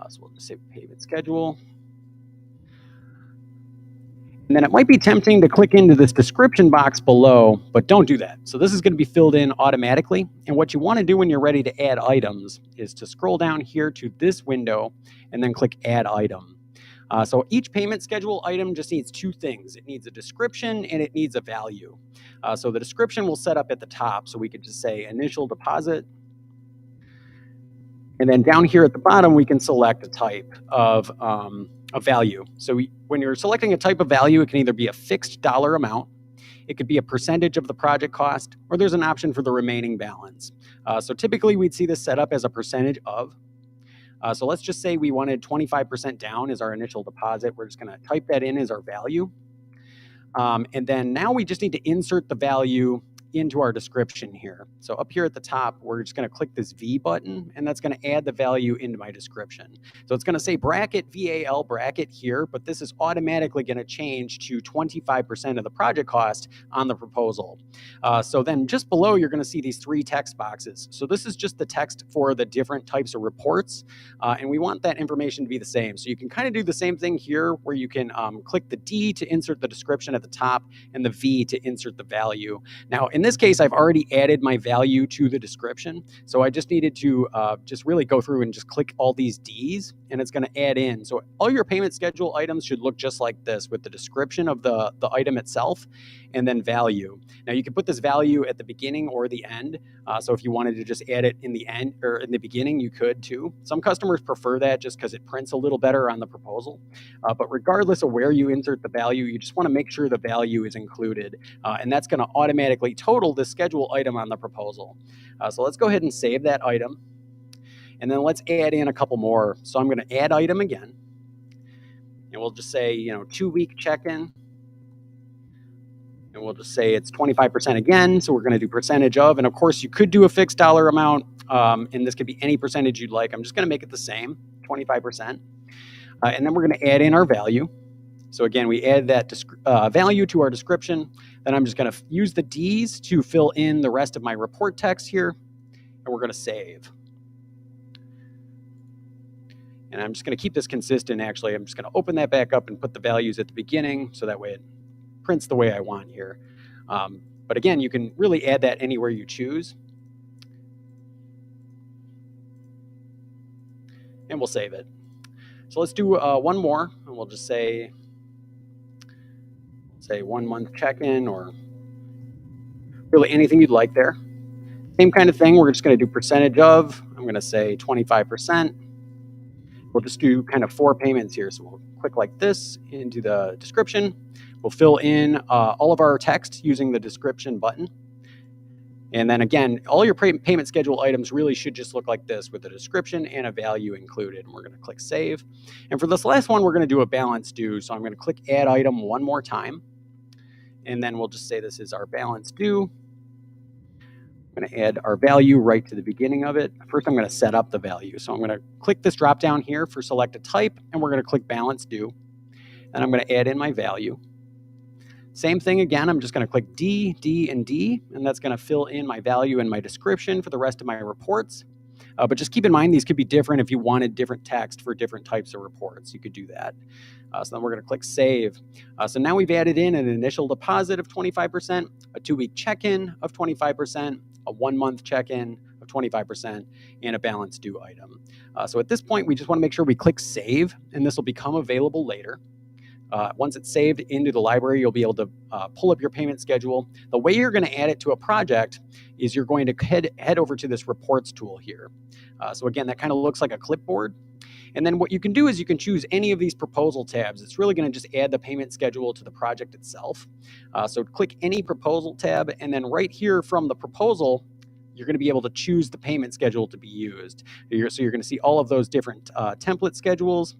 A: So we'll just say payment schedule. And then it might be tempting to click into this description box below, but don't do that. So this is going to be filled in automatically. And what you want to do when you're ready to add items is to scroll down here to this window and then click Add Item. So each payment schedule item just needs two things. It needs a description and it needs a value. So the description we'll set up at the top. So we could just say initial deposit. And then down here at the bottom, we can select a type of value. So when you're selecting a type of value, it can either be a fixed dollar amount, it could be a percentage of the project cost, or there's an option for the remaining balance. So typically we'd see this set up as a percentage of. So let's just say we wanted 25% down as our initial deposit. We're just going to type that in as our value. And then now we just need to insert the value into our description here. So up here at the top, we're just going to click this V button, and that's going to add the value into my description. So it's going to say bracket VAL bracket here, but this is automatically going to change to 25% of the project cost on the proposal. So then just below, you're going to see these three text boxes. So this is just the text for the different types of reports, and we want that information to be the same. So you can kind of do the same thing here, where you can click the D to insert the description at the top and the V to insert the value. Now, in this case, I've already added my value to the description. So I just needed to just really go through and just click all these Ds, and it's going to add in. So all your payment schedule items should look just like this, with the description of the item itself and then value. Now you can put this value at the beginning or the end. So if you wanted to just add it in the end or in the beginning, you could too. Some customers prefer that just because it prints a little better on the proposal. But regardless of where you insert the value, you just want to make sure the value is included. And that's going to automatically total the schedule item on the proposal. So let's go ahead and save that item. And then let's add in a couple more. So I'm going to add item again. And we'll just say, 2-week check-in. And we'll just say it's 25% again. So we're going to do percentage of. And of course, you could do a fixed dollar amount. And this could be any percentage you'd like. I'm just going to make it the same, 25%. And then we're going to add in our value. So again, we add that value to our description. Then I'm just going to use the Ds to fill in the rest of my report text here. And we're going to save. And I'm just going to keep this consistent, actually. I'm just going to open that back up and put the values at the beginning, so that way it prints the way I want here. But again, you can really add that anywhere you choose. And we'll save it. So let's do one more, and we'll just say 1 month check-in, or really anything you'd like there. Same kind of thing, we're just going to do percentage of. I'm going to say 25%. We'll just do kind of 4 payments here. So we'll click like this into the description. We'll fill in all of our text using the description button. And then again, all your payment schedule items really should just look like this, with a description and a value included. And we're going to click save. And for this last one, we're going to do a balance due. So I'm going to click add item one more time. And then we'll just say this is our balance due. I'm going to add our value right to the beginning of it. First, I'm going to set up the value. So I'm going to click this drop down here for select a type, and we're going to click balance due. And I'm going to add in my value. Same thing again, I'm just going to click D, D, and D, and that's going to fill in my value and my description for the rest of my reports. But just keep in mind, these could be different if you wanted different text for different types of reports. You could do that. So then we're going to click Save. So now we've added in an initial deposit of 25%, a 2-week check-in of 25%, a 1-month check-in of 25%, and a balance due item. So at this point, we just want to make sure we click Save, and this will become available later. Once it's saved into the library, you'll be able to pull up your payment schedule. The way you're going to add it to a project is you're going to head over to this reports tool here. So again, that kind of looks like a clipboard. And then what you can do is you can choose any of these proposal tabs. It's really going to just add the payment schedule to the project itself. So click any proposal tab, and then right here from the proposal, you're going to be able to choose the payment schedule to be used. So you're going to see all of those different template schedules.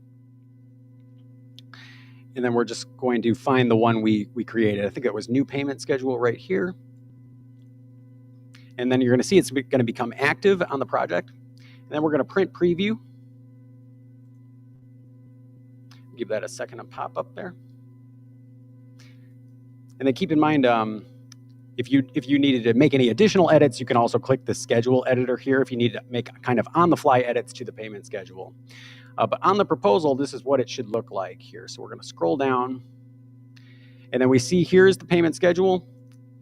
A: And then we're just going to find the one we created. I think it was new payment schedule right here. And then you're going to see it's going to become active on the project. And then we're going to print preview. Give that a second to pop up there. And then keep in mind, if you needed to make any additional edits, you can also click the schedule editor here if you need to make kind of on-the-fly edits to the payment schedule. But on the proposal, this is what it should look like here. So we're going to scroll down, and then we see here's the payment schedule.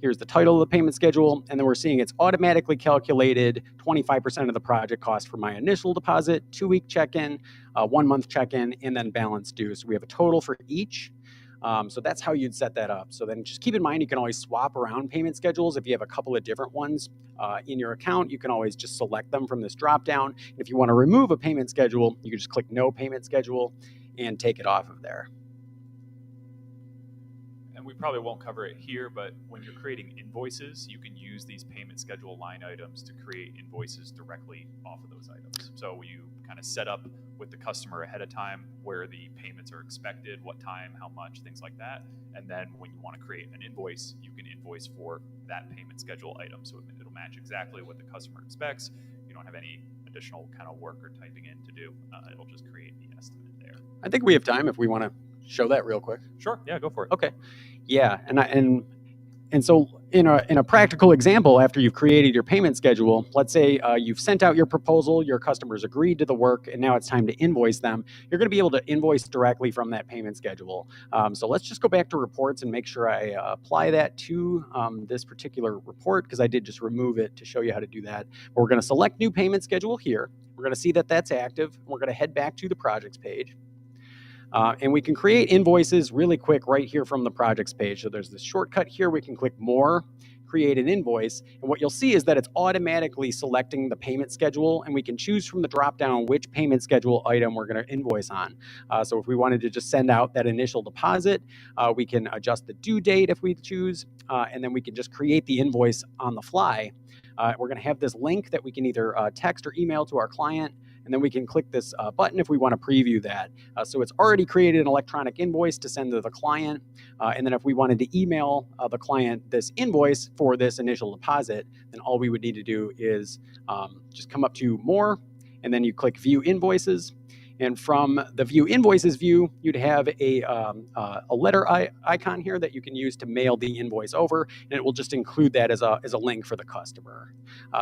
A: Here's the title of the payment schedule, and then we're seeing it's automatically calculated 25% of the project cost for my initial deposit, 2-week check-in, 1-month check-in, and then balance due. So we have a total for each. So that's how you'd set that up. So then just keep in mind, you can always swap around payment schedules. If you have a couple of different ones in your account, you can always just select them from this drop down. If you want to remove a payment schedule, you can just click no payment schedule and take it off of there.
B: And we probably won't cover it here, but when you're creating invoices, you can use these payment schedule line items to create invoices directly off of those items. So you kind of set up with the customer ahead of time where the payments are expected, what time, how much, things like that. And then when you want to create an invoice, you can invoice for that payment schedule item. So it'll match exactly what the customer expects. You don't have any additional kind of work or typing in to do. It'll just create the estimate there.
A: I think we have time if we want to show that real quick.
B: Sure. Yeah, go for it.
A: Okay. Yeah, and so in a practical example, after you've created your payment schedule, let's say you've sent out your proposal, your customers agreed to the work, and now it's time to invoice them. You're going to be able to invoice directly from that payment schedule. So let's just go back to reports and make sure I apply that to this particular report, because I did just remove it to show you how to do that. But we're going to select new payment schedule here. We're going to see that that's active. We're going to head back to the projects page. And we can create invoices really quick right here from the projects page. So there's this shortcut here. We can click more, create an invoice. And what you'll see is that it's automatically selecting the payment schedule, and we can choose from the drop down which payment schedule item we're going to invoice on. So if we wanted to just send out that initial deposit, we can adjust the due date if we choose, and then we can just create the invoice on the fly. We're going to have this link that we can either text or email to our client. And then we can click this button if we want to preview that. So it's already created an electronic invoice to send to the client. And then if we wanted to email the client this invoice for this initial deposit, then all we would need to do is just come up to more, and then you click View Invoices. And from the View Invoices view, you'd have a letter icon here that you can use to mail the invoice over, and it will just include that as a link for the customer.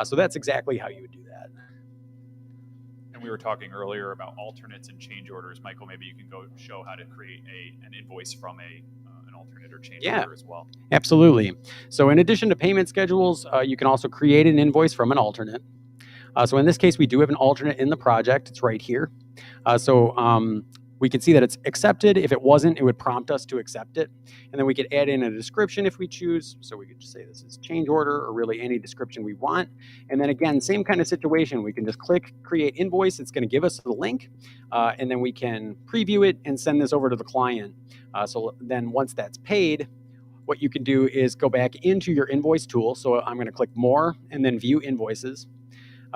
A: So that's exactly how you would do that.
B: And we were talking earlier about alternates and change orders. Michael, maybe you can go show how to create an invoice from an alternate or change order as well.
A: Absolutely. So in addition to payment schedules, you can also create an invoice from an alternate. So in this case, we do have an alternate in the project. It's right here. We can see that it's accepted. If it wasn't, it would prompt us to accept it. And then we could add in a description if we choose. So we could just say this is change order, or really any description we want. And then again, same kind of situation. We can just click create invoice. It's going to give us the link. And then we can preview it and send this over to the client. So then once that's paid, what you can do is go back into your invoice tool. So I'm going to click more and then view invoices.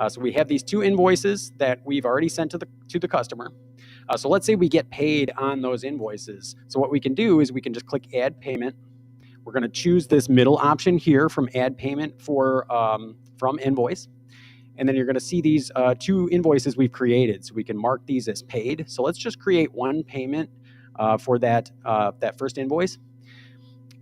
A: So we have these two invoices that we've already sent to the customer. So let's say we get paid on those invoices. So what we can do is we can just click add payment. We're going to choose this middle option here from add payment for from invoice. And then you're going to see these 2 invoices we've created. So we can mark these as paid. So let's just create one payment for that first invoice.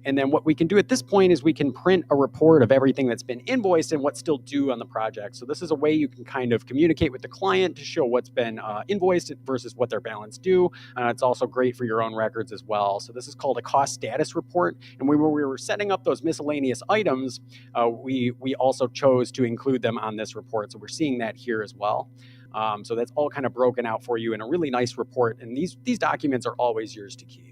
A: And then what we can do at this point is we can print a report of everything that's been invoiced and what's still due on the project. So this is a way you can kind of communicate with the client to show what's been invoiced versus what their balance due. It's also great for your own records as well. So this is called a cost status report. And when we were setting up those miscellaneous items, we also chose to include them on this report. So we're seeing that here as well. So that's all kind of broken out for you in a really nice report. And these documents are always yours to keep.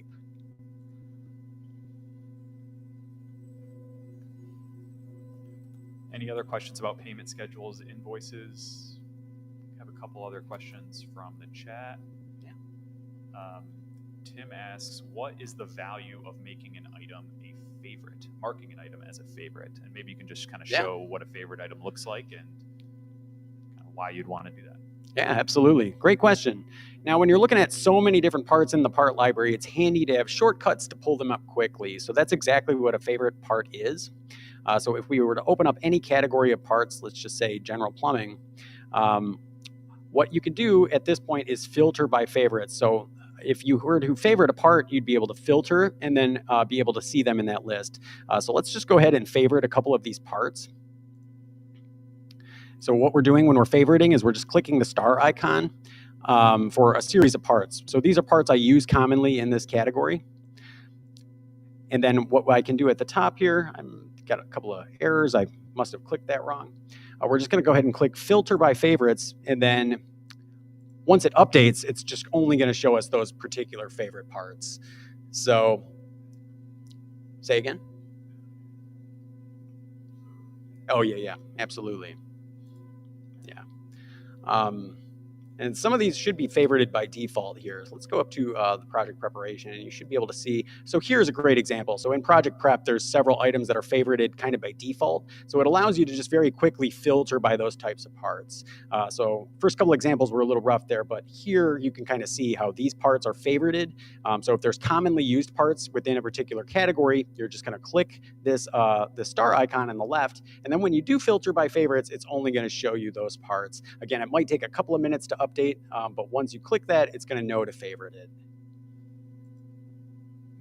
B: Any other questions about payment schedules, invoices? I have a couple other questions from the chat. Yeah. Tim asks, what is the value of making an item a favorite, marking an item as a favorite? And maybe you can just kind of show what a favorite item looks like and kind of why you'd want to do that.
A: Yeah, absolutely. Great question. Now, when you're looking at so many different parts in the part library, it's handy to have shortcuts to pull them up quickly. So that's exactly what a favorite part is. So if we were to open up any category of parts, let's just say general plumbing, what you could do at this point is filter by favorites. So if you were to favorite a part, you'd be able to filter and then be able to see them in that list. So let's just go ahead and favorite a couple of these parts. So what we're doing when we're favoriting is we're just clicking the star icon for a series of parts. So these are parts I use commonly in this category. And then what I can do at the top here, I've got a couple of errors. I must have clicked that wrong. We're just going to go ahead and click filter by favorites. And then once it updates, it's just only going to show us those particular favorite parts. So say again. Oh, yeah, absolutely. Yeah. And some of these should be favorited by default here. So let's go up to the project preparation and you should be able to see. So here's a great example. So in project prep, there's several items that are favorited kind of by default. So it allows you to just very quickly filter by those types of parts. So first couple examples were a little rough there, but here you can kind of see how these parts are favorited. So if there's commonly used parts within a particular category, you're just going to click this the star icon on the left. And then when you do filter by favorites, it's only going to show you those parts. Again, it might take a couple of minutes to update, but once you click that, it's going to know to favorite it.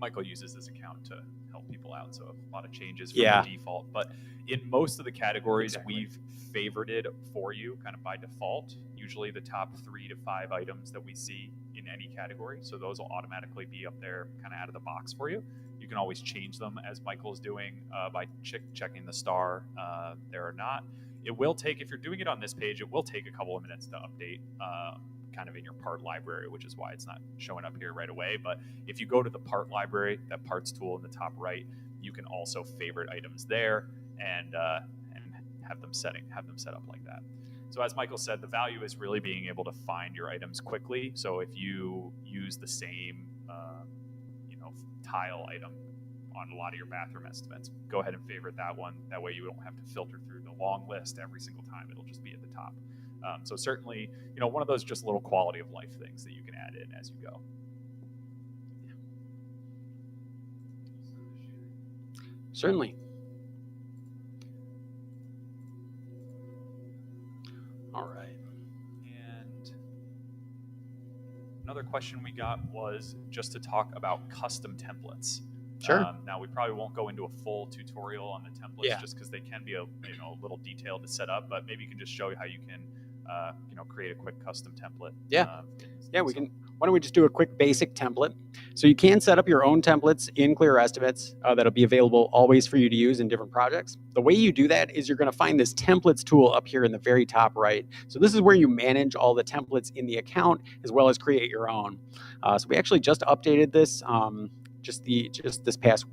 B: Michael uses this account to help people out, so a lot of changes from the default. But in most of the categories, we've favorited for you kind of by default, usually the top 3 to 5 items that we see in any category. So those will automatically be up there kind of out of the box for you. You can always change them as Michael's doing by checking the star there or not. It will take, if you're doing it on this page, it will take a couple of minutes to update kind of in your part library, which is why it's not showing up here right away. But if you go to the part library, that parts tool in the top right, you can also favorite items there and have them set up like that. So as Michael said, the value is really being able to find your items quickly. So if you use the same tile item on a lot of your bathroom estimates, go ahead and favorite that one. That way you don't have to filter through the long list every single time. It'll just be at the top. So certainly, one of those just little quality of life things that you can add in as you go.
A: Certainly. All right.
B: And another question we got was just to talk about custom templates.
A: Sure.
B: Now we probably won't go into a full tutorial on the templates just because they can be a little detailed to set up, but maybe you can just show you how you can create a quick custom template.
A: We can. Why don't we just do a quick basic template? So you can set up your own templates in Clear Estimates that'll be available always for you to use in different projects. The way you do that is you're going to find this templates tool up here in the very top right. So this is where you manage all the templates in the account as well as create your own. So we actually just updated this just this past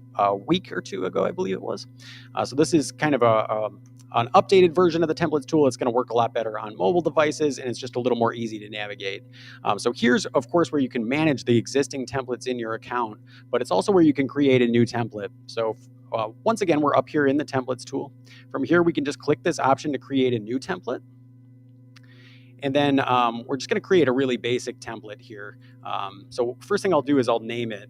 A: week or two ago, I believe it was. So this is kind of an updated version of the templates tool. It's going to work a lot better on mobile devices, and it's just a little more easy to navigate. So here's, of course, where you can manage the existing templates in your account, but it's also where you can create a new template. So once again, we're up here in the templates tool. From here, we can just click this option to create a new template. And then we're just going to create a really basic template here. So first thing I'll do is I'll name it.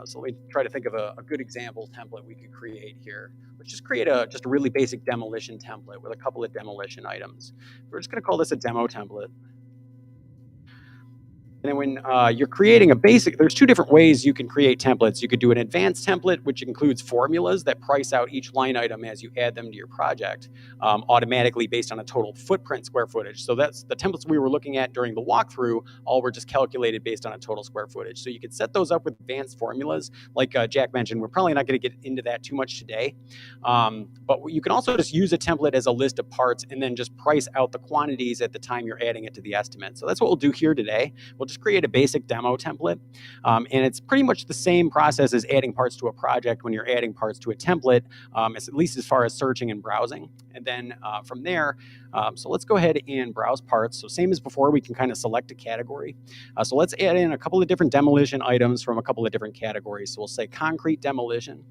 A: So let me try to think of a good example template we could create here. Let's just create just a really basic demolition template with a couple of demolition items. We're just going to call this a demo template. And then when you're creating a basic, there's two different ways you can create templates. You could do an advanced template, which includes formulas that price out each line item as you add them to your project automatically based on a total footprint square footage. So that's the templates we were looking at during the walkthrough, all were just calculated based on a total square footage. So you could set those up with advanced formulas. Like Jack mentioned, we're probably not going to get into that too much today. But you can also just use a template as a list of parts and then just price out the quantities at the time you're adding it to the estimate. So that's what we'll do here today. We'll just create a basic demo template. And it's pretty much the same process as adding parts to a project when you're adding parts to a template, at least as far as searching and browsing. And then from there, so let's go ahead and browse parts. So same as before, we can kind of select a category. So let's add in a couple of different demolition items from a couple of different categories. So we'll say concrete demolition.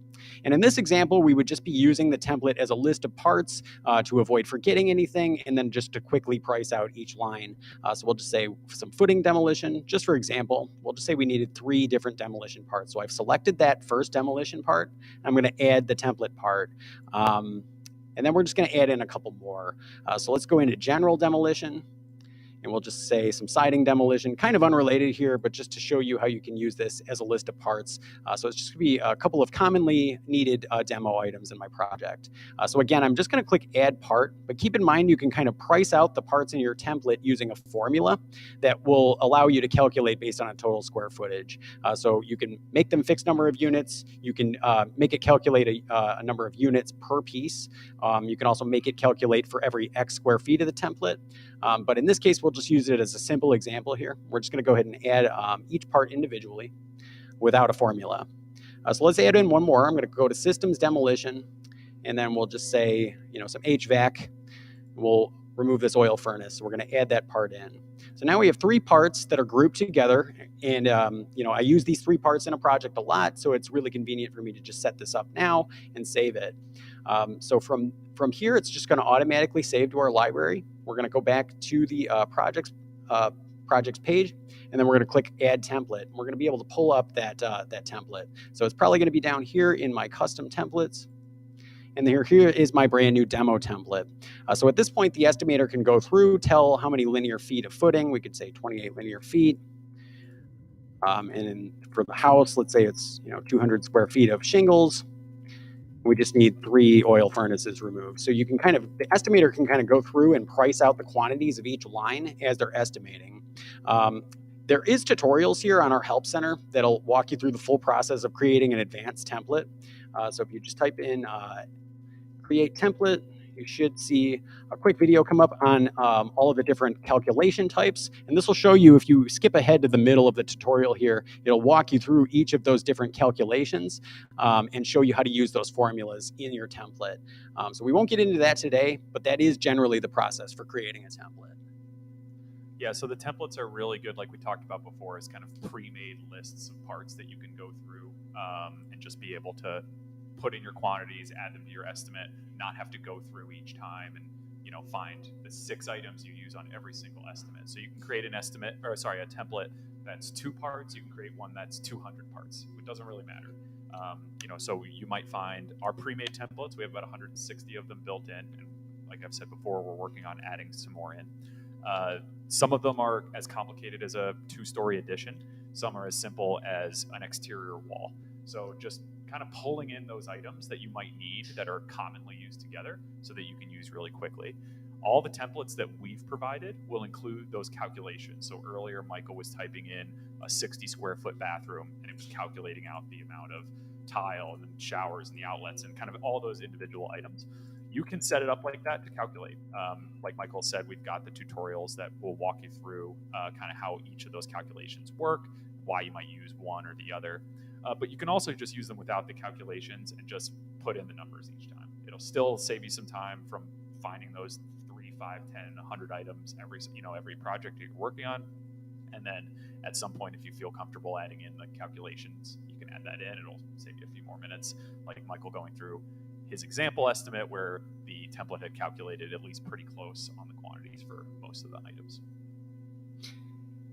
A: And in this example, we would just be using the template as a list of parts to avoid forgetting anything, and then just to quickly price out each line. So we'll just say some footing demolition. Just for example, we'll just say we needed 3 different demolition parts. So I've selected that first demolition part. I'm going to add the template part. And then we're just going to add in a couple more. So let's go into general demolition. And we'll just say some siding demolition, kind of unrelated here, but just to show you how you can use this as a list of parts. So it's just gonna be a couple of commonly needed demo items in my project. So again, I'm just gonna click add part, but keep in mind you can kind of price out the parts in your template using a formula that will allow you to calculate based on a total square footage. So you can make them fixed number of units. You can make it calculate a number of units per piece. You can also make it calculate for every X square feet of the template. But in this case, we'll just use it as a simple example here. We're just going to go ahead and add each part individually without a formula. So let's add in one more. I'm going to go to systems demolition, and then we'll just say, some HVAC. We'll remove this oil furnace. So we're going to add that part in. So now we have 3 parts that are grouped together. And, I use these 3 parts in a project a lot, so it's really convenient for me to just set this up now and save it. So from here, it's just going to automatically save to our library. We're going to go back to the projects page, and then we're going to click add template. We're going to be able to pull up that template. So it's probably going to be down here in my custom templates. And here is my brand new demo template. So at this point, the estimator can go through, tell how many linear feet of footing. We could say 28 linear feet. And then for the house, let's say it's 200 square feet of shingles. We just need 3 oil furnaces removed. So you can the estimator can kind of go through and price out the quantities of each line as they're estimating. There is tutorials here on our help center that'll walk you through the full process of creating an advanced template. So if you just type in create template, you should see a quick video come up on all of the different calculation types. And this will show you, if you skip ahead to the middle of the tutorial here, it'll walk you through each of those different calculations and show you how to use those formulas in your template. So we won't get into that today, but that is generally the process for creating a template.
B: Yeah, so the templates are really good, like we talked about before, as kind of pre-made lists of parts that you can go through and just be able to put in your quantities, add them to your estimate, not have to go through each time and find the 6 items you use on every single estimate. So you can create a template that's 2 parts. You can create one that's 200 parts. It doesn't really matter. So you might find our pre-made templates. We have about 160 of them built in, and like I've said before, we're working on adding some more in. Some of them are as complicated as a 2-story addition. Some are as simple as an exterior wall. So just kind of pulling in those items that you might need that are commonly used together so that you can use really quickly. All the templates that we've provided will include those calculations. So earlier, Michael was typing in a 60 square foot bathroom, and it was calculating out the amount of tile and showers and the outlets and kind of all those individual items. You can set it up like that to calculate. Like Michael said, we've got the tutorials that will walk you through kind of how each of those calculations work, why you might use one or the other. But you can also just use them without the calculations and just put in the numbers each time. It'll still save you some time from finding those 3, 5, 10, 100 items every project you're working on. And then at some point, if you feel comfortable adding in the calculations, you can add that in. It'll save you a few more minutes, like Michael going through his example estimate where the template had calculated at least pretty close on the quantities for most of the items.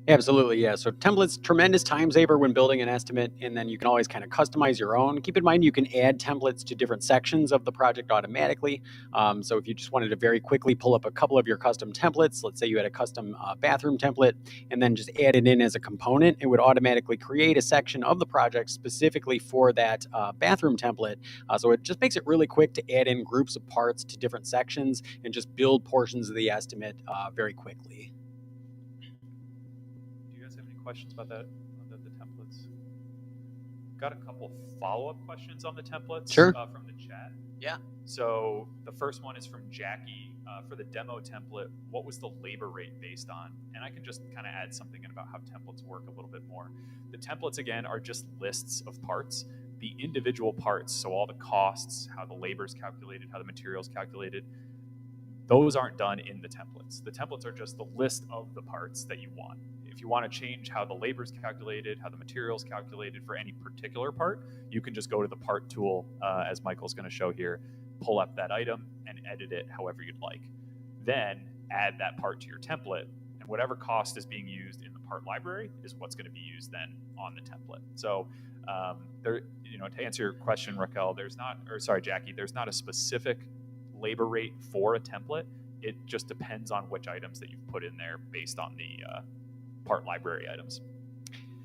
A: Absolutely, yeah. So templates, tremendous time saver when building an estimate, and then you can always kind of customize your own. Keep in mind you can add templates to different sections of the project automatically. So if you just wanted to very quickly pull up a couple of your custom templates, let's say you had a custom bathroom template, and then just add it in as a component, it would automatically create a section of the project specifically for that bathroom template. So it just makes it really quick to add in groups of parts to different sections and just build portions of the estimate very quickly.
B: Do you guys have any questions about that, on the templates? Got a couple follow-up questions on the templates
A: Sure.
B: from the chat.
A: Yeah.
B: So the first one is from Jackie. For the demo template, what was the labor rate based on? And I can just kind of add something in about how templates work a little bit more. The templates, again, are just lists of parts. The individual parts, so all the costs, how the labor is calculated, how the material is calculated, those aren't done in the templates. The templates are just the list of the parts that you want. If you want to change how the labor is calculated, how the material is calculated for any particular part, you can just go to the part tool, as Michael's going to show here, pull up that item and edit it however you'd like. Then add that part to your template, and whatever cost is being used in the part library is what's going to be used then on the template. So there, to answer your question, Raquel, Jackie, there's not a specific labor rate for a template. It just depends on which items that you've put in there based on the part library items.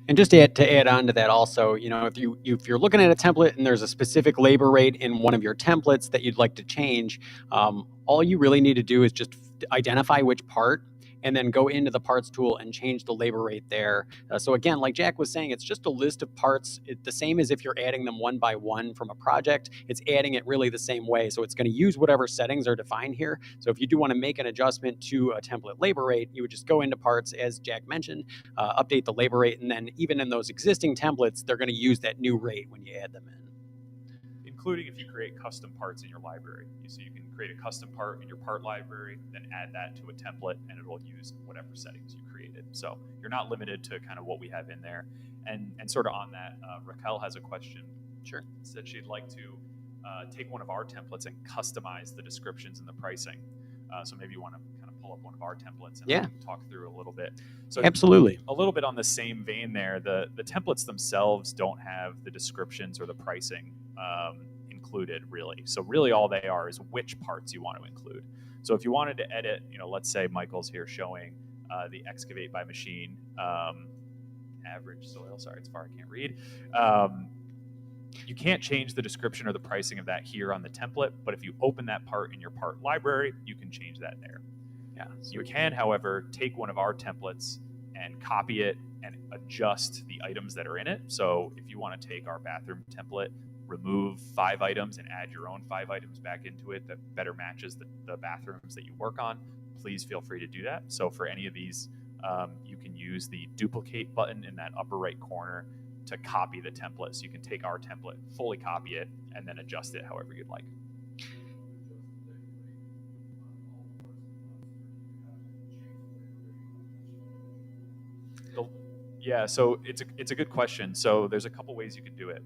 A: And just to add on to that also, if you're looking at a template and there's a specific labor rate in one of your templates that you'd like to change, all you really need to do is just identify which part and then go into the parts tool and change the labor rate there. So again, like Jack was saying, it's just a list of parts. The same as if you're adding them one by one from a project, it's adding it really the same way. So it's going to use whatever settings are defined here. So if you do want to make an adjustment to a template labor rate, you would just go into parts, as Jack mentioned, update the labor rate, and then even in those existing templates, they're going to use that new rate when you add them in.
B: Including if you create custom parts in your library. So you can create a custom part in your part library, then add that to a template, and it'll use whatever settings you created. So you're not limited to kind of what we have in there. And sort of on that, Raquel has a question.
A: Sure.
B: Said she'd like to take one of our templates and customize the descriptions and the pricing. So maybe you want to kind of pull up one of our templates and talk through a little bit. So
A: absolutely.
B: A little bit on the same vein there, the templates themselves don't have the descriptions or the pricing included really. So really all they are is which parts you want to include. So if you wanted to edit, let's say Michael's here showing the excavate by machine, average soil, sorry, it's far, I can't read. You can't change the description or the pricing of that here on the template, but if you open that part in your part library, you can change that there. Yeah. You can, however, take one of our templates and copy it and adjust the items that are in it. So if you want to take our bathroom template, remove 5 items and add your own 5 items back into it that better matches the bathrooms that you work on, please feel free to do that. So for any of these, you can use the duplicate button in that upper right corner to copy the template. So you can take our template, fully copy it, and then adjust it however you'd like. Yeah, so it's a good question. So there's a couple ways you can do it.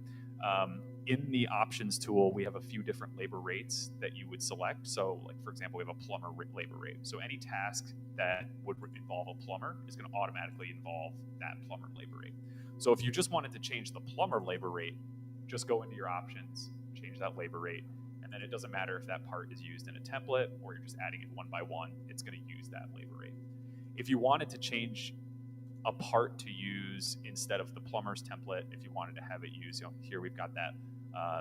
B: In the options tool, we have a few different labor rates that you would select. So like, for example, we have a plumber labor rate. So any task that would involve a plumber is going to automatically involve that plumber labor rate. So if you just wanted to change the plumber labor rate, just go into your options, change that labor rate, and then it doesn't matter if that part is used in a template or you're just adding it one by one, it's going to use that labor rate. If you wanted to change a part to use instead of the plumber's template, if you wanted to have it use, here we've got that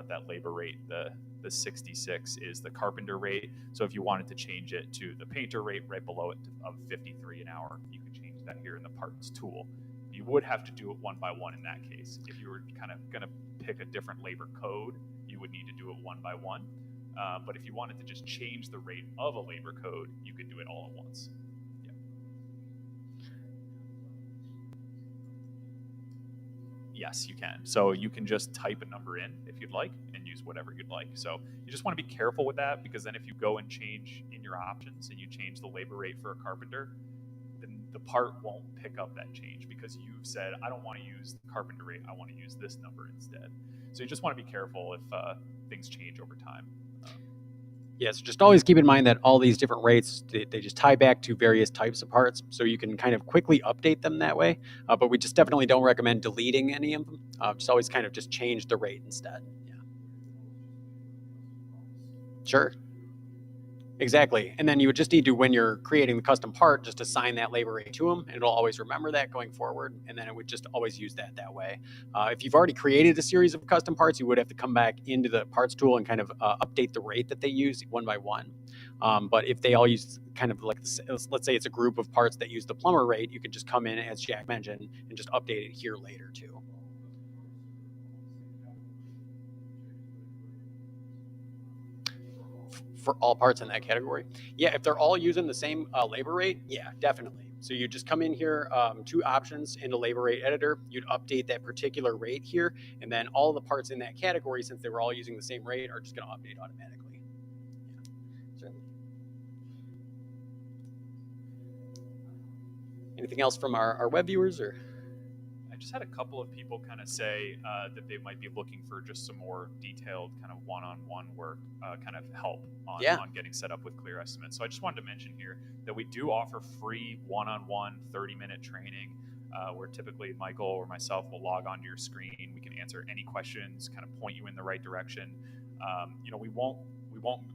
B: that labor rate, the 66 is the carpenter rate. So if you wanted to change it to the painter rate right below it of 53 an hour, you can change that here in the parts tool. You would have to do it one by one in that case. If you were kind of going to pick a different labor code, you would need to do it one by one. But if you wanted to just change the rate of a labor code, you could do it all at once. Yes, you can. So you can just type a number in if you'd like and use whatever you'd like. So you just want to be careful with that, because then if you go and change in your options and you change the labor rate for a carpenter, then the part won't pick up that change because you've said, I don't want to use the carpenter rate, I want to use this number instead. So you just want to be careful if things change over time.
A: Yeah, so just always keep in mind that all these different rates, they just tie back to various types of parts, so you can kind of quickly update them that way. But we just definitely don't recommend deleting any of them. Just always kind of just change the rate instead. Yeah. Sure. Exactly. And then you would just need to, when you're creating the custom part, just assign that labor rate to them, and it'll always remember that going forward. And then it would just always use that way. If you've already created a series of custom parts, you would have to come back into the parts tool and kind of update the rate that they use one by one. But if they all use kind of like, let's say it's a group of parts that use the plumber rate, you could just come in, as Jack mentioned, and just update it here later too. For all parts in that category. Yeah, if they're all using the same labor rate, yeah, definitely. So you just come in here, two options in the labor rate editor, you'd update that particular rate here, and then all the parts in that category, since they were all using the same rate, are just going to update automatically. Yeah, certainly. Anything else from our web viewers? Or
B: I just had a couple of people kind of say that they might be looking for just some more detailed kind of one-on-one work, kind of help on getting set up with Clear Estimates. So I just wanted to mention here that we do offer free one-on-one 30-minute training where typically Michael or myself will log onto your screen. We can answer any questions, kind of point you in the right direction. We won't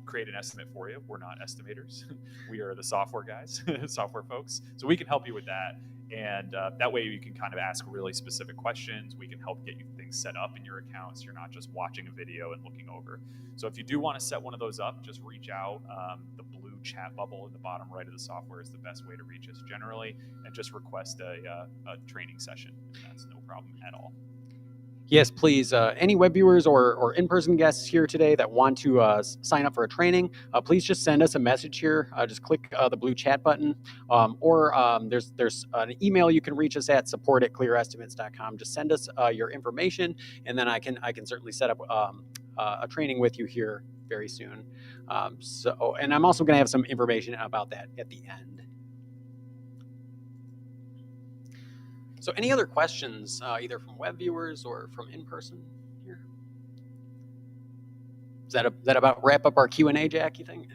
B: create an estimate for you. We're not estimators. We are the software guys, software folks. So we can help you with that. And that way you can kind of ask really specific questions. We can help get you things set up in your account so you're not just watching a video and looking over. So if you do want to set one of those up, just reach out. The blue chat bubble at the bottom right of the software is the best way to reach us generally, and just request a training session. That's no problem at all.
A: Yes, please. Any web viewers or in-person guests here today that want to sign up for a training, please just send us a message here. Just click the blue chat button, or there's an email you can reach us at, support@clearestimates.com. Just send us your information, and then I can certainly set up a training with you here very soon. And I'm also going to have some information about that at the end. So any other questions, either from web viewers or from in-person here? Does that about wrap up our Q&A, Jack, you think?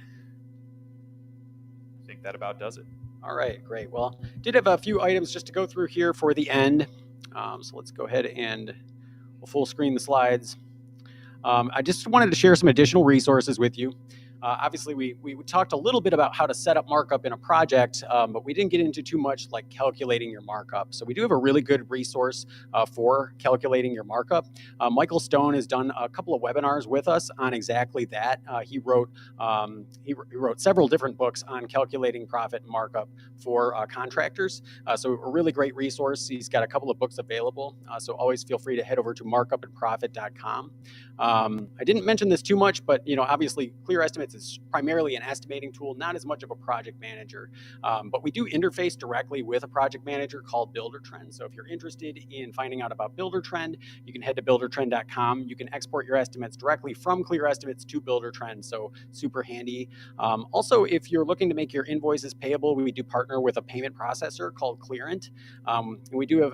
B: I think that about does it.
A: All right, great. Well, did have a few items just to go through here for the end. So let's go ahead and we'll full screen the slides. I just wanted to share some additional resources with you. Obviously, we talked a little bit about how to set up markup in a project, but we didn't get into too much like calculating your markup. So we do have a really good resource for calculating your markup. Michael Stone has done a couple of webinars with us on exactly that. He wrote several different books on calculating profit and markup for contractors. So a really great resource. He's got a couple of books available. So always feel free to head over to markupandprofit.com. I didn't mention this too much, but obviously Clear Estimates is primarily an estimating tool, not as much of a project manager. But we do interface directly with a project manager called Buildertrend. So if you're interested in finding out about Buildertrend, you can head to buildertrend.com. You can export your estimates directly from Clear Estimates to Buildertrend. So super handy. Also, if you're looking to make your invoices payable, we do partner with a payment processor called Clearant. We do have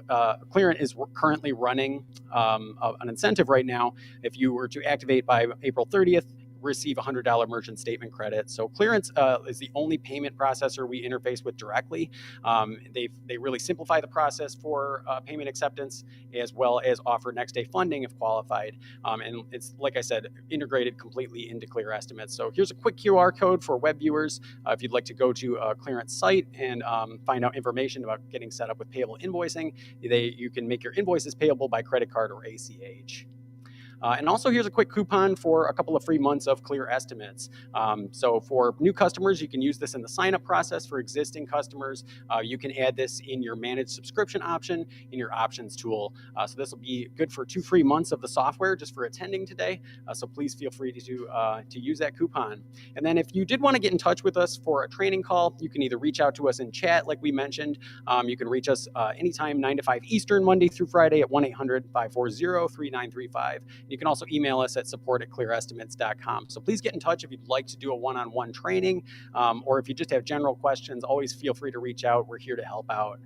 A: Clearant is currently running an incentive right now. If you were to activate by April 30th, receive a $100 merchant statement credit. So Clearance is the only payment processor we interface with directly. They really simplify the process for payment acceptance, as well as offer next day funding if qualified. And it's, like I said, integrated completely into Clear Estimates. So here's a quick QR code for web viewers. If you'd like to go to a Clearance site and find out information about getting set up with payable invoicing, you can make your invoices payable by credit card or ACH. And also, here's a quick coupon for a couple of free months of Clear Estimates. So for new customers, you can use this in the sign-up process. For existing customers, you can add this in your managed subscription option in your options tool. So this will be good for 2 free months of the software just for attending today. So please feel free to use that coupon. And then if you did want to get in touch with us for a training call, you can either reach out to us in chat, like we mentioned. You can reach us anytime 9 to 5 Eastern, Monday through Friday at 1-800-540-3935. You can also email us at support@clearestimates.com. So please get in touch if you'd like to do a one-on-one training, or if you just have general questions, always feel free to reach out. We're here to help out.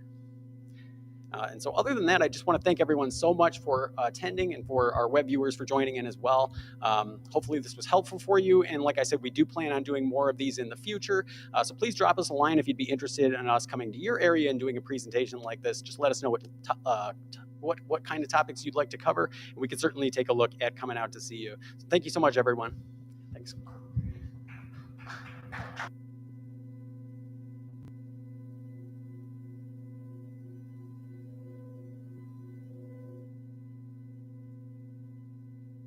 A: And so other than that, I just want to thank everyone so much for attending and for our web viewers for joining in as well. Hopefully this was helpful for you. And like I said, we do plan on doing more of these in the future. So please drop us a line if you'd be interested in us coming to your area and doing a presentation like this. Just let us know what kind of topics you'd like to cover, and we could certainly take a look at coming out to see you. So thank you so much, everyone. Thanks.